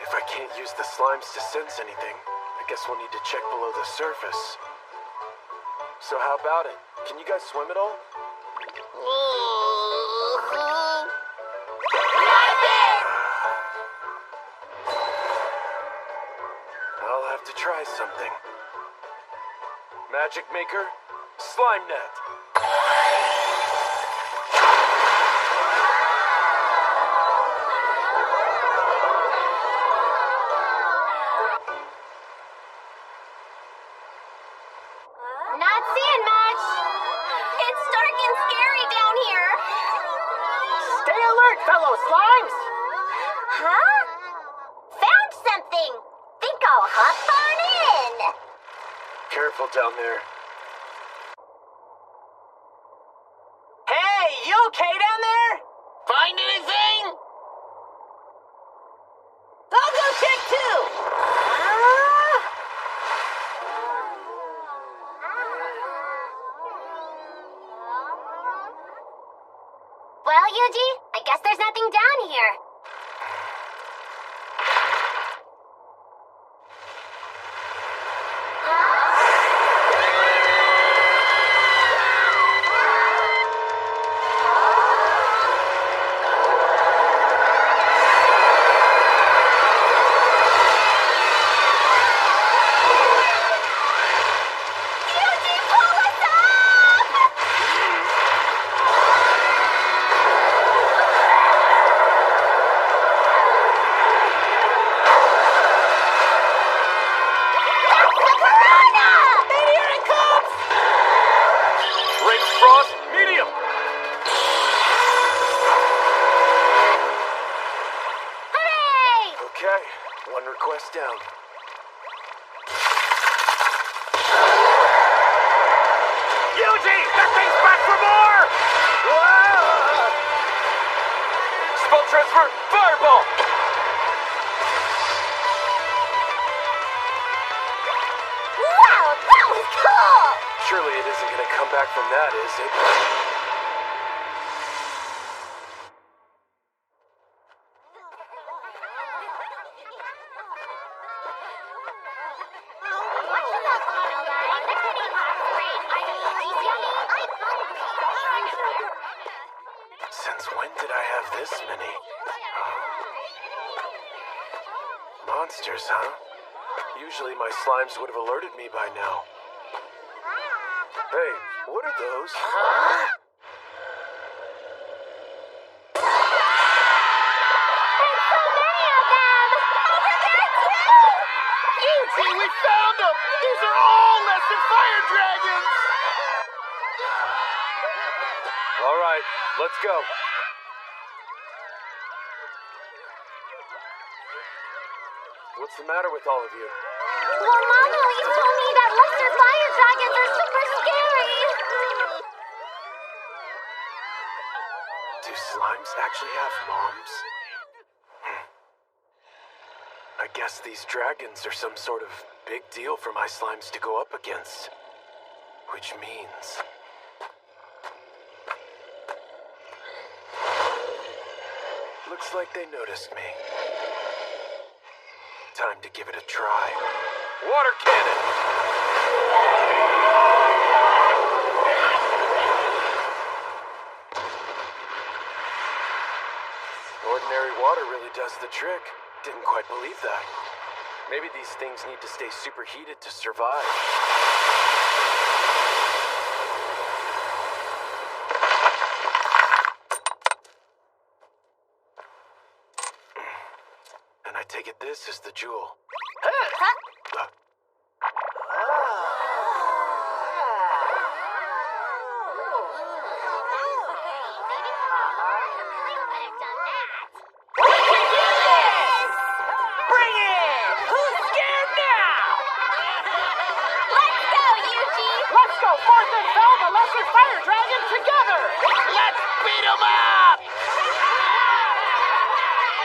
If If I can't use the slimes to sense anything, I guess we'll need to check below the surface. So how about it? Can you guys swim at all? I'll have to try something. Magic Maker, slime net. Not seeing much. It's dark and scary down here. Stay alert, fellow slimes! Huh? Found something. Think I'll hop on in. Careful down there. Hey, you okay down there? Find anything? I'll go check too! Well, Yuji, I guess there's nothing down here. One request down. Yuji! That thing's back for more! Spell transfer, fireball! Wow, that was cool! Surely it isn't gonna come back from that, is it? Since when did I have this many? Monsters, huh? Usually my slimes would have alerted me by now. Hey, what are those? Yuji, we found them! These are all lesser fire dragons! All right, let's go. What's the matter with all of you? Well, Mom always told me that lesser fire dragons are super scary. Do slimes actually have moms? I guess these dragons are some sort of big deal for my slimes to go up against. Which means... looks like they noticed me. Time to give it a try. Water cannon! Ordinary water really does the trick. Didn't quite believe that. Maybe these things need to stay superheated to survive. And I take it this is the jewel.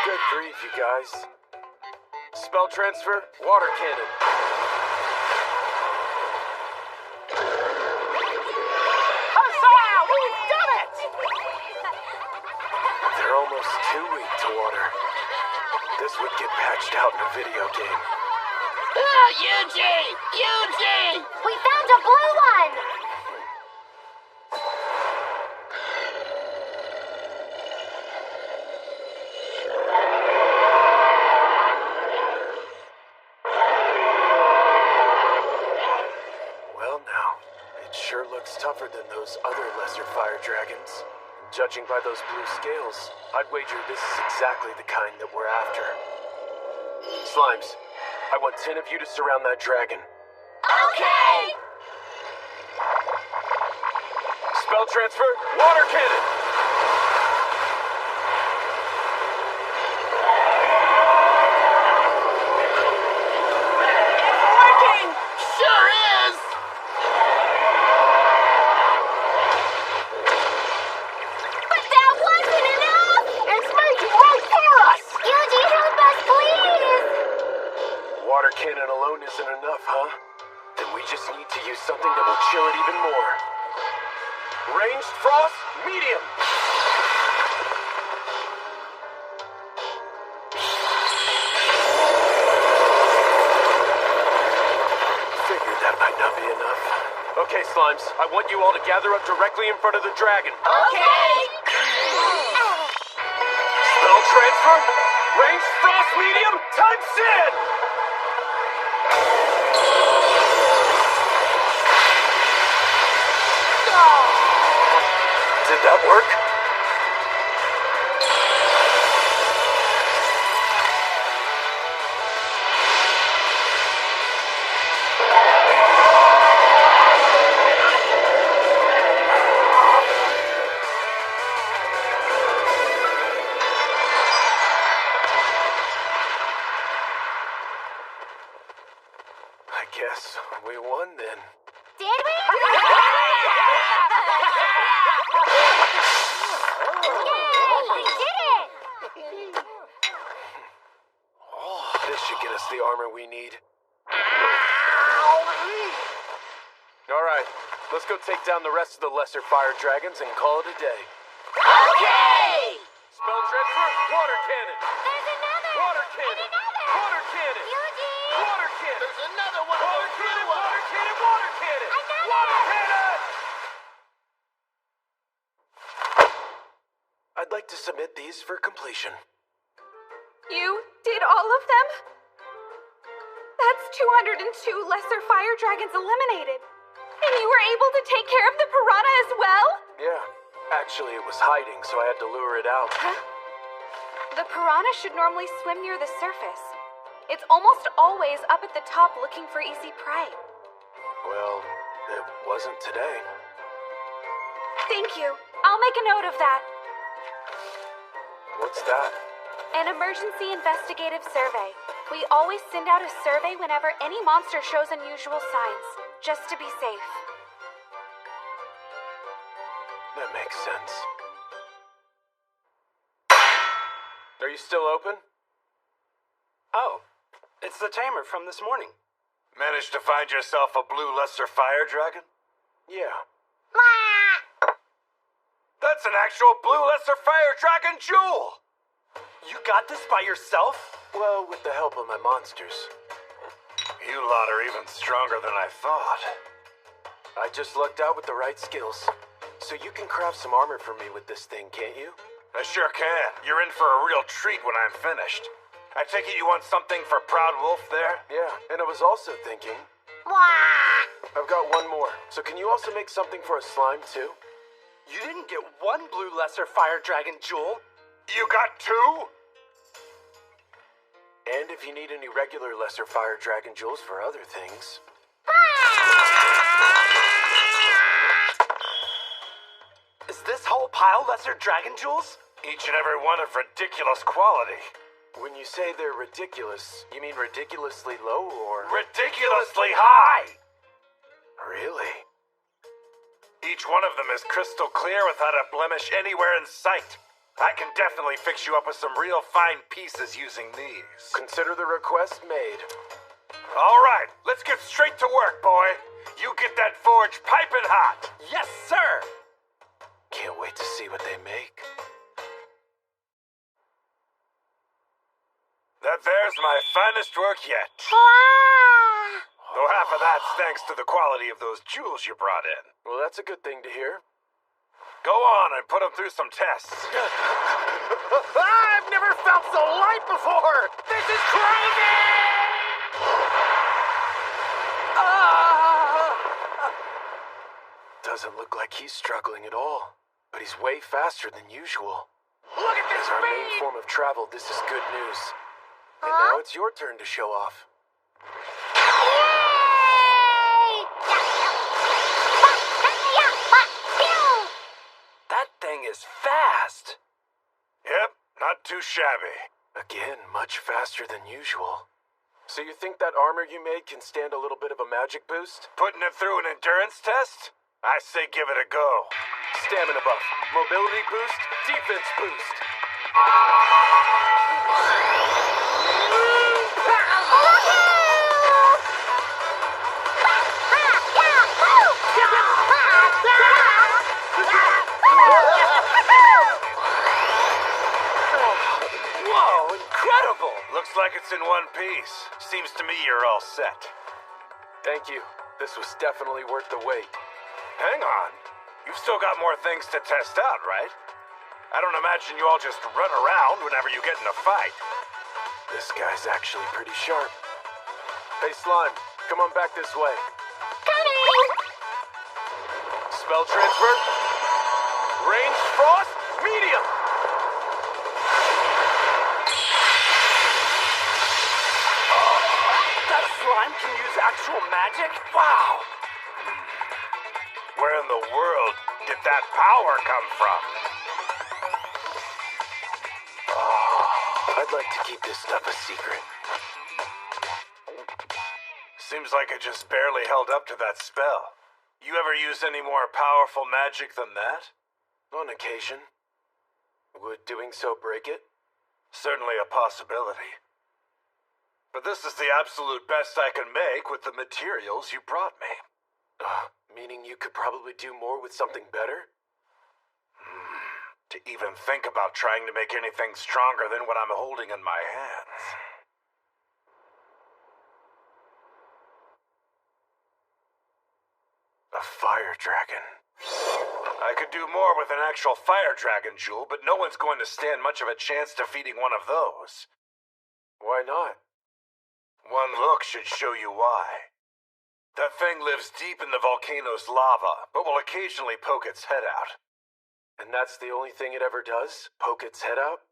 Good grief, you guys. Spell transfer, water cannon. Huzzah! We've done it! They're almost too weak to water. This would get patched out in a video game. Ah, Eugene! Eugene! We found a blue one! Well now, it sure looks tougher than those other lesser fire dragons. Judging by those blue scales, I'd wager this is exactly the kind that we're after. Slimes, I want 10 of you to surround that dragon. Okay! Spell transfer, water cannon! It's working! Sure is! But that wasn't enough! It's making right for us! Eugene, help us, please! Water cannon alone isn't enough, huh? Then we just need to use something that will chill it even more. Ranged frost, medium! Figured that might not be enough. Okay, Slimes, I want you all to gather up directly in front of the dragon. Okay! Spell transfer, ranged frost, medium, time sin! Did that work? I guess we won then. Did we? Yay! We did it! This should get us the armor we need. Alright, let's go take down the rest of the lesser fire dragons and call it a day. Okay! Spell transfer, water cannon! There's another! Water cannon! And another! Water cannon! Eugene! Water cannon! There's another one of Water those cannon! blue ones. Water cannon! Water cannon! Another! Water cannon! I'd like to submit these for completion. You did all of them? That's 202 lesser fire dragons eliminated. And you were able to take care of the piranha as well? Yeah, actually it was hiding, so I had to lure it out. Huh? The piranha should normally swim near the surface. It's almost always up at the top looking for easy prey. Well, it wasn't today. Thank you. I'll make a note of that. What's that? An emergency investigative survey. We always send out a survey whenever any monster shows unusual signs, just to be safe. That makes sense. Are you still open? Oh, it's the tamer from this morning. Managed to find yourself a blue lesser fire dragon? Yeah. That's an actual blue lesser fire dragon jewel! You got this by yourself? Well, with the help of my monsters. You lot are even stronger than I thought. I just lucked out with the right skills. So you can craft some armor for me with this thing, can't you? I sure can. You're in for a real treat when I'm finished. I take it you want something for Proud Wolf there? Yeah, and I was also thinking... I've got one more. So can you also make something for a slime, too? You didn't get one blue lesser fire dragon jewel. You got two? And if you need any regular lesser fire dragon jewels for other things. Is this whole pile lesser dragon jewels? Each and every one of ridiculous quality. When you say they're ridiculous, you mean ridiculously low or... Ridiculously high! Really? Each one of them is crystal clear without a blemish anywhere in sight. I can definitely fix you up with some real fine pieces using these. Consider the request made. All right, let's get straight to work, boy. You get that forge piping hot. Yes, sir! Can't wait to see what they make. That there's my finest work yet. Though half of that's thanks to the quality of those jewels you brought in. Well, that's a good thing to hear. Go on and put them through some tests. I've never felt so light before! This is crazy! Doesn't look like he's struggling at all, but he's way faster than usual. Look at this As our main speed! form of travel, this is good news. And now it's your turn to show off. That thing is fast. Yep, not too shabby. Again, much faster than usual. So you think that armor you made can stand a little bit of a magic boost? Putting it through an endurance test? I say give it a go. Stamina buff, mobility boost, defense boost. Whoa, incredible! Looks like it's in one piece. Seems to me you're all set. Thank you. This was definitely worth the wait. Hang on. You've still got more things to test out, right? I don't imagine you all just run around whenever you get in a fight. This guy's actually pretty sharp. Hey, Slime, come on back this way. Coming! Spell transfer. Range frost, medium! That slime can use actual magic? Wow! Where in the world did that power come from? I'd like to keep this stuff a secret. Seems like it just barely held up to that spell. You ever use any more powerful magic than that? On occasion. Would doing so break it? Certainly a possibility. But this is the absolute best I can make with the materials you brought me. Meaning you could probably do more with something better? To even think about trying to make anything stronger than what I'm holding in my hands. A fire dragon. I could do more with an actual fire dragon jewel, but no one's going to stand much of a chance defeating one of those. Why not? One look should show you why. That thing lives deep in the volcano's lava, but will occasionally poke its head out. And that's the only thing it ever does? Poke its head out?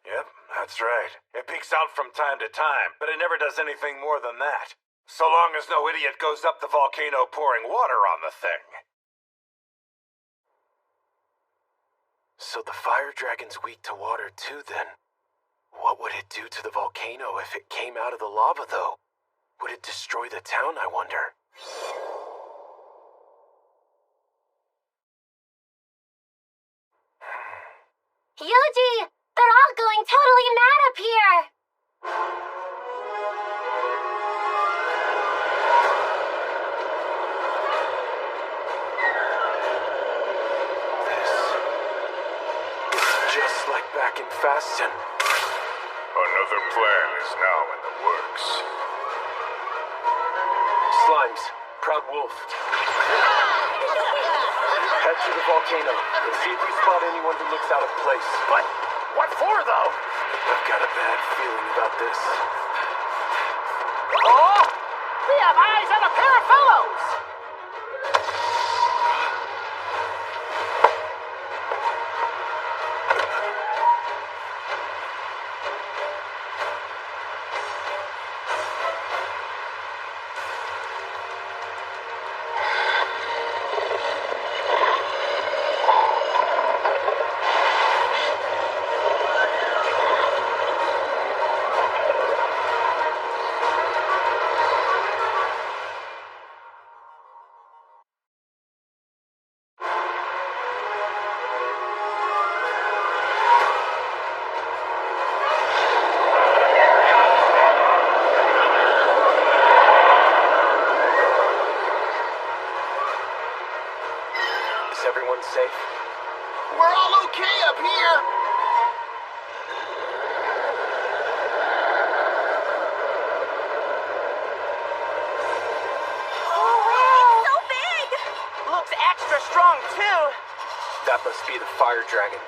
Yep, that's right. It peeks out from time to time, but it never does anything more than that. So long as no idiot goes up the volcano pouring water on the thing. So the fire dragon's weak to water too, then. What would it do to the volcano if it came out of the lava, though? Would it destroy the town, I wonder? Yuji! They're all going totally mad up here! Just like back in Fasten. Another plan is now in the works. Slimes, Proud Wolf. Head to the volcano and see if you spot anyone who looks out of place. But what for, though? I've got a bad feeling about this. Oh! We have eyes on a pair of fellows! That must be the fire dragon.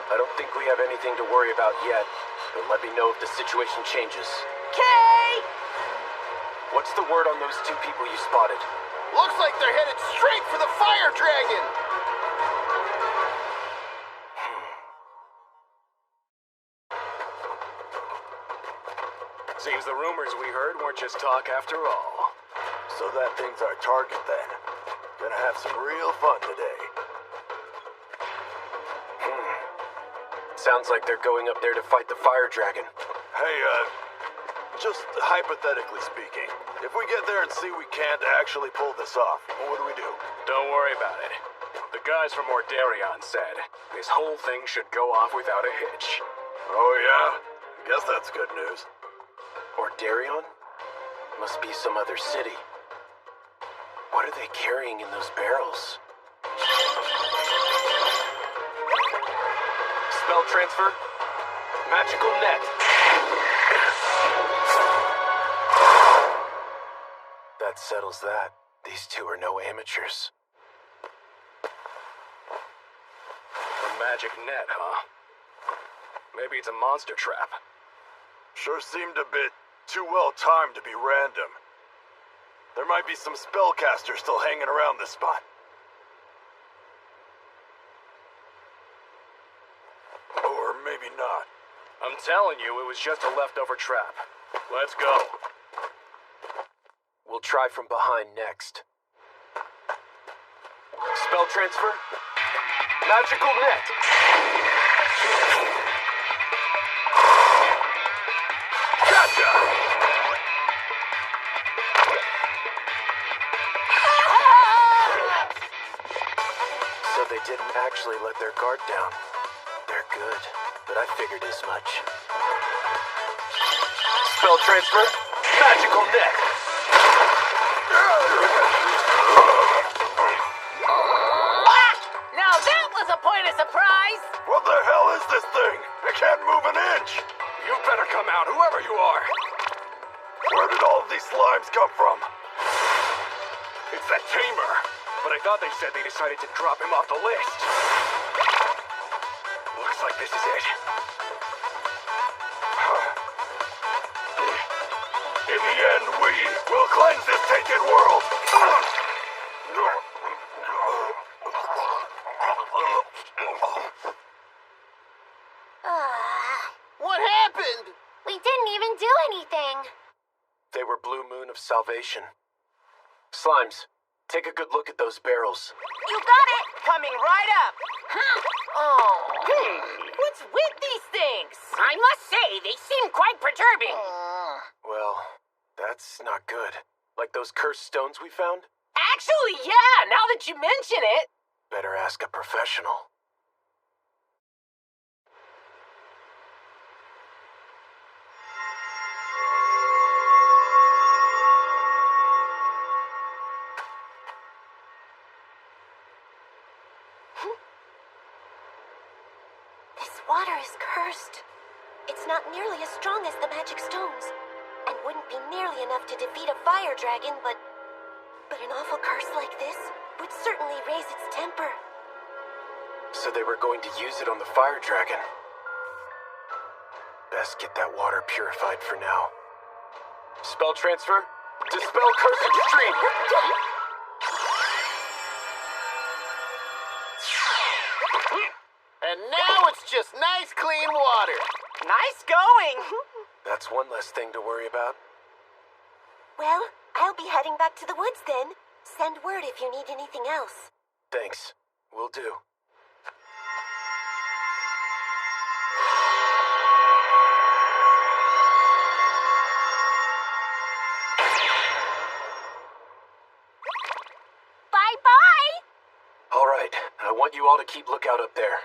I don't think we have anything to worry about yet, but let me know if the situation changes. Kay! What's the word on those two people you spotted? Looks like they're headed straight for the fire dragon! Seems the rumors we heard weren't just talk after all. So that thing's our target then. Gonna have some real fun today. Sounds like they're going up there to fight the fire dragon. Hey, just hypothetically speaking, if we get there and see we can't actually pull this off, what do? Don't worry about it. The guys from Ordarion said this whole thing should go off without a hitch. Oh yeah? Guess that's good news. Ordarion? Must be some other city. What are they carrying in those barrels? Spell transfer. Magical net. That settles that. These two are no amateurs. A magic net, huh? Maybe it's a monster trap. Sure seemed a bit too well timed to be random. There might be some spellcasters still hanging around this spot. Or maybe not. I'm telling you, it was just a leftover trap. Let's go. We'll try from behind next. Spell transfer. Magical net. Gotcha! So they didn't actually let their guard down. They're good, but I figured as much. Spell transfer. Magical net. Now that was a point of surprise! What the hell is this thing? It can't move an inch! You better come out, whoever you are. Where did all of these slimes come from? It's that tamer. But I thought they said they decided to drop him off the list. Looks like this is it. In the end, we will cleanse this tainted world! What happened? We didn't even do anything. They were Blue Moon of Salvation. Slimes, take a good look at those barrels. You got it! Coming right up! Huh? Oh. What's with these things? I must say, they seem quite perturbing. Well, that's not good. Like those cursed stones we found? Actually, yeah, now that you mention it. Better ask a professional. This water is cursed. It's not nearly as strong as the magic stones, and wouldn't be nearly enough to defeat a fire dragon, but an awful curse like this would certainly raise its temper. So they were going to use it on the fire dragon. Best get that water purified for now. Spell transfer. Dispel cursed stream. And now it's just nice, clean water. Nice going. That's one less thing to worry about. Well, I'll be heading back to the woods then. Send word if you need anything else. Thanks. Will do. Bye-bye! All right. I want you all to keep lookout up there.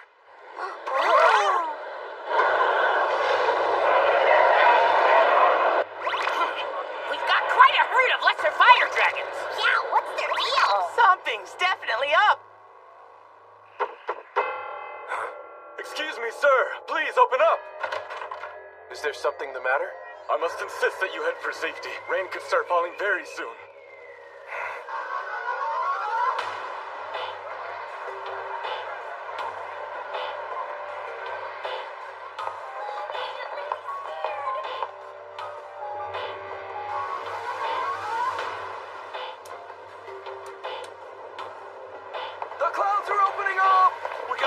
We've got quite a herd of lesser fire dragons. Yeah, what's their deal? Something's definitely up. Excuse me, sir. Please open up. Is there something the matter? I must insist that you head for safety. Rain could start falling very soon.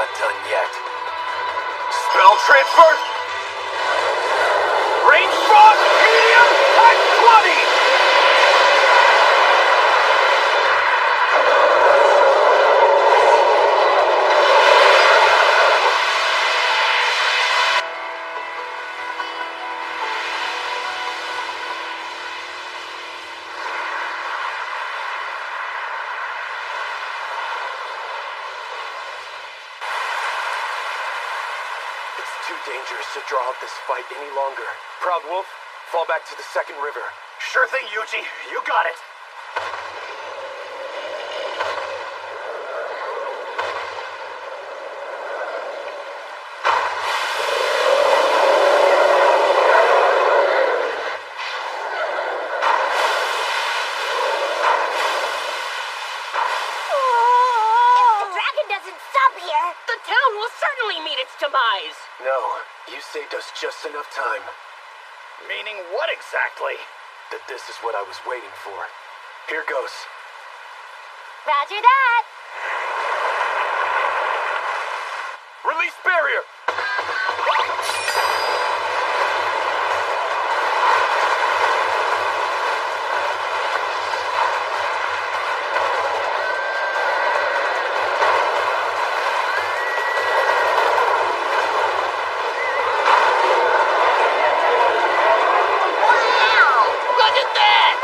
not done yet. Spell transfer! Range shot! Medium! Type 20! It's too dangerous to draw out this fight any longer. Proud Wolf, fall back to the second river. Sure thing, Yuji. You got it. If the dragon doesn't stop here, The town will certainly meet its demise. No, you saved us just enough time. Meaning what exactly? That this is what I was waiting for. Here goes. Roger that. Release barrier! Look at that!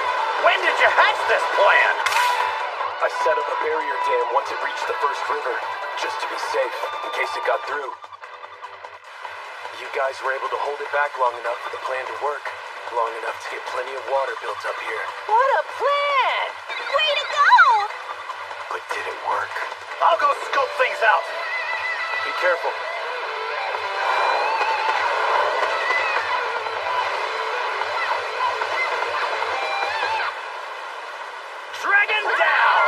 When did you hatch this plan? I set up a barrier dam once it reached the first river, just to be safe, in case it got through. You guys were able to hold it back long enough for the plan to work. Long enough to get plenty of water built up here. What a plan! Way to go! But did it work? I'll go scope things out. Be careful. Dragon down!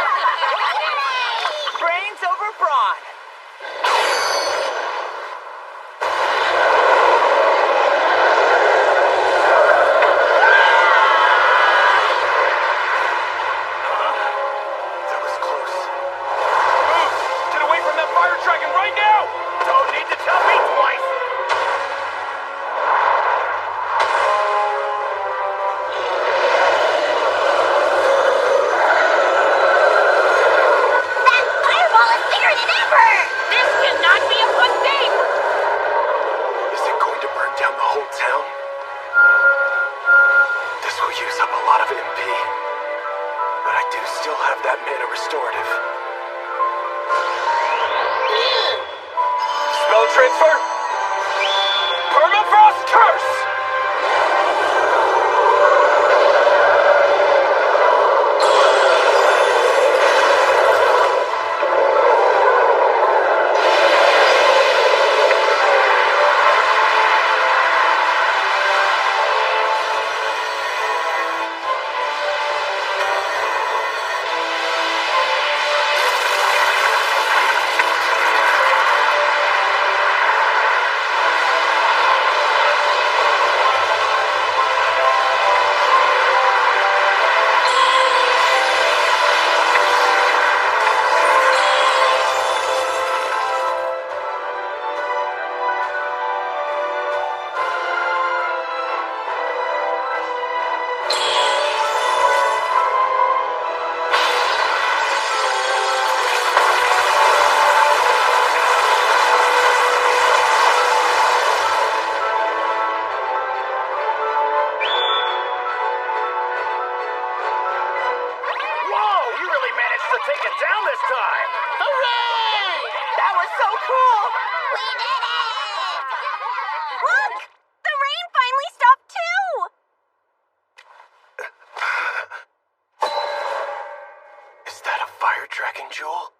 Brains over brawn. That was close. Move! Get away from that fire dragon right now! Don't need to tell me twice. That fireball is bigger than ever! This cannot be a good thing! Is it going to burn down the whole town? This will use up a lot of MP. But I do still have that mana restorative. Spell transfer! Permafrost curse! Whoa! You really managed to take it down this time. Hooray! That was so cool! We did it! Look! The rain finally stopped too! Is that a fire dragon jewel?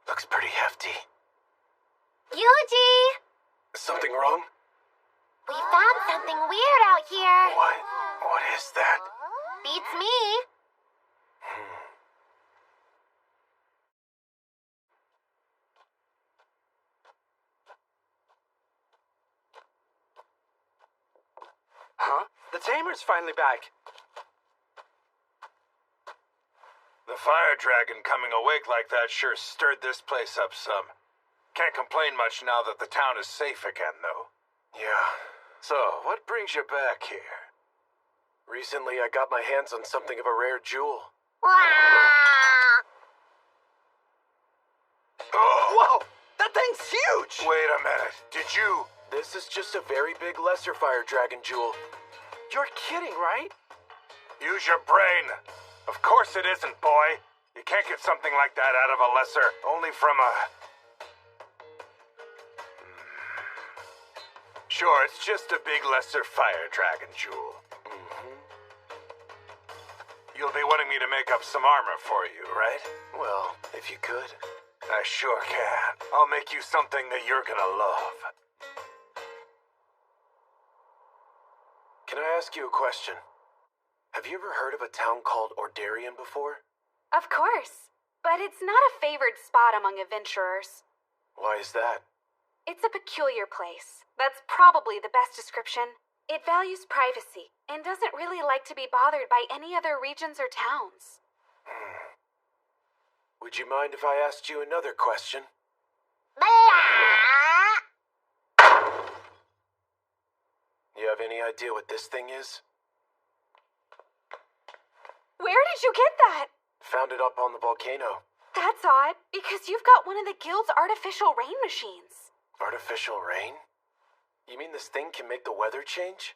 Looks pretty hefty. Yuji! Something wrong? We found something weird out here. What is that? Beats me. Huh? The tamer's finally back. The fire dragon coming awake like that sure stirred this place up some. Can't complain much now that the town is safe again, though. Yeah. So, what brings you back here? Recently, I got my hands on something of a rare jewel. Oh! Whoa! That thing's huge! Wait a minute. Did you... This is just a very big lesser fire dragon jewel. You're kidding, right? Use your brain. Of course it isn't, boy. You can't get something like that out of a lesser, only from a... Sure, it's just a big lesser fire dragon jewel. You'll be wanting me to make up some armor for you, right? Well, if you could. I sure can. I'll make you something that you're gonna love. Can I ask you a question? Have you ever heard of a town called Ordarian before? Of course. But it's not a favored spot among adventurers. Why is that? It's a peculiar place. That's probably the best description. It values privacy and doesn't really like to be bothered by any other regions or towns. Would you mind if I asked you another question? You have any idea what this thing is? Where did you get that? Found it up on the volcano. That's odd, because you've got one of the guild's artificial rain machines. Artificial rain? You mean this thing can make the weather change?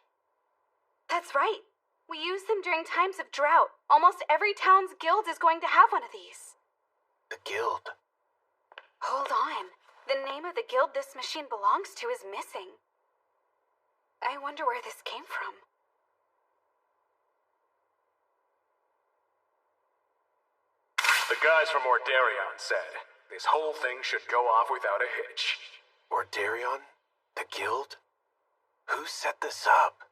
That's right. We use them during times of drought. Almost every town's guild is going to have one of these. The guild? Hold on. The name of the guild this machine belongs to is missing. I wonder where this came from. The guys from Ordarion said this whole thing should go off without a hitch. Ordarion? The guild? Who set this up?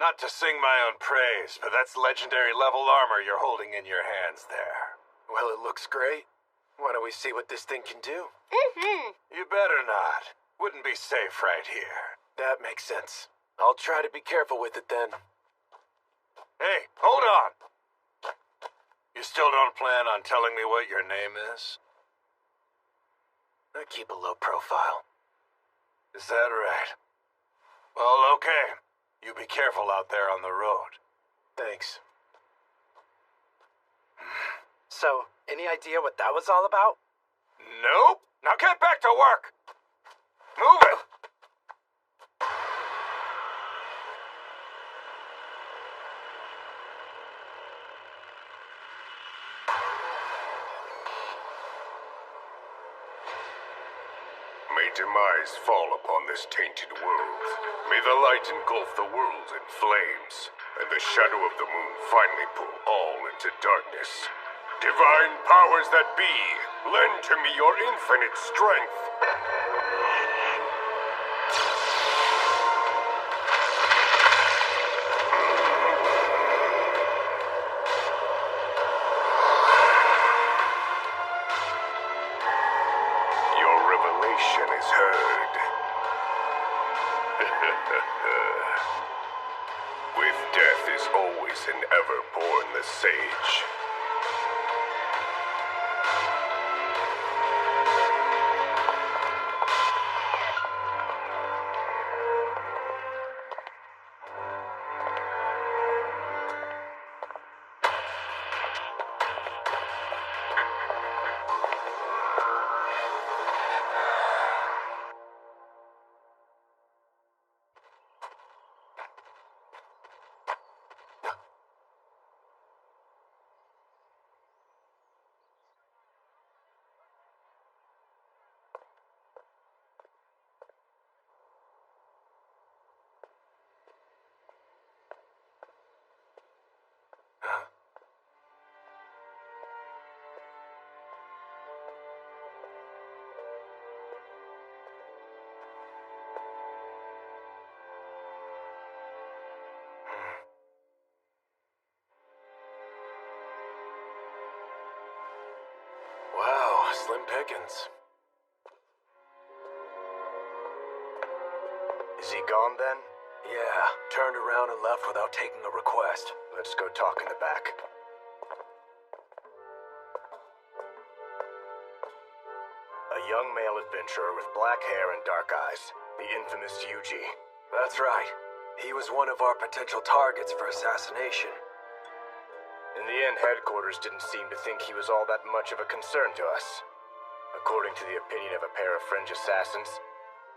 Not to sing my own praise, but that's legendary level armor you're holding in your hands there. Well, it looks great. Why don't we see what this thing can do? You better not. Wouldn't be safe right here. That makes sense. I'll try to be careful with it then. Hey, hold on! You still don't plan on telling me what your name is? I keep a low profile. Is that right? Well, okay. You be careful out there on the road. Thanks. So, any idea what that was all about? Nope. Now get back to work. Move it. May demise fall upon this tainted world. May the light engulf the world in flames, and the shadow of the moon finally pull all into darkness. Divine powers that be, lend to me your infinite strength. Your revelation is heard. With death is always and ever born the sage. Wow, slim pickings. then? Yeah, turned around and left without taking a request. Let's go talk in the back. A young male adventurer with black hair and dark eyes. The infamous Yuji. That's right. He was one of our potential targets for assassination. In the end, headquarters didn't seem to think he was all that much of a concern to us. According to the opinion of a pair of fringe assassins,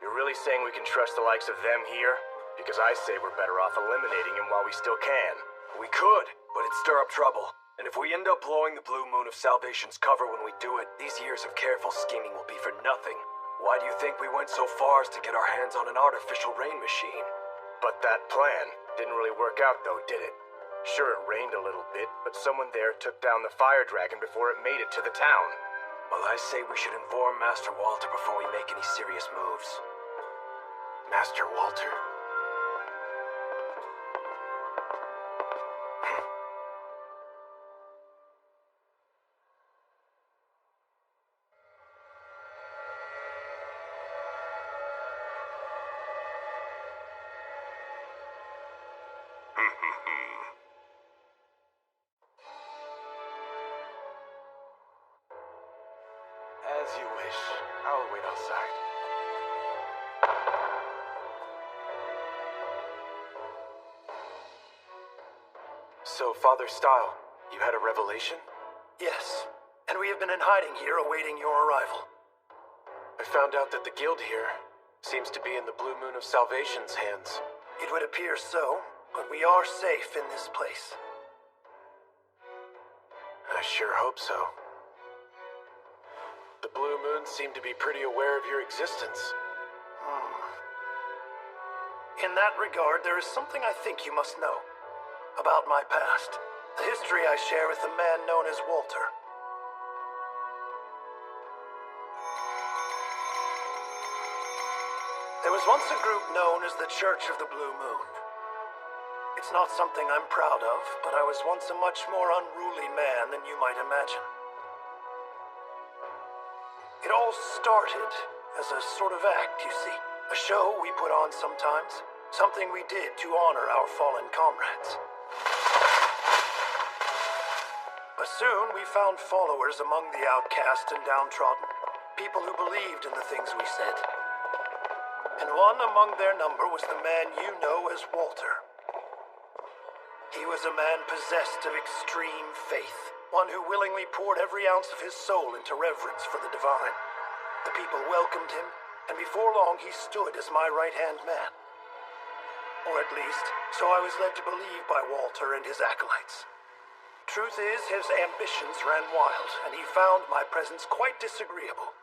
you're really saying we can trust the likes of them here? Because I say we're better off eliminating him while we still can. We could, but it'd stir up trouble. And if we end up blowing the Blue Moon of Salvation's cover when we do it, these years of careful scheming will be for nothing. Why do you think we went so far as to get our hands on an artificial rain machine? But that plan didn't really work out though, did it? Sure, it rained a little bit, but someone there took down the fire dragon before it made it to the town. Well, I say we should inform Master Walter before we make any serious moves. Master Walter? As you wish. I'll wait outside. So, Father Style, you had a revelation? Yes, and we have been in hiding here awaiting your arrival. I found out that the guild here seems to be in the Blue Moon of Salvation's hands. It would appear so, but we are safe in this place. I sure hope so. The Blue Moon seemed to be pretty aware of your existence. In that regard, there is something I think you must know. About my past. The history I share with a man known as Walter. There was once a group known as the Church of the Blue Moon. It's not something I'm proud of, but I was once a much more unruly man than you might imagine. It all started as a sort of act, you see. A show we put on sometimes. Something we did to honor our fallen comrades. But soon we found followers among the outcast and downtrodden. People who believed in the things we said. And one among their number was the man you know as Walter. He was a man possessed of extreme faith. One who willingly poured every ounce of his soul into reverence for the divine. The people welcomed him, and before long he stood as my right-hand man. Or at least, so I was led to believe by Walter and his acolytes. Truth is, his ambitions ran wild, and he found my presence quite disagreeable.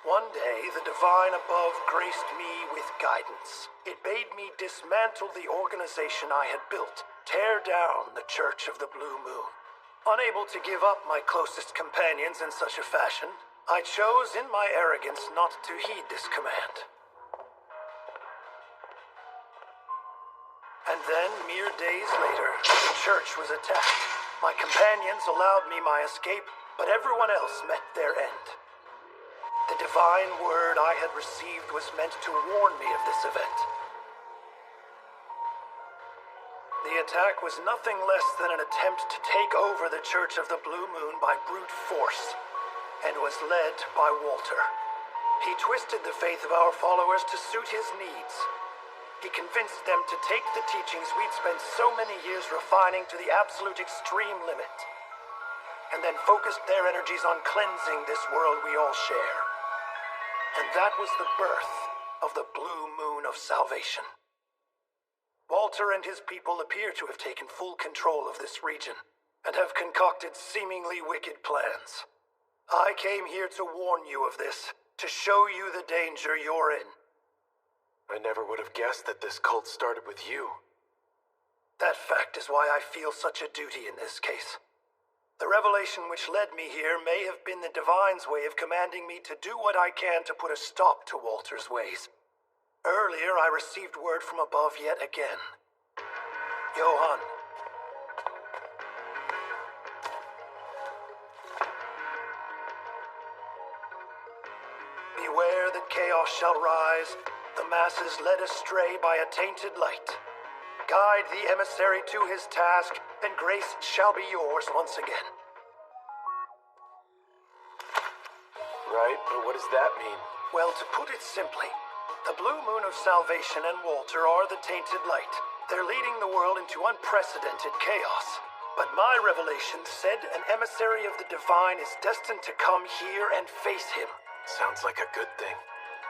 One day, the divine above graced me with guidance. It bade me dismantle the organization I had built, tear down the Church of the Blue Moon. Unable to give up my closest companions in such a fashion, I chose in my arrogance not to heed this command. And then, mere days later, the church was attacked. My companions allowed me my escape, but everyone else met their end. The divine word I had received was meant to warn me of this event. The attack was nothing less than an attempt to take over the Church of the Blue Moon by brute force, and was led by Walter. He twisted the faith of our followers to suit his needs. He convinced them to take the teachings we'd spent so many years refining to the absolute extreme limit, and then focused their energies on cleansing this world we all share. And that was the birth of the Blue Moon of Salvation. Walter and his people appear to have taken full control of this region, and have concocted seemingly wicked plans. I came here to warn you of this, to show you the danger you're in. I never would have guessed that this cult started with you. That fact is why I feel such a duty in this case. The revelation which led me here may have been the Divine's way of commanding me to do what I can to put a stop to Walter's ways. Earlier, I received word from above yet again. Johann. Beware that chaos shall rise, the masses led astray by a tainted light. Guide the emissary to his task, and grace shall be yours once again. Right, but what does that mean? Well, to put it simply, the Blue Moon of Salvation and Walter are the tainted light. They're leading the world into unprecedented chaos. But my revelation said an emissary of the divine is destined to come here and face him. Sounds like a good thing.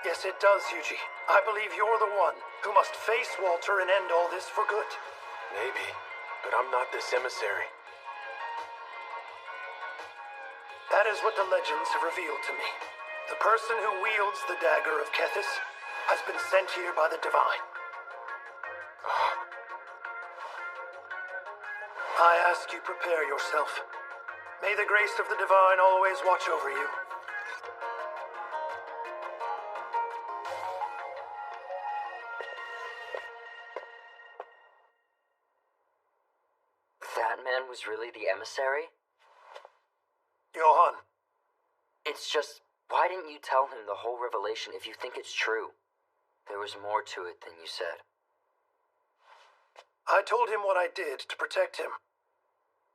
Yes, it does, Yuji. I believe you're the one who must face Walter and end all this for good. Maybe, but I'm not this emissary. That is what the legends have revealed to me. The person who wields the dagger of Kethis has been sent here by the divine. I ask you prepare yourself. May the grace of the divine always watch over you. That man was really the emissary? Johan. It's just, why didn't you tell him the whole revelation if you think it's true? There was more to it than you said. I told him what I did to protect him.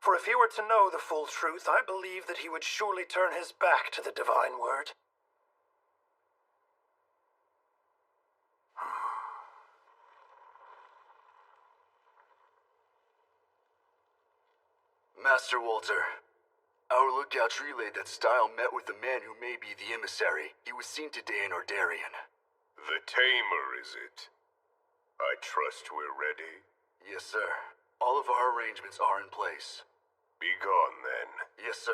For if he were to know the full truth, I believe that he would surely turn his back to the divine word. Master Walter, our lookouts relayed that Style met with the man who may be the emissary. He was seen today in Ardarian. The Tamer, is it? I trust we're ready. Yes, sir. All of our arrangements are in place. Be gone, then. Yes, sir.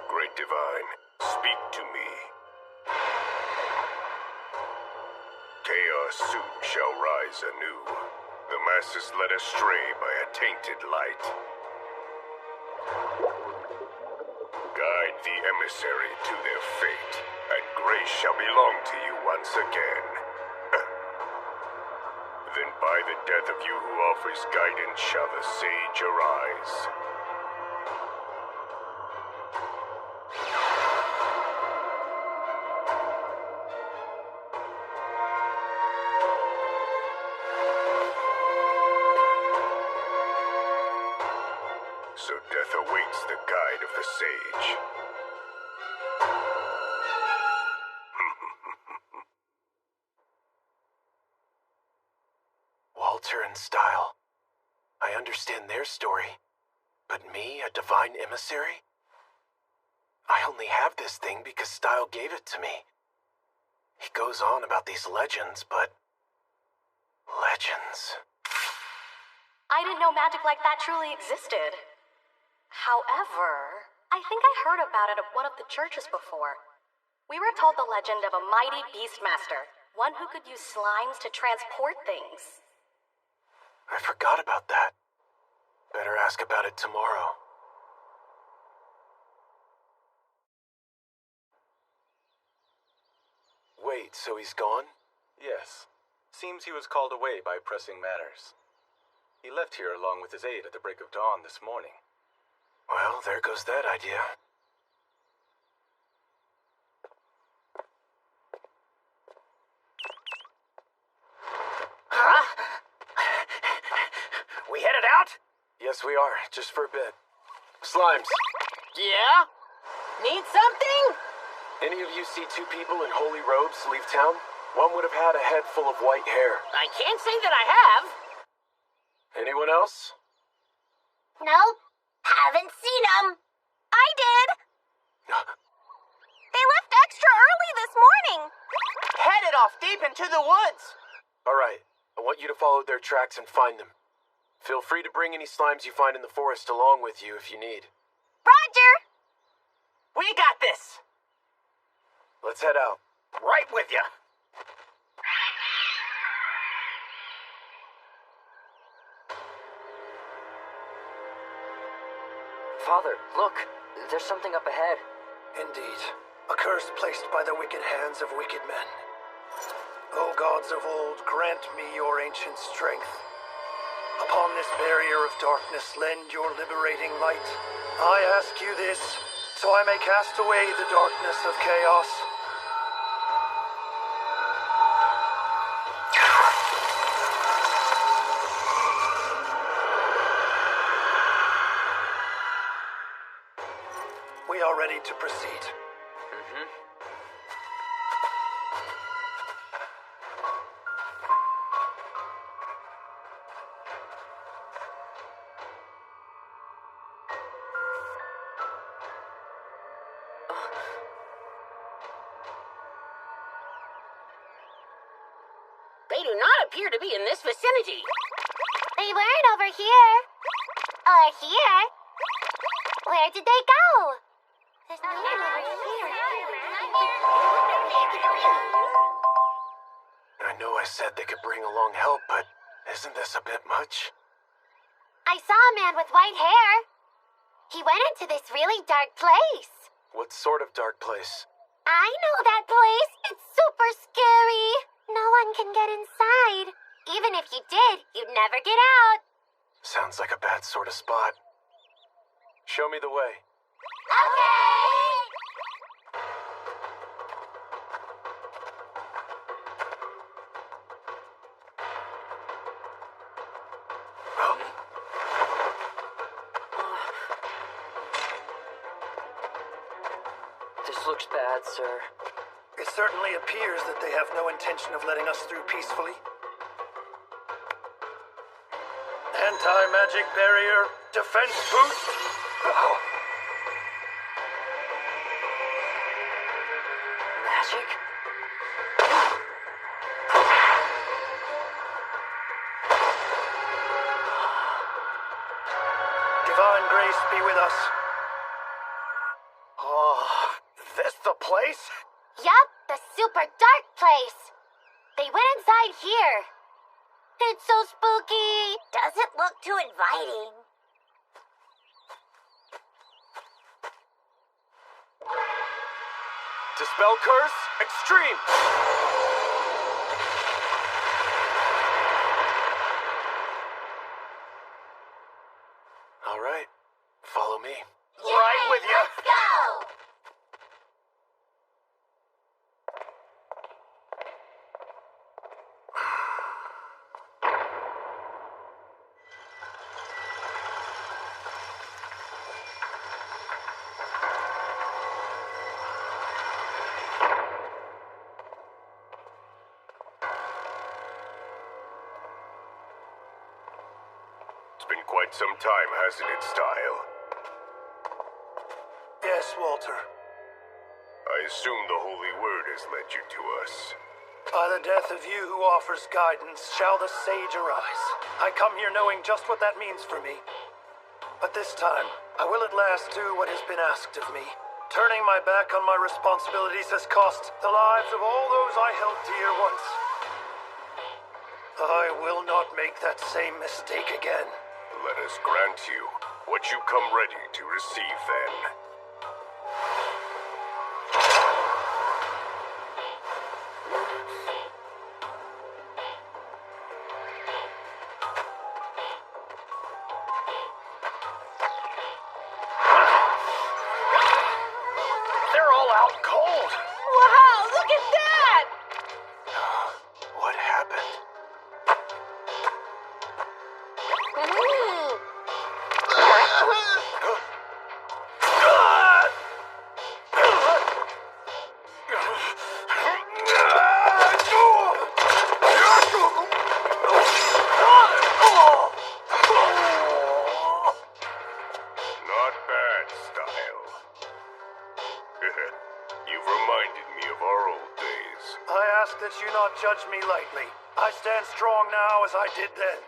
Great Divine, speak to me. Chaos soon shall rise anew. The masses led astray by a tainted light. Guide the emissary to their fate, and grace shall belong to you once again. Then by the death of you who offers guidance shall the sage arise. So death awaits the guide of the sage. Walter and Style. I understand their story. But me, a divine emissary? I only have this thing because Style gave it to me. He goes on about these legends, but... legends. I didn't know magic like that truly existed. However, I think I heard about it at one of the churches before. We were told the legend of a mighty beastmaster, one who could use slimes to transport things. I forgot about that. Better ask about it tomorrow. Wait, so he's gone? Yes. Seems he was called away by pressing matters. He left here along with his aide at the break of dawn this morning. Well, there goes that idea. Huh? We headed out? Yes, we are. Just for a bit. Slimes. Yeah? Need something? Any of you see two people in holy robes leave town? One would have had a head full of white hair. I can't say that I have. Anyone else? Nope. Haven't seen them. I did. They left extra early this morning. Headed off deep into the woods. All right. I want you to follow their tracks and find them. Feel free to bring any slimes you find in the forest along with you if you need. Roger. We got this. Let's head out. Right with you. Father, look. There's something up ahead. Indeed. A curse placed by the wicked hands of wicked men. O gods of old, grant me your ancient strength. Upon this barrier of darkness, lend your liberating light. I ask you this, so I may cast away the darkness of chaos. We are ready to proceed. They do not appear to be in this vicinity. They weren't over here. Or here. Where did they go? There's no one over here. I know I said they could bring along help, but isn't this a bit much? I saw a man with white hair. He went into this really dark place. What sort of dark place? I know that place. It's super scary. No one can get inside. Even if you did, you'd never get out. Sounds like a bad sort of spot. Show me the way. This looks bad, sir. It certainly appears that they have no intention of letting us through peacefully. Anti-magic barrier, defense boost. Magic? Divine grace be with us. Oh, this the place? Yup, the super dark place. They went inside here. It's so spooky. Doesn't look too inviting. Dispel curse, extreme! All right, follow me. Right with you. Let's go! It's been quite some time, hasn't it, Style? Yes, Walter. I assume the Holy Word has led you to us. By the death of you who offers guidance, shall the sage arise. I come here knowing just what that means for me. But this time, I will at last do what has been asked of me. Turning my back on my responsibilities has cost the lives of all those I held dear once. I will not make that same mistake again. Let us grant you what you come ready to receive, then. They're all out cold. Wow, look at that! What happened? Not bad, Style. You've reminded me of our old days. I ask that you not judge me lightly. I stand strong now as I did then.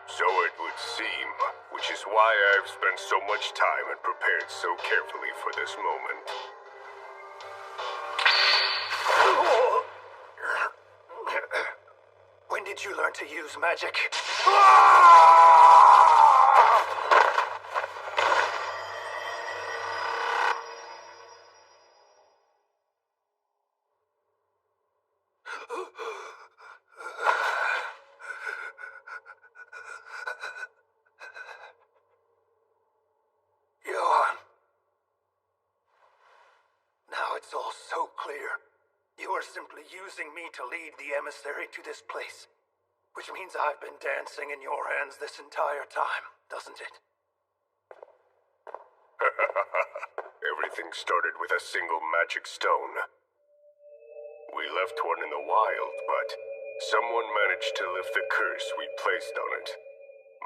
So it would seem, which is why I've spent so much time and prepared so carefully for this moment. When did you learn to use magic? Now it's all so clear. You are simply using me to lead the emissary to this place. Which means I've been dancing in your hands this entire time, doesn't it? Everything started with a single magic stone. We left one in the wild, but someone managed to lift the curse we placed on it.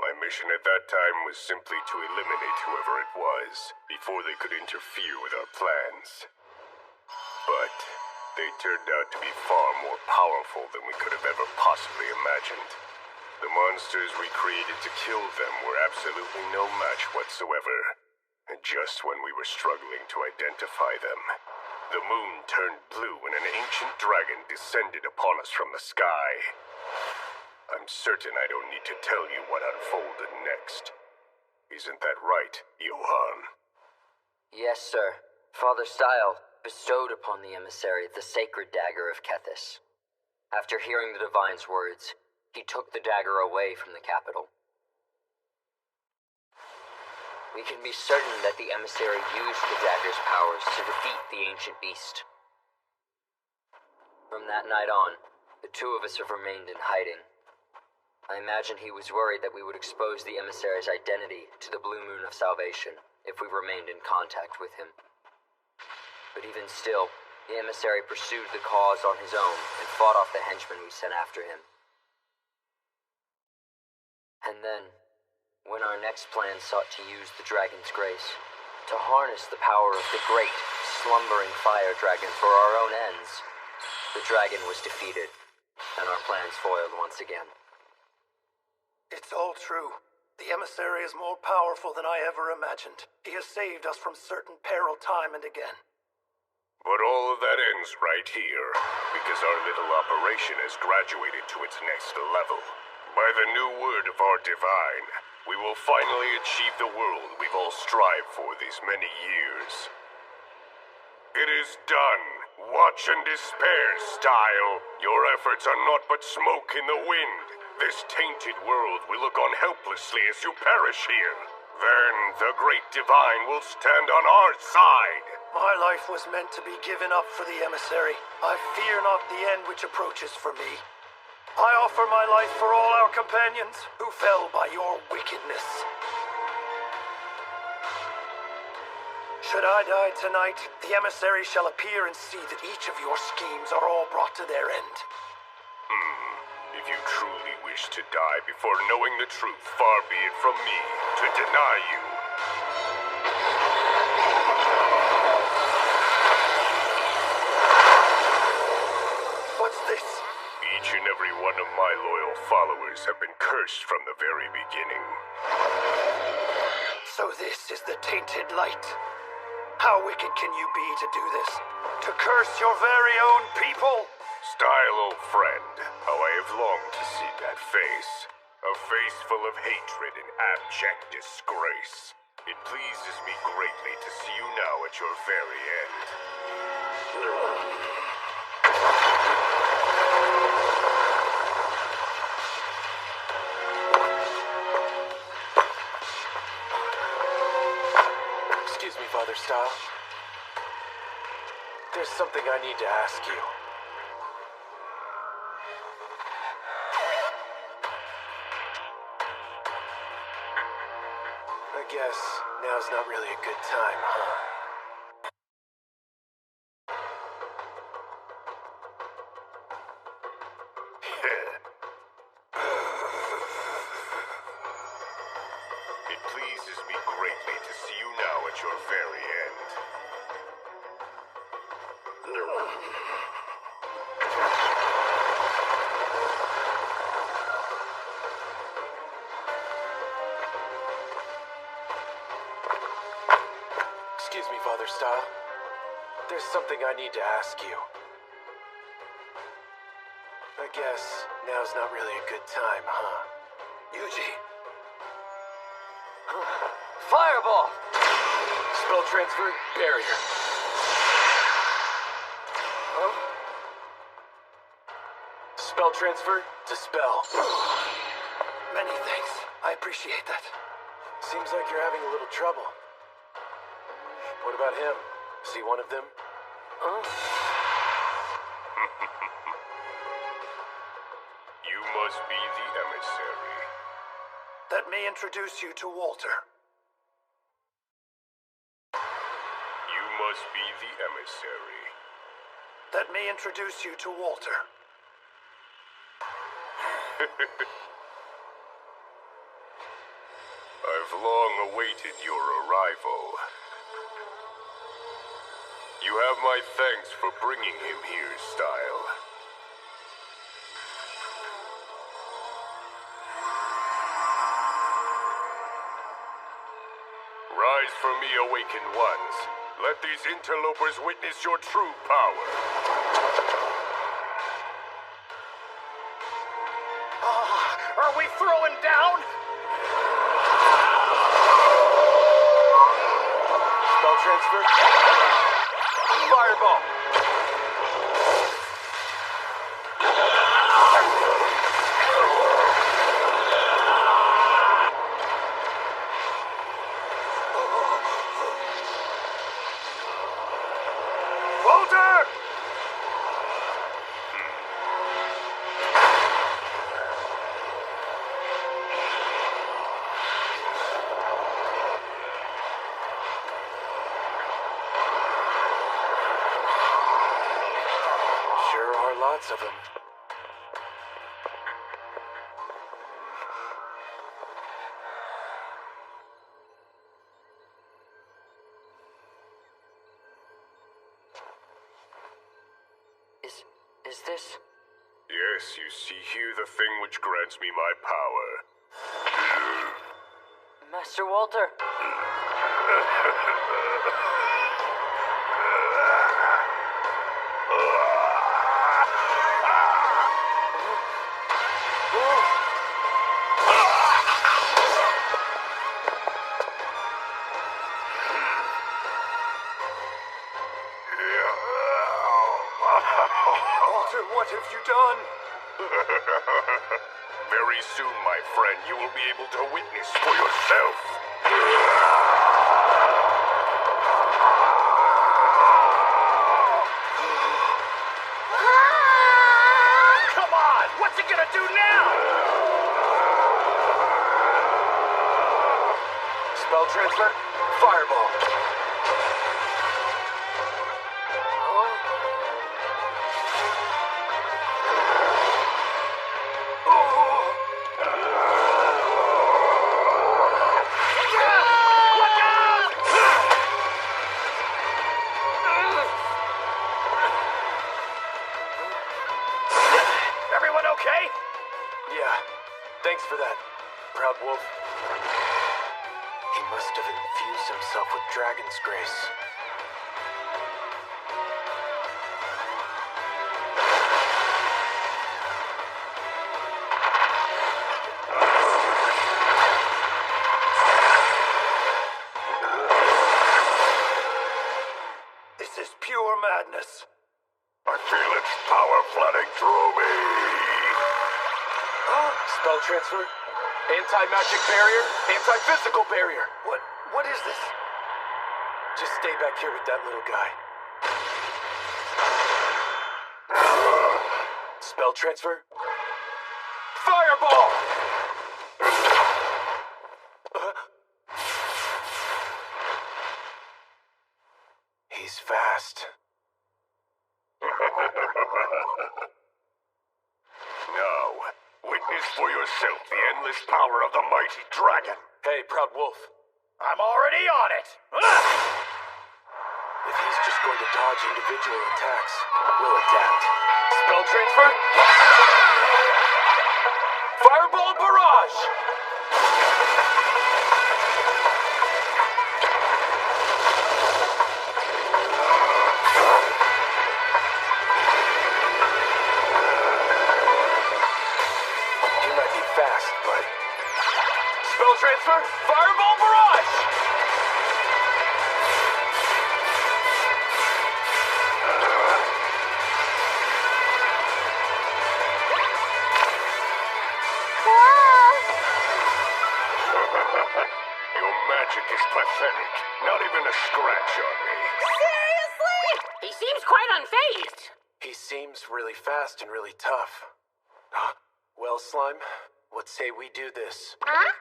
My mission at that time was simply to eliminate whoever it was, before they could interfere with our plans. But they turned out to be far more powerful than we could have ever possibly imagined. The monsters we created to kill them were absolutely no match whatsoever. And just when we were struggling to identify them, the moon turned blue and an ancient dragon descended upon us from the sky. I'm certain I don't need to tell you what unfolded next. Isn't that right, Johann? Yes, sir. Father Style bestowed upon the emissary the sacred dagger of Kethis. After hearing the divine's words, he took the dagger away from the capital. We can be certain that the emissary used the dagger's powers to defeat the ancient beast. From that night on, the two of us have remained in hiding. I imagine he was worried that we would expose the emissary's identity to the Blue Moon of Salvation if we remained in contact with him. But even still, the emissary pursued the cause on his own and fought off the henchmen we sent after him. And then, when our next plan sought to use the dragon's grace to harness the power of the great, slumbering fire dragon for our own ends, the dragon was defeated, and our plans foiled once again. It's all true. The emissary is more powerful than I ever imagined. He has saved us from certain peril time and again. But all of that ends right here, because our little operation has graduated to its next level. By the new word of our divine, we will finally achieve the world we've all strived for these many years. It is done. Watch and despair, Style. Your efforts are naught but smoke in the wind. This tainted world will look on helplessly as you perish here. Then the great divine will stand on our side. My life was meant to be given up for the emissary. I fear not the end which approaches for me. I offer my life for all our companions who fell by your wickedness. Should I die tonight, the emissary shall appear and see that each of your schemes are all brought to their end. If you truly wish to die before knowing the truth, far be it from me to deny you. What's this? Each and every one of my loyal followers have been cursed from the very beginning. So this is the tainted light. How wicked can you be to do this? To curse your very own people? Style, old friend, how I have longed to see that face. A face full of hatred and abject disgrace. It pleases me greatly to see you now at your very end. Excuse me, Father Style. There's something I need to ask you. I guess now's not really a good time, huh? It pleases me greatly to see you now at your very end. Excuse me, Father Style. There's something I need to ask you. I guess now's not really a good time, huh? Yuji. Fireball! Spell transfer, barrier. Huh? Spell transfer, dispel. Many thanks. I appreciate that. Seems like you're having a little trouble. What about him? Is he one of them? You must be the emissary. Let me introduce you to Walter. You must be the emissary. Let me introduce you to Walter. I've long awaited your arrival. You have my thanks for bringing him here, Style. Rise for me, awakened ones. Let these interlopers witness your true power. Are we throwing down? Spell transfer. Fireball. Walter! Sure are lots of them. Is this... Yes, you see here the thing which grants me my power. Master Walter? Walter, what have you done? Very soon, my friend, you will be able to witness for yourself. Come on! What's he gonna do now? Spell transfer. Fireball. Everyone okay? Yeah. Thanks for that, Proud Wolf. He must have infused himself with Dragon's Grace. This is pure madness. I feel its power flooding through me. Spell transfer. Anti-magic barrier. Anti-physical barrier. What is this? Just stay back here with that little guy. Spell transfer. Fireball! He's fast. Now, witness for yourself the endless power of the mighty dragon. Hey, Proud Wolf. I'm already on it. If he's just going to dodge individual attacks, we'll adapt. Spell transfer. Fireball barrage! You might be fast, but... Spell transfer. Fireball barrage! Your magic is pathetic. Not even a scratch on me. Seriously? He seems quite unfazed. He seems really fast and really tough. Huh? Well, Slime, what say we do this? Huh?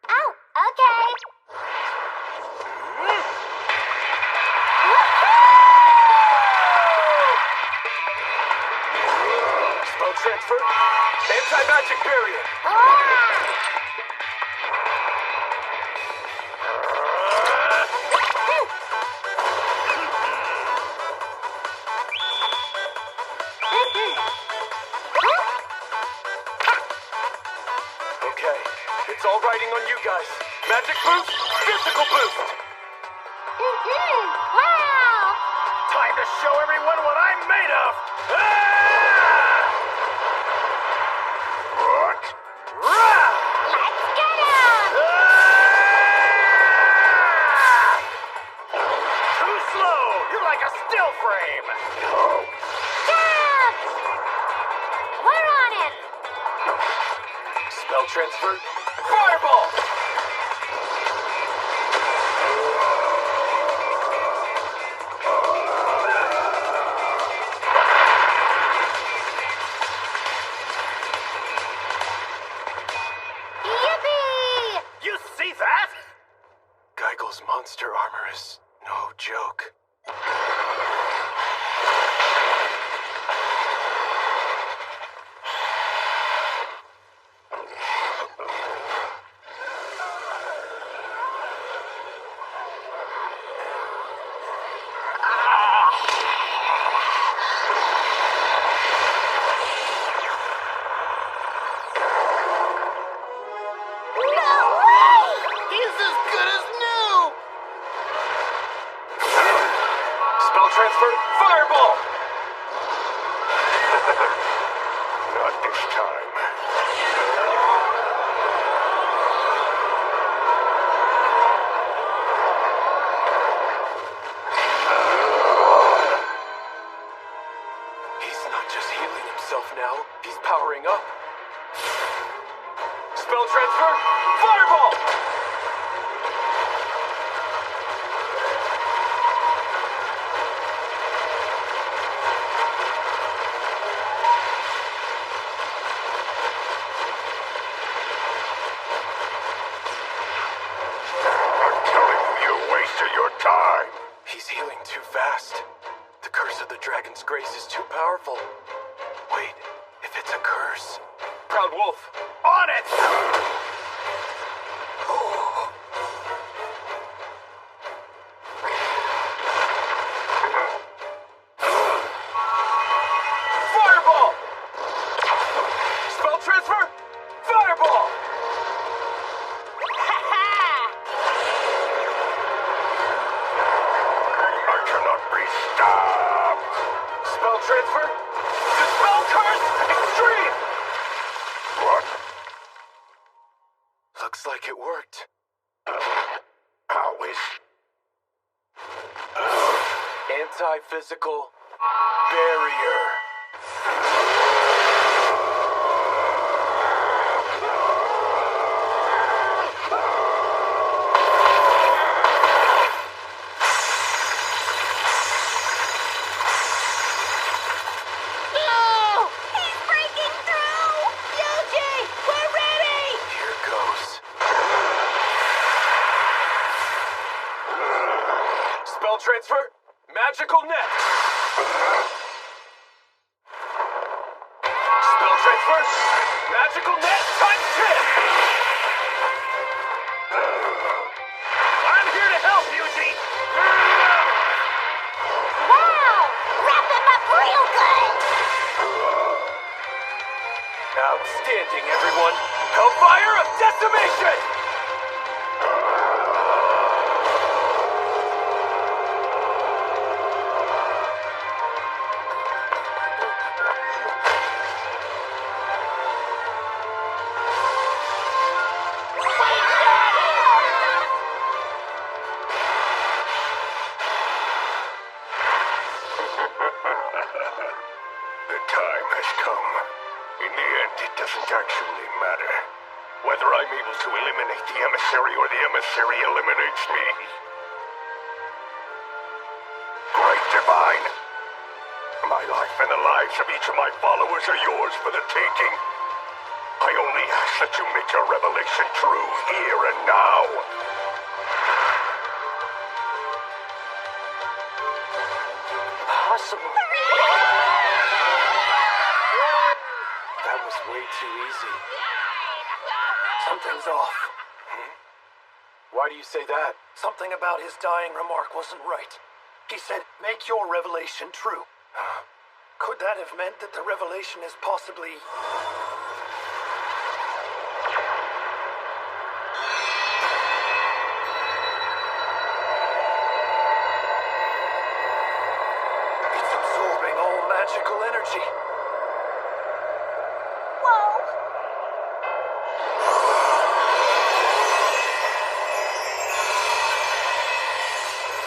Oh, okay. Spell transfer. Anti-magic barrier. Okay, it's all riding on you guys. Magic boost, physical boost. Wow! Time to show everyone what I'm made of. What? Let's get him! Too slow. You're like a still frame. Jump! We're on it! Spell transfer. Fireball. Yippee! You see that? Geigel's monster armor is no joke. He's as good as new! Spell transfer, fireball! Not this time. He's not just healing himself now, he's powering up. Spell transfer, fireball! I'm telling you, you're wasting your time. He's healing too fast. The curse of the dragon's grace is too powerful. Wait, if it's a curse... Proud Wolf, on it! Fireball! Spell transfer, fireball! I cannot be stopped. Spell transfer, dispel curse, extreme! What? Looks like it worked. How is... Anti-physical barrier. No! He's breaking through! Yuji, we're ready! Here goes. Spell transfer, magical net! Spell transfer, magical net times 10! I'm here to help, Yuji! Wow! Wrap him up real good! Outstanding, everyone! Hellfire of decimation! The time has come. In the end, it doesn't actually matter whether I'm able to eliminate the emissary or the emissary eliminates me. Great Divine, My life and the lives of each of my followers are yours for the taking. I only ask that you make your revelation true here and now. Impossible. That was way too easy. Something's off. Why do you say that? Something about his dying remark wasn't right. He said, make your revelation true. Could that have meant that the revelation is possibly... It's absorbing all magical energy.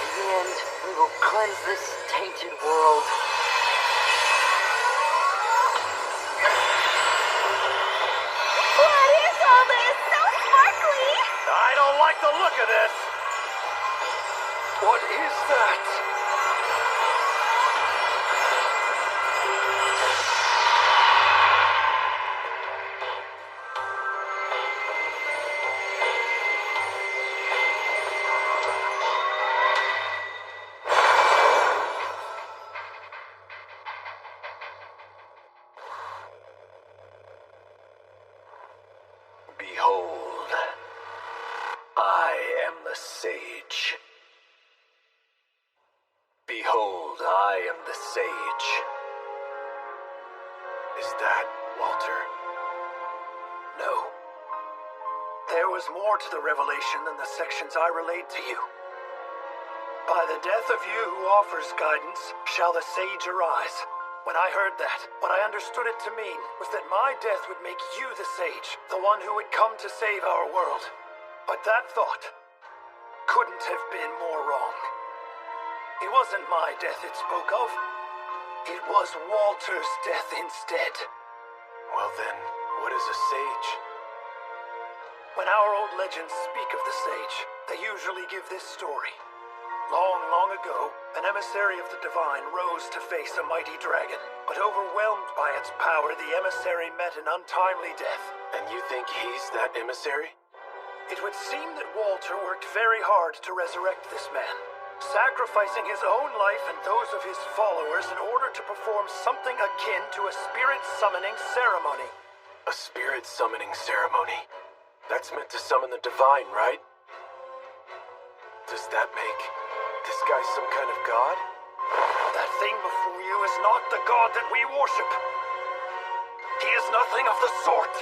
In the end, we will cleanse this tainted world. What is all this? So sparkly! I don't like the look of this. What is that? Behold, I am the sage. Behold, I am the sage. Is that Walter? No. There was more to the revelation than the sections I relayed to you. By the death of you who offers guidance, shall the sage arise. When I heard that, what I understood it to mean was that my death would make you the sage, the one who would come to save our world. But that thought couldn't have been more wrong. It wasn't my death it spoke of. It was Walter's death instead. Well then, what is a sage? When our old legends speak of the sage, they usually give this story. Long, long ago, an emissary of the divine rose to face a mighty dragon, but overwhelmed by its power, the emissary met an untimely death. And you think he's that emissary? It would seem that Walter worked very hard to resurrect this man, sacrificing his own life and those of his followers in order to perform something akin to a spirit summoning ceremony. A spirit summoning ceremony? That's meant to summon the divine, right? Does that make this guy some kind of god? That thing before you is not the god that we worship. He is nothing of the sort.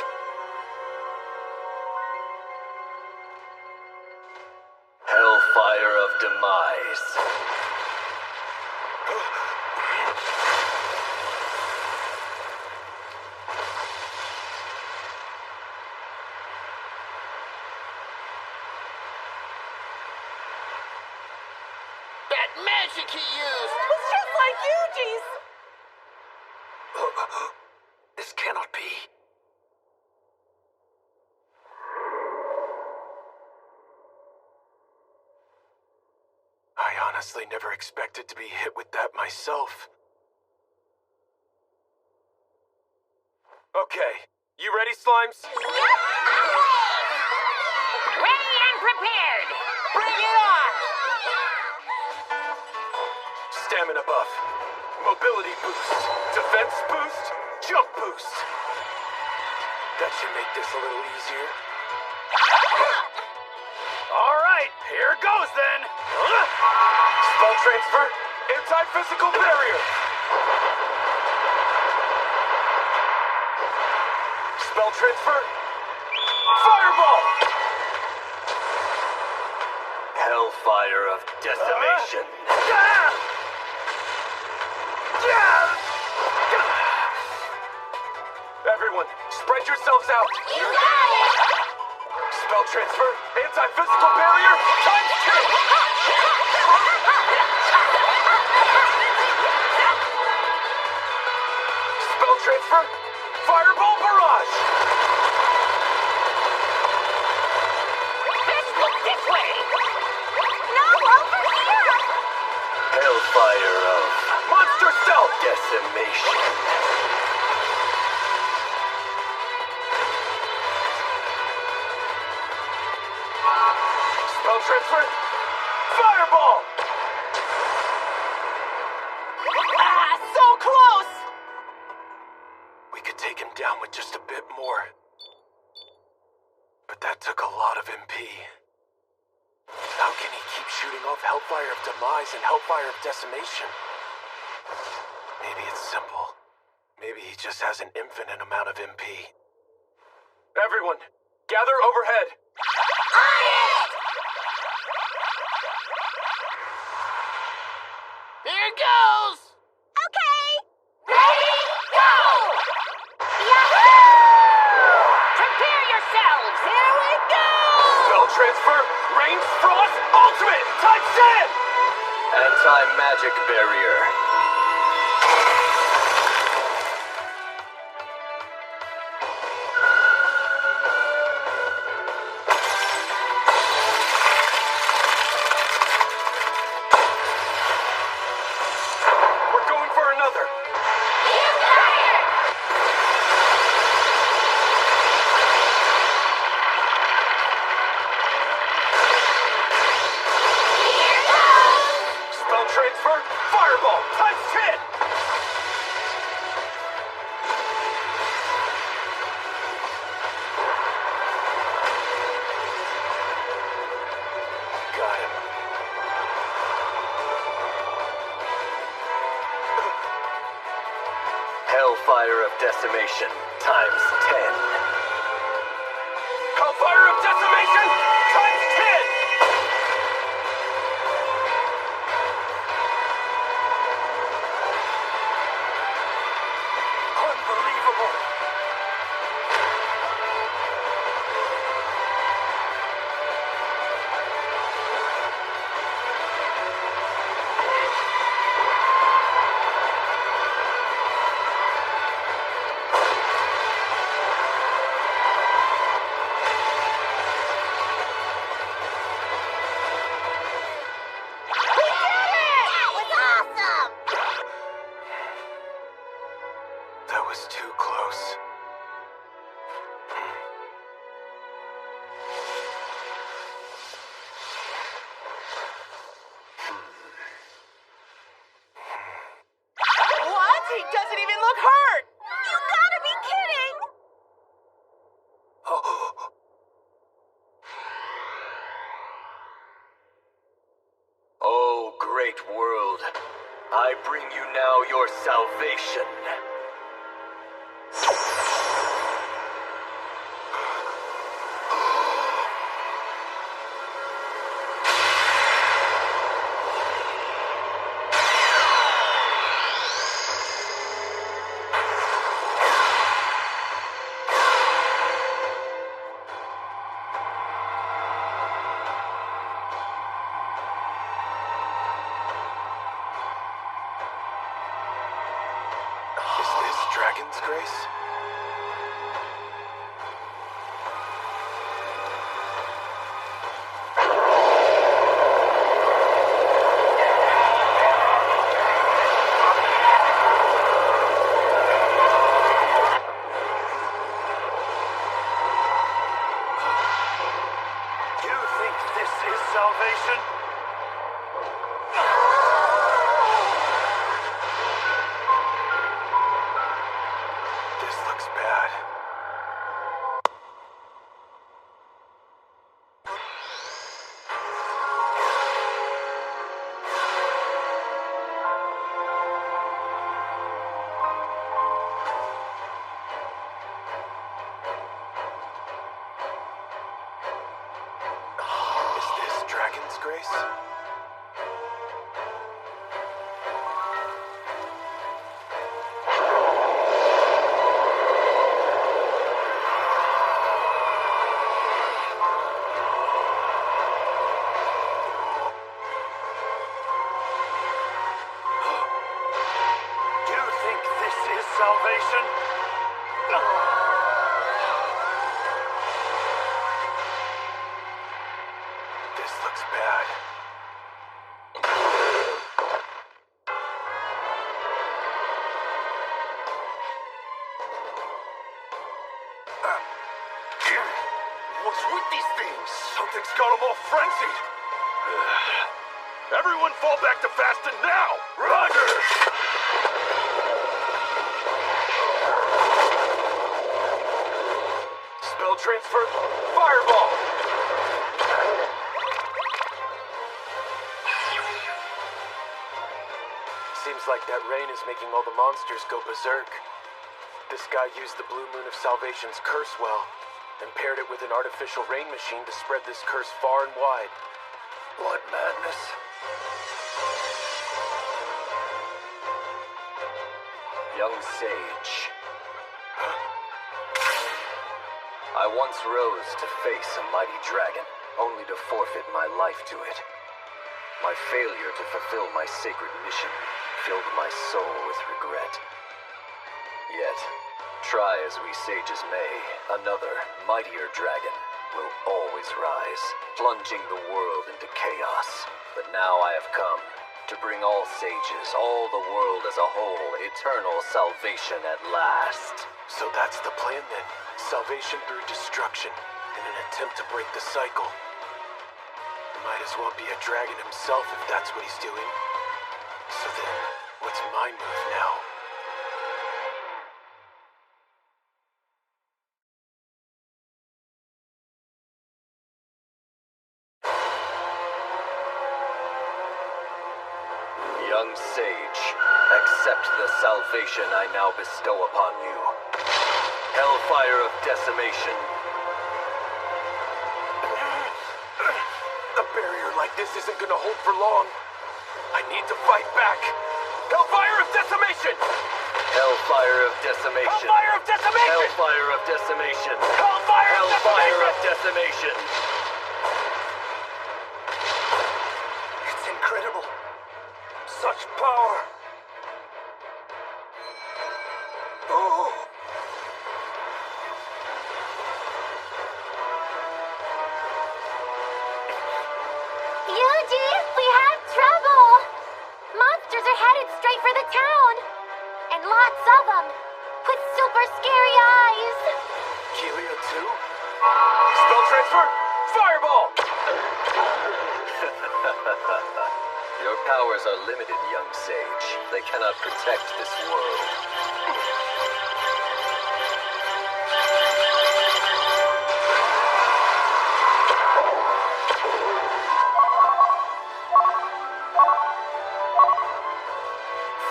Hellfire of demise. That magic he used! It's just like Yuji's! This cannot be. I honestly never expected to be hit with that myself. Okay, you ready, Slimes? Ready and prepared! Bring it on! Stamina buff, mobility boost, defense boost, jump boost. That should make this a little easier. All right, here goes then. Spell transfer, anti-physical barrier. Spell transfer, fireball. Hellfire of decimation. Everyone, spread yourselves out. You got it! Spell transfer, anti-physical barrier, times 2. Spell transfer, fireball barrage. Let's look this way! No, over here! Hellfire of monster stealth. decimation. Spell transfer. Fireball! Ah, so close! We could take him down with just a bit more. But that took a lot of MP. How can he keep shooting off Hellfire of Demise and Hellfire of Decimation? Maybe it's simple. Maybe he just has an infinite amount of MP. Everyone, gather overhead! Here goes! Okay! Ready, go! Yahoo! Prepare yourselves! Here we go! Spell transfer. Range Frost Ultimate! Type 10! Anti-magic barrier. We're going for another. Spell transfer. Fireball. Times 10! Got him. Hellfire of Decimation times 10. Hellfire of Decimation times 10! Unbelievable! That was awesome! That was too close. What? He doesn't even look hurt! You gotta be kidding! Oh, great world, I bring you now your salvation. Is this Dragon's Grace? You think this is salvation? This looks bad. Is this Dragon's Grace? You think this is salvation? This looks bad. hell's with these things? Something's got them all frenzied. Everyone fall back to Faston now! Roger! Spell transfer, fireball! Seems like that rain is making all the monsters go berserk. This guy used the Blue Moon of Salvation's curse well, and paired it with an artificial rain machine to spread this curse far and wide. What madness. Young sage. I once rose to face a mighty dragon, only to forfeit my life to it. My failure to fulfill my sacred mission filled my soul with regret. Yet, try as we sages may, another, mightier dragon will always rise, plunging the world into chaos. But now I have come to bring all sages, all the world as a whole, eternal salvation at last. So that's the plan then. Salvation through destruction, in an attempt to break the cycle. Might as well be a dragon himself if that's what he's doing. So then, what's my move now? Young sage, accept the salvation I now bestow upon you. Hellfire of decimation. A barrier like this isn't gonna hold for long. I need to fight back. Hellfire of decimation! Hellfire of decimation. Hellfire of decimation! Hellfire of decimation. Hellfire of decimation. It's incredible. Such power. Oh. Yuji, we have trouble. Monsters are headed straight for the town. And lots of them. With super scary eyes. Kelia too? Spell transfer, fireball! Your powers are limited, young sage. They cannot protect this world.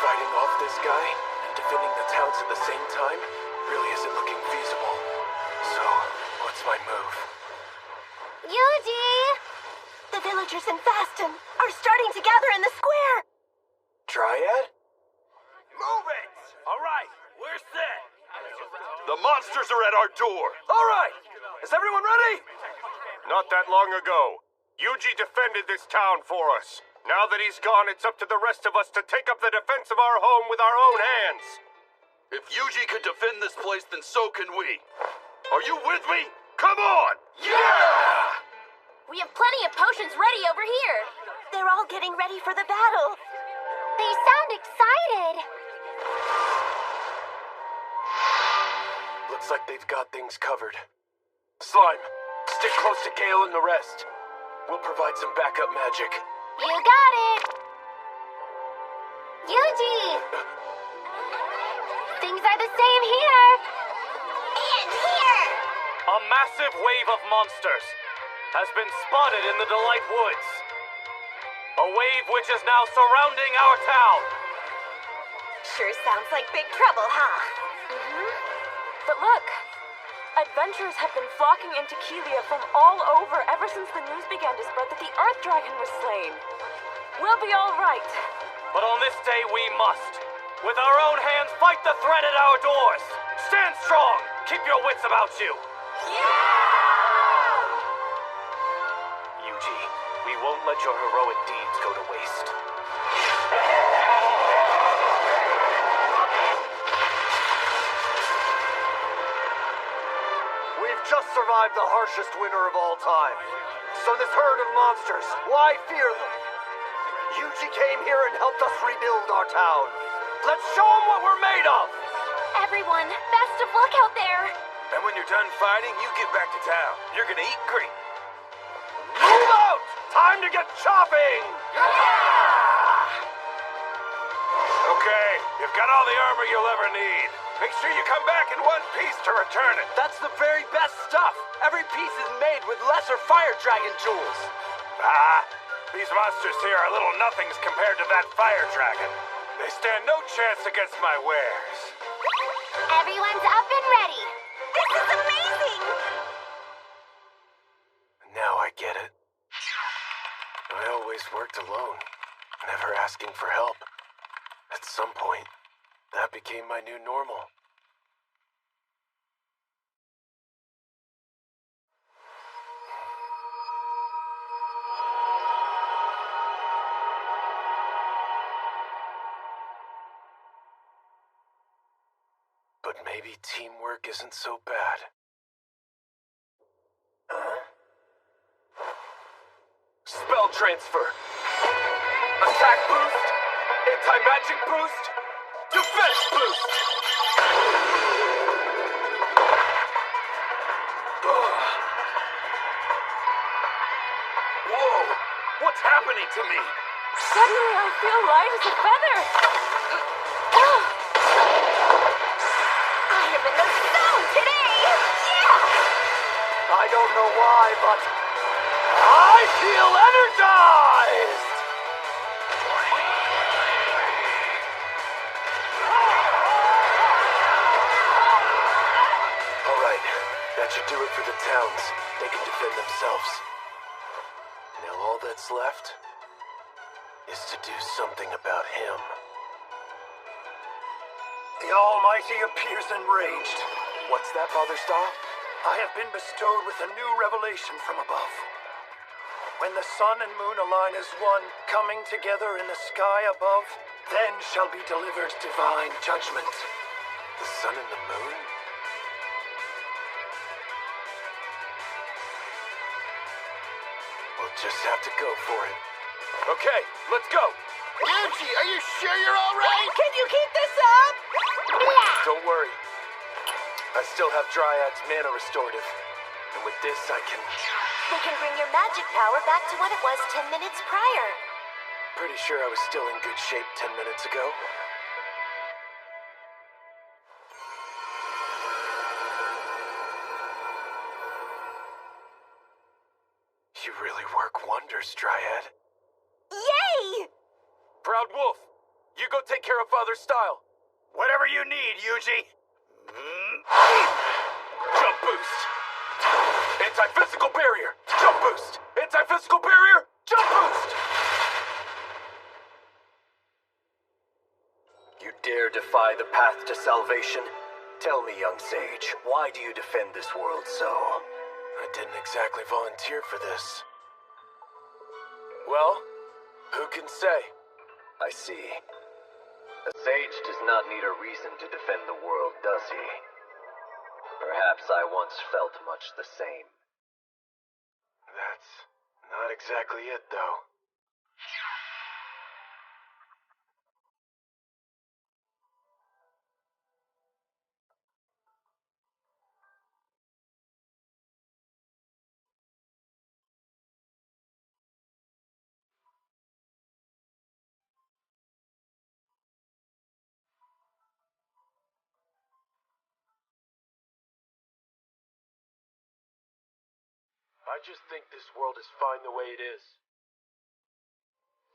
Fighting off this guy and defending the towns at the same time really isn't looking feasible. So, what's my move? Yuji! The villagers in Faston are starting to gather in the square. Dryad? Move it! Alright, we're set. The monsters are at our door. Alright! Is everyone ready? Not that long ago, Yuji defended this town for us. Now that he's gone, it's up to the rest of us to take up the defense of our home with our own hands. If Yuji could defend this place, then so can we. Are you with me? Come on! Yeah! We have plenty of potions ready over here. They're all getting ready for the battle. They sound excited. Looks like they've got things covered. Slime, stick close to Gale and the rest. We'll provide some backup magic. You got it. Yuji! Things are the same here. And here. A massive wave of monsters has been spotted in the Delight Woods. A wave which is now surrounding our town. Sure sounds like big trouble, huh? But look, adventurers have been flocking into Kelia from all over ever since the news began to spread that the Earth Dragon was slain. We'll be all right. But on this day we must, with our own hands, fight the threat at our doors. Stand strong. Keep your wits about you. Yuji, we won't let your heroic deeds go to waste. We've just survived the harshest winter of all time. So this herd of monsters, why fear them? Yuji came here and helped us rebuild our town. Let's show them what we're made of! Everyone, best of luck out there. And when you're done fighting, you get back to town. You're gonna eat great. Move out! Time to get chopping! Okay, you've got all the armor you'll ever need. Make sure you come back in one piece to return it. That's the very best stuff. Every piece is made with lesser fire dragon jewels. These monsters here are little nothings compared to that fire dragon. They stand no chance against my wares. Everyone's up and ready. This is amazing! Now I get it. I always worked alone, never asking for help. At some point, that became my new normal. But maybe teamwork isn't so bad. Spell transfer. Attack boost. Anti-magic boost. Defense boost. Whoa! What's happening to me? Suddenly I feel light as a feather. I am in the zone today! Yeah! I don't know why, but I feel energized! Alright, that should do it for the towns. They can defend themselves. Now all that's left is to do something about him. The Almighty appears enraged. What's that, Father Star? I have been bestowed with a new revelation from above. When the sun and moon align as one, coming together in the sky above, then shall be delivered divine judgment. The sun and the moon? We'll just have to go for it. Okay, let's go! Yuji, are you sure you're all right? Can you keep this up? Don't worry. I still have Dryad's mana restorative. And with this, I can... We can bring your magic power back to what it was 10 minutes prior. Pretty sure I was still in good shape 10 minutes ago. You really work wonders, Dryad. Yay! Proud Wolf, you go take care of Father Style. Whatever you need, Yuji. Jump boost. Anti-physical barrier. Jump boost. Anti-physical barrier. Jump boost. You dare defy the path to salvation? Tell me, young sage, why do you defend this world so? I didn't exactly volunteer for this. Well, who can say? I see. A sage does not need a reason to defend the world, does he? Perhaps I once felt much the same. That's not exactly it, though. I just think this world is fine the way it is.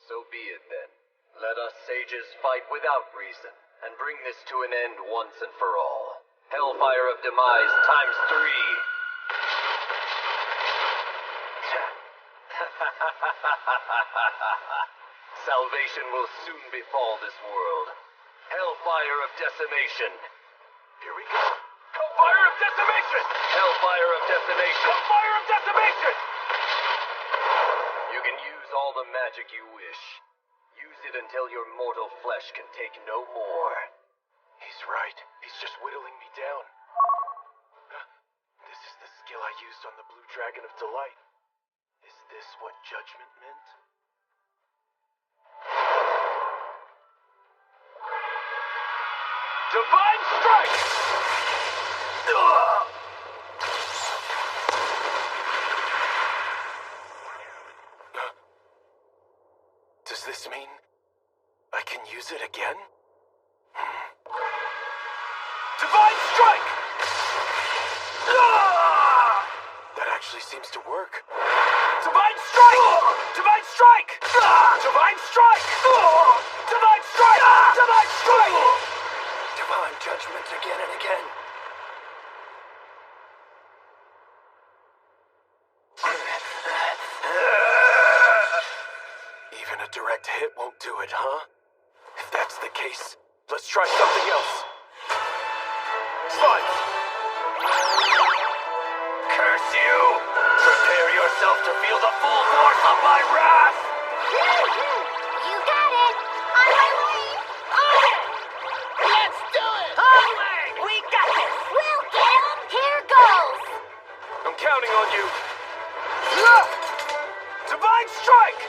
So be it then. Let us sages fight without reason, and bring this to an end once and for all. Hellfire of Demise times 3. Salvation will soon befall this world. Hellfire of Decimation. Here we go. Hellfire of Decimation! Hellfire of Decimation! Hellfire of Decimation! You can use all the magic you wish. Use it until your mortal flesh can take no more. He's right. He's just whittling me down. This is the skill I used on the Blue Dragon of Delight. Is this what judgment meant? Divine Strike! use it again? Divine Strike! That actually seems to work. Divine Strike! Divine Strike! Divine Strike! Divine Strike! Divine Strike! Divine judgment again and again. Even a direct hit won't do it, huh? If that's the case, let's try something else. Slime! Curse you! Prepare yourself to feel the full force of my wrath! You got it! On my way! Let's do it! We got this! We'll get him! Here goes! I'm counting on you. Divine Strike!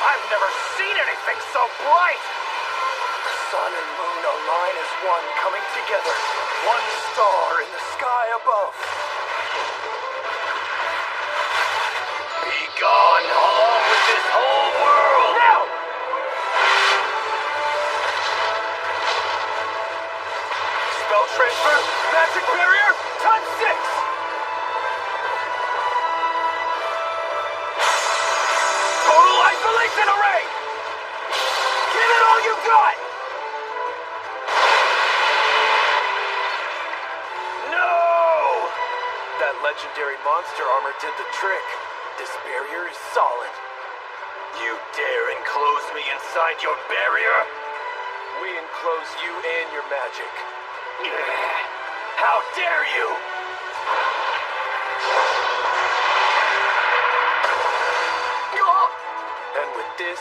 I've never seen anything so bright! The sun and moon align as one, coming together. One star in the sky above. Be gone along with this whole world! Now! Spell transfer, magic barrier, times 6! Total isolation array! Give it all you got! No! That legendary monster armor did the trick. This barrier is solid. You dare enclose me inside your barrier? We enclose you and your magic. How dare you! And with this...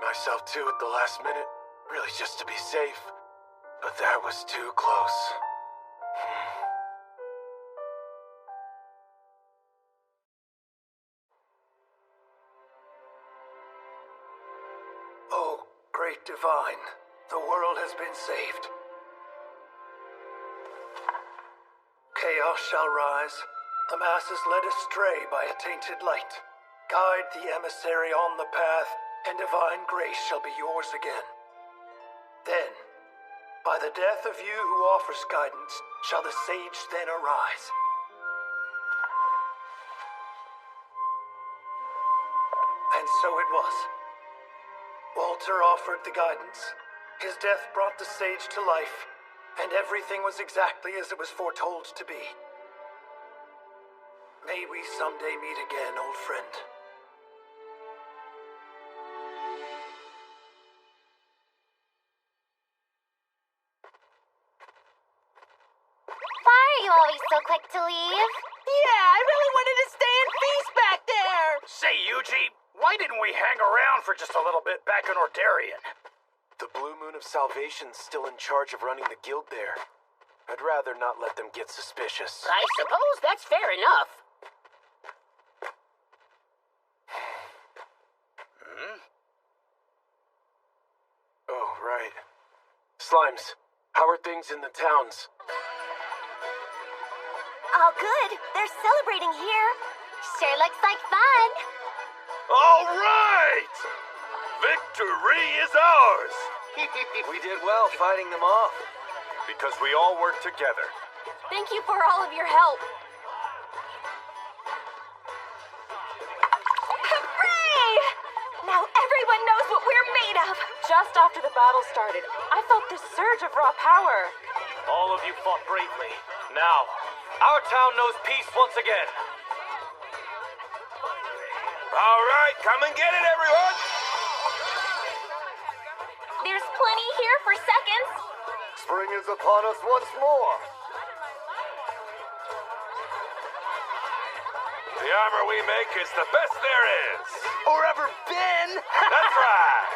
myself too at the last minute, really just to be safe. But that was too close. Oh, great divine, the world has been saved. Chaos shall rise, the masses led astray by a tainted light. Guide the emissary on the path, and divine grace shall be yours again. Then, by the death of you who offers guidance, shall the sage then arise. And so it was. Walter offered the guidance. His death brought the sage to life, and everything was exactly as it was foretold to be. May we someday meet again, old friend. Why are you always so quick to leave? Yeah, I really wanted to stay and feast back there! Say, Yuji, why didn't we hang around for just a little bit back in Ordarian? The Blue Moon of Salvation's still in charge of running the guild there. I'd rather not let them get suspicious. I suppose that's fair enough. Oh, right. Slimes, how are things in the towns? All good. They're celebrating here. Sure looks like fun. All right! Victory is ours! We did well fighting them off. Because we all work together. Thank you for all of your help. Hooray! Now everyone knows what we're made of. Just after the battle started, I felt this surge of raw power. All of you fought bravely. Now, Our town knows peace once again. All right, come and get it, everyone! There's plenty here for seconds. Spring is upon us once more. The armor we make is the best there is. Or ever been. That's right.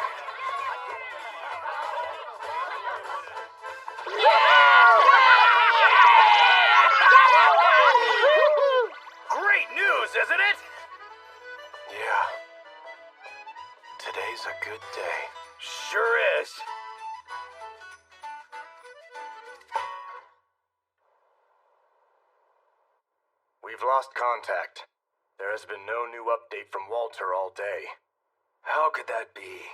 Great news, isn't it? Yeah. Today's a good day. Sure is. We've lost contact. There has been no new update from Walter all day. How could that be?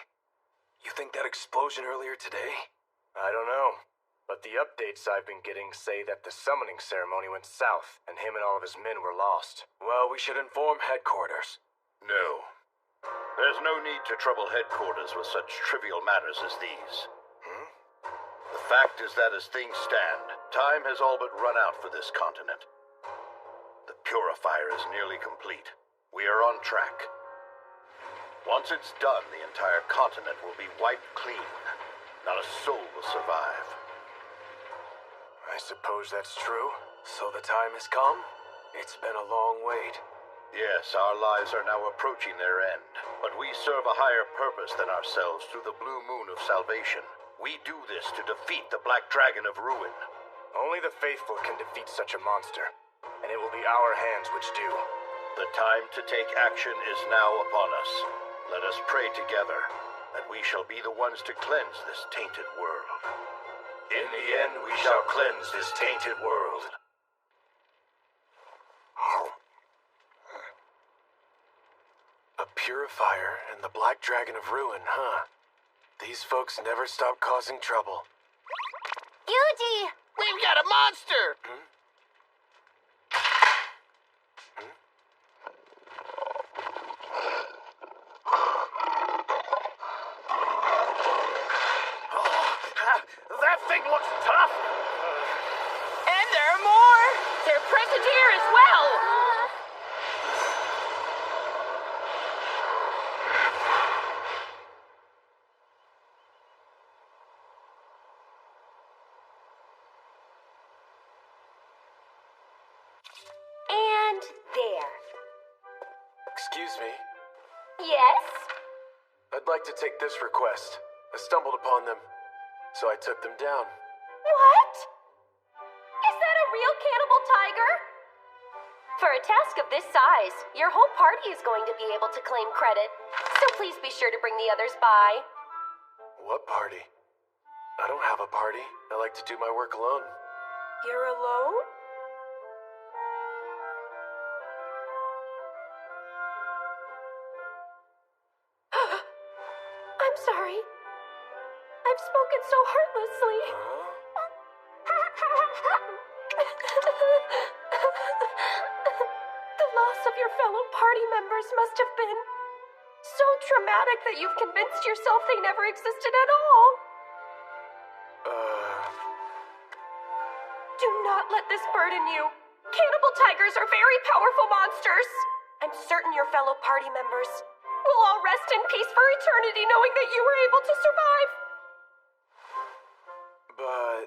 You think that explosion earlier today? I don't know, but the updates I've been getting say that the summoning ceremony went south and him and all of his men were lost. Well, we should inform headquarters. No. There's no need to trouble headquarters with such trivial matters as these. The fact is that as things stand, time has all but run out for this continent. The purifier is nearly complete. We are on track. Once it's done, the entire continent will be wiped clean. Not a soul will survive. I suppose that's true. So the time has come? It's been a long wait. Yes, our lives are now approaching their end, but we serve a higher purpose than ourselves through the blue moon of salvation. We do this to defeat the Black Dragon of Ruin. Only the faithful can defeat such a monster, and it will be our hands which do. The time to take action is now upon us. Let us pray together that we shall be the ones to cleanse this tainted world. In the end, we shall cleanse this tainted world. A purifier and the Black Dragon of Ruin, huh? These folks never stop causing trouble. Yuji! We've got a monster! That thing looks tough! And there are more! They're present here as well! And there. Excuse me. Yes? I'd like to take this request. I stumbled upon them, so I took them down. What? Is that a real cannibal tiger? For a task of this size, your whole party is going to be able to claim credit. So please be sure to bring the others by. What party? I don't have a party. I like to do my work alone. You're alone? I'm sorry. I've spoken so heartlessly. The loss of your fellow party members must have been so traumatic that you've convinced yourself they never existed at all. Do not let this burden you. Cannibal tigers are very powerful monsters. I'm certain your fellow party members will all rest in peace for eternity knowing that you were able to survive. But...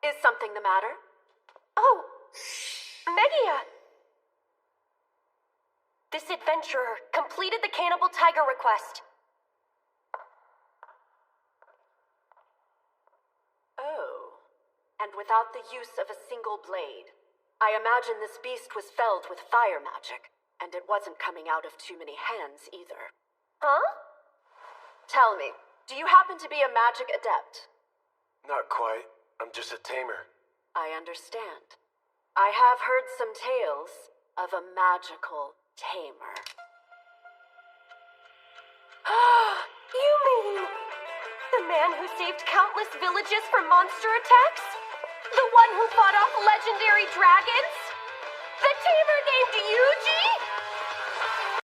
Is something the matter? Oh, Megia! This adventurer completed the cannibal tiger request. Oh. And without the use of a single blade. I imagine this beast was felled with fire magic, and it wasn't coming out of too many hands either. Huh? Tell me, do you happen to be a magic adept? Not quite. I'm just a tamer. I understand. I have heard some tales of a magical tamer. You mean the man who saved countless villages from monster attacks? The one who fought off legendary dragons?